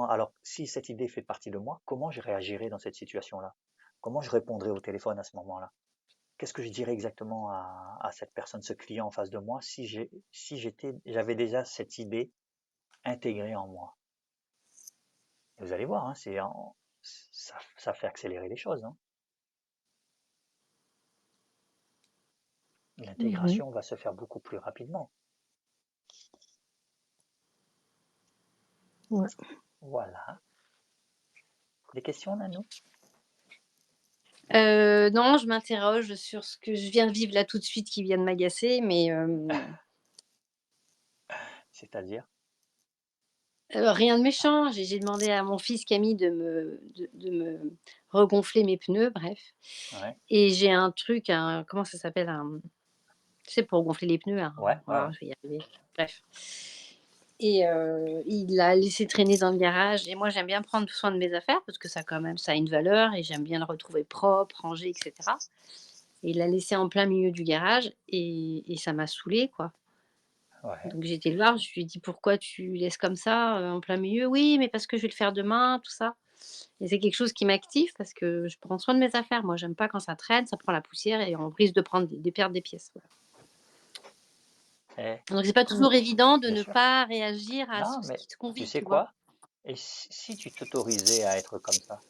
[SPEAKER 1] Alors, si cette idée fait partie de moi, comment je réagirais dans cette situation-là? Comment je répondrais au téléphone à ce moment-là? Qu'est-ce que je dirais exactement à cette personne, ce client en face de moi, si j'avais déjà cette idée intégrée en moi? Et vous allez voir, hein, ça fait accélérer les choses, hein.
[SPEAKER 2] Mmh.
[SPEAKER 1] L'intégration va se faire beaucoup plus rapidement.
[SPEAKER 2] Ouais.
[SPEAKER 1] Voilà. Des questions, Nanou?
[SPEAKER 4] Non, je m'interroge sur ce que je viens de vivre là tout de suite qui vient de m'agacer, mais
[SPEAKER 1] C'est-à-dire?
[SPEAKER 4] rien de méchant. J'ai demandé à mon fils Camille de me regonfler mes pneus, bref.
[SPEAKER 1] Ouais,
[SPEAKER 4] Et j'ai un truc, comment ça s'appelle? Tu sais, pour gonfler les pneus,
[SPEAKER 1] ouais, ouais,
[SPEAKER 4] oh,
[SPEAKER 1] ouais.
[SPEAKER 4] je vais y arriver. Bref. Et il l'a laissé traîner dans le garage. Et moi, j'aime bien prendre soin de mes affaires parce que ça, quand même, ça a une valeur et j'aime bien le retrouver propre, rangé, etc. Et il l'a laissé en plein milieu du garage et ça m'a saoulée, quoi.
[SPEAKER 1] Ouais.
[SPEAKER 4] Donc j'ai été le voir, je lui ai dit: «Pourquoi tu laisses comme ça, en plein milieu?» «Oui, mais parce que je vais le faire demain, tout ça». Et c'est quelque chose qui m'active parce que je prends soin de mes affaires. Moi, j'aime pas quand ça traîne, ça prend la poussière et on risque de perdre des pièces, voilà.
[SPEAKER 1] Eh,
[SPEAKER 4] Donc c'est pas toujours évident de
[SPEAKER 1] bien
[SPEAKER 4] ne
[SPEAKER 1] sûr.
[SPEAKER 4] pas réagir à
[SPEAKER 1] Non,
[SPEAKER 4] ce
[SPEAKER 1] mais
[SPEAKER 4] qui te
[SPEAKER 1] tu
[SPEAKER 4] convie,
[SPEAKER 1] sais
[SPEAKER 4] tu vois?
[SPEAKER 1] quoi? Et si tu t'autorisais à être comme ça?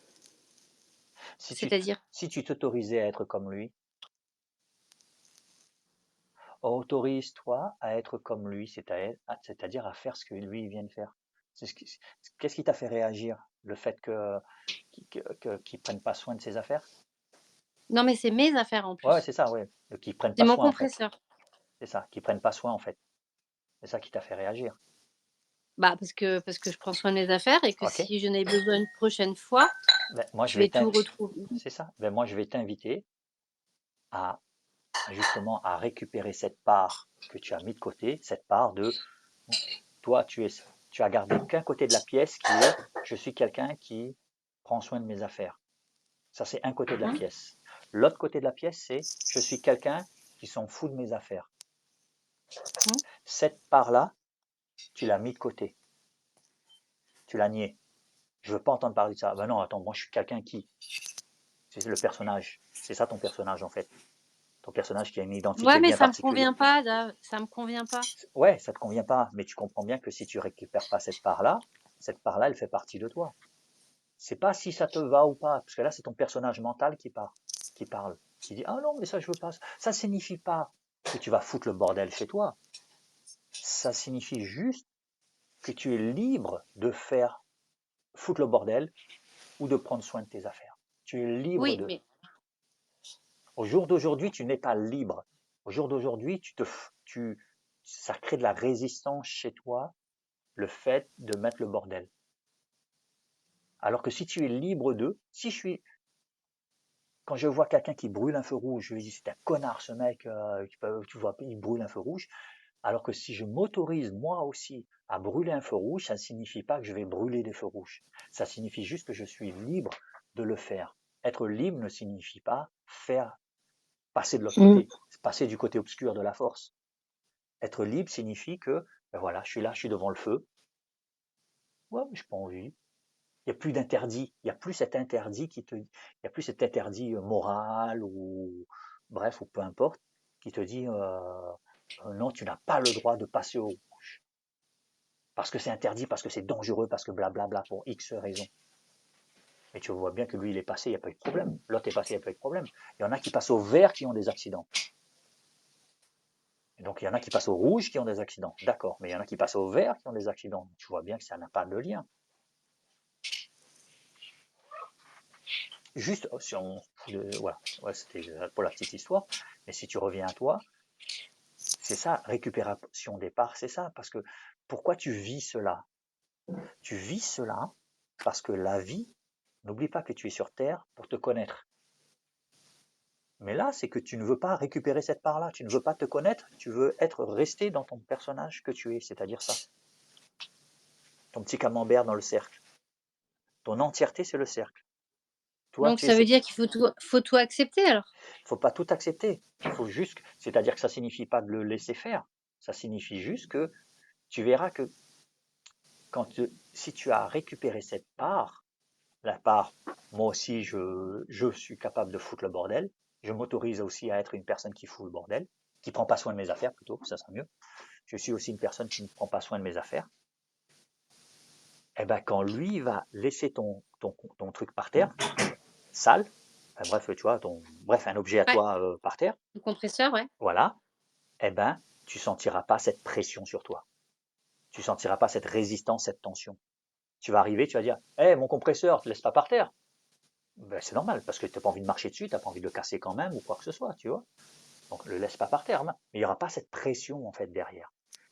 [SPEAKER 1] Si tu t-
[SPEAKER 4] C'est-à-dire?
[SPEAKER 1] si tu t'autorisais à être comme lui, autorise-toi à être comme lui, c'est-à-dire à faire ce que lui il vient de faire. Qu'est-ce qui t'a fait réagir? Le fait qu'il prenne pas soin de ses affaires?
[SPEAKER 4] Non, mais c'est mes affaires en
[SPEAKER 1] Ouais, ouais,
[SPEAKER 4] plus.
[SPEAKER 1] c'est ça, ouais. Qu'ils prennent
[SPEAKER 4] C'est
[SPEAKER 1] pas
[SPEAKER 4] mon
[SPEAKER 1] soin en fait.
[SPEAKER 4] compresseur.
[SPEAKER 1] C'est ça, qu'ils prennent pas soin en fait. C'est ça qui t'a fait réagir.
[SPEAKER 4] Bah, parce que je prends soin de mes affaires et que
[SPEAKER 1] Ok?
[SPEAKER 4] si je n'ai besoin une prochaine fois,
[SPEAKER 1] Ben, moi je
[SPEAKER 4] je
[SPEAKER 1] vais
[SPEAKER 4] vais tout retrouver.
[SPEAKER 1] c'est ça. Ben, moi je vais t'inviter à justement à récupérer cette part que tu as mis de côté, cette part de toi, tu as gardé qu'un côté de la pièce qui est je suis quelqu'un qui prend soin de mes affaires. Ça, c'est un côté de la
[SPEAKER 4] Mhm.
[SPEAKER 1] pièce. L'autre côté de la pièce, c'est je suis quelqu'un qui s'en fout de mes affaires.
[SPEAKER 4] Mhm.
[SPEAKER 1] Cette part-là, tu l'as mis de côté. Tu l'as nié. Je veux pas entendre parler de ça. Ben non, attends, moi je suis quelqu'un qui. C'est le personnage. C'est ça ton personnage en fait. Ton personnage qui a une
[SPEAKER 4] Ouais,
[SPEAKER 1] identité
[SPEAKER 4] mais
[SPEAKER 1] bien
[SPEAKER 4] ça me
[SPEAKER 1] particulière.
[SPEAKER 4] convient pas, là. Ça me convient pas.
[SPEAKER 1] Ouais, ça te convient pas, mais tu comprends bien que si tu récupères pas cette part-là, elle fait partie de toi. C'est pas si ça te va ou pas, parce que là c'est ton personnage mental qui parle, qui dit ah non mais ça je veux pas. Ça signifie pas que tu vas foutre le bordel chez toi. Ça signifie juste que tu es libre de faire foutre le bordel ou de prendre soin de tes affaires. Tu es libre
[SPEAKER 4] Oui,
[SPEAKER 1] de.
[SPEAKER 4] mais
[SPEAKER 1] Au jour d'aujourd'hui, tu n'es pas libre. Au jour d'aujourd'hui, ça crée de la résistance chez toi, le fait de mettre le bordel. Alors que si tu es libre d'eux, quand je vois quelqu'un qui brûle un feu rouge, je lui dis c'est un connard ce mec, tu vois, il brûle un feu rouge. Alors que si je m'autorise moi aussi à brûler un feu rouge, ça ne signifie pas que je vais brûler des feux rouges. Ça signifie juste que je suis libre de le faire. Être libre ne signifie pas passer de l'autre
[SPEAKER 2] Mmh.
[SPEAKER 1] côté, passer du côté obscur de la force. Être libre signifie que, ben voilà, je suis là, je suis devant le feu. Ouais, mais j'ai pas envie. Il n'y a plus d'interdit. Il n'y a plus cet interdit il y a plus cet interdit moral ou, bref, ou peu importe, qui te dit, non, tu n'as pas le droit de passer au rouge. Parce que c'est interdit, parce que c'est dangereux, parce que blablabla, pour X raisons. Mais tu vois bien que lui, il est passé, il n'y a pas eu de problème. L'autre est passé, il n'y a pas eu de problème. Il y en a qui passent au vert qui ont des accidents. Et donc, il y en a qui passent au rouge qui ont des accidents. D'accord. Mais il y en a qui passent au vert qui ont des accidents. Tu vois bien que ça n'a pas de lien. Juste, si on, voilà, ouais, c'était pour la petite histoire. Mais si tu reviens à toi, c'est ça, récupération des parts, c'est ça. Parce que pourquoi tu vis cela? Tu vis cela parce que la vie, n'oublie pas que tu es sur Terre pour te connaître. Mais là, c'est que tu ne veux pas récupérer cette part-là. Tu ne veux pas te connaître, tu veux être resté dans ton personnage que tu es, c'est-à-dire ça. Ton petit camembert dans le cercle. Ton entièreté, c'est le cercle. Toi,
[SPEAKER 4] donc
[SPEAKER 1] tu es
[SPEAKER 4] ça veut
[SPEAKER 1] cette.
[SPEAKER 4] dire faut tout accepter alors.
[SPEAKER 1] Il faut pas tout accepter. Il faut juste, c'est-à-dire que ça signifie pas de le laisser faire. Ça signifie juste que tu verras que si tu as récupéré cette part, la part, moi aussi, je suis capable de foutre le bordel. Je m'autorise aussi à être une personne qui fout le bordel, qui prend pas soin de mes affaires plutôt, ça sera mieux. Je suis aussi une personne qui ne prend pas soin de mes affaires. Et ben quand lui va laisser ton truc par terre, sale, enfin, bref, tu vois, bref, un objet à
[SPEAKER 4] Ouais,
[SPEAKER 1] toi par terre,
[SPEAKER 4] le compresseur, ouais.
[SPEAKER 1] voilà, eh ben, tu sentiras pas cette pression sur toi. Tu sentiras pas cette résistance, cette tension. Tu vas arriver, tu vas dire, hé, mon compresseur, te laisse pas par terre. Ben, c'est normal, parce que tu n'as pas envie de marcher dessus, tu n'as pas envie de le casser quand même, ou quoi que ce soit, tu vois. Donc, le laisse pas par terre. Mais il n'y aura pas cette pression, en fait, derrière.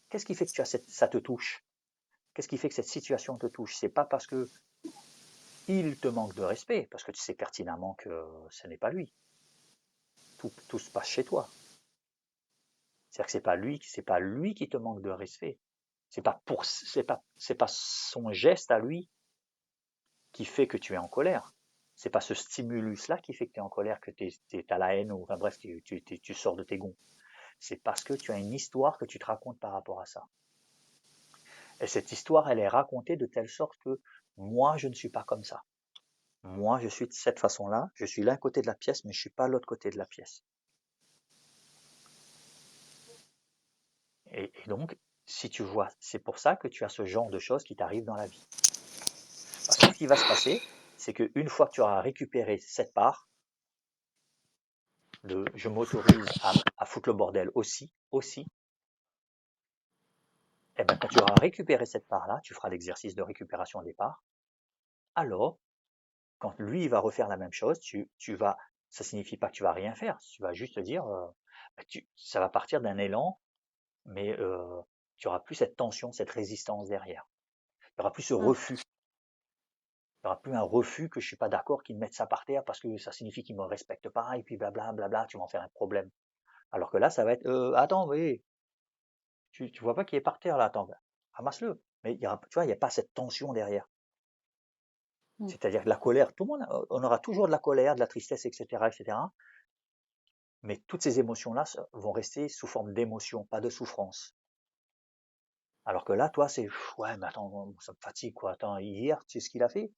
[SPEAKER 1] Qu'est-ce qui fait que ça te touche? Qu'est-ce qui fait que cette situation te touche? C'est pas parce que il te manque de respect, parce que tu sais pertinemment que ce n'est pas lui. Tout se passe chez toi. C'est-à-dire que c'est pas lui qui te manque de respect. C'est pas son geste à lui qui fait que tu es en colère. C'est pas ce stimulus-là qui fait que tu es en colère, que tu as la haine, ou enfin bref, tu sors de tes gonds. C'est parce que tu as une histoire que tu te racontes par rapport à ça. Et cette histoire, elle est racontée de telle sorte que moi, je ne suis pas comme ça. Moi, je suis de cette façon-là. Je suis l'un côté de la pièce, mais je suis pas l'autre côté de la pièce. Et donc, si tu vois, c'est pour ça que tu as ce genre de choses qui t'arrivent dans la vie. Parce que ce qui va se passer, c'est qu'une fois que tu auras récupéré cette part, je m'autorise à foutre le bordel aussi, et bien quand tu auras récupéré cette part-là, tu feras l'exercice de récupération des parts, alors, quand lui il va refaire la même chose, ça signifie pas que tu vas rien faire, tu vas juste te dire, ça va partir d'un élan, mais tu auras plus cette tension, cette résistance derrière. Il n'y aura plus ce
[SPEAKER 4] Mm.
[SPEAKER 1] refus. Il n'y aura plus un refus que je suis pas d'accord qu'ils mettent ça par terre parce que ça signifie qu'ils me respectent pas et puis blabla, blabla, tu vas en faire un problème. Alors que là, ça va être attends, oui, tu vois pas qu'il est par terre là, attends, bah, ramasse-le. Mais tu vois, il n'y a pas cette tension derrière.
[SPEAKER 4] Mm.
[SPEAKER 1] C'est-à-dire que la colère, tout le monde, on aura toujours de la colère, de la tristesse, etc., etc. Mais toutes ces émotions-là vont rester sous forme d'émotions, pas de souffrance. Alors que là, toi, c'est ouais, mais attends, ça me fatigue quoi. Attends, hier, tu sais ce qu'il a fait?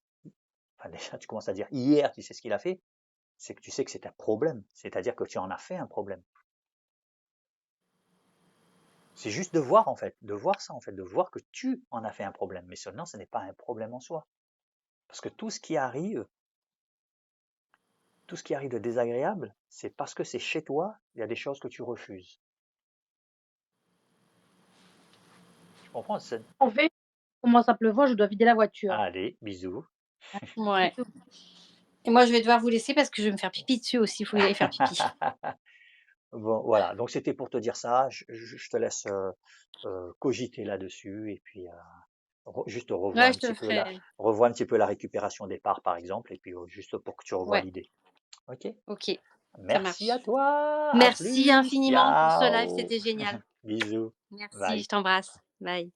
[SPEAKER 1] Enfin, déjà, tu commences à dire hier, tu sais ce qu'il a fait. C'est que tu sais que c'est un problème. C'est-à-dire que tu en as fait un problème. C'est juste de voir en fait, de voir ça en fait, de voir que tu en as fait un problème. Mais seulement, ce n'est pas un problème en soi. Parce que tout ce qui arrive de désagréable, c'est parce que c'est chez toi, il y a des choses que tu refuses. Tu comprends?
[SPEAKER 2] En fait, il commence à pleuvoir, je dois vider la voiture.
[SPEAKER 1] Allez, bisous.
[SPEAKER 4] Ouais. Et moi, je vais devoir vous laisser parce que je vais me faire pipi dessus aussi. Il faut que j'aille faire pipi.
[SPEAKER 1] Bon, voilà. Donc c'était pour te dire ça. Je te laisse cogiter là-dessus et puis juste revois
[SPEAKER 4] Ouais,
[SPEAKER 1] un
[SPEAKER 4] je te
[SPEAKER 1] petit
[SPEAKER 4] le
[SPEAKER 1] peu
[SPEAKER 4] ferai.
[SPEAKER 1] la récupération des parts, par exemple, et puis juste pour que tu revoies
[SPEAKER 4] Ouais,
[SPEAKER 1] l'idée. Ok?
[SPEAKER 4] ok, ça
[SPEAKER 1] Merci à
[SPEAKER 4] marche.
[SPEAKER 1] toi. À
[SPEAKER 4] Merci
[SPEAKER 1] plus.
[SPEAKER 4] infiniment pour ce live,
[SPEAKER 1] Ciao.
[SPEAKER 4] c'était génial.
[SPEAKER 1] Bisous.
[SPEAKER 4] Merci,
[SPEAKER 1] Bye.
[SPEAKER 4] je t'embrasse. Bye.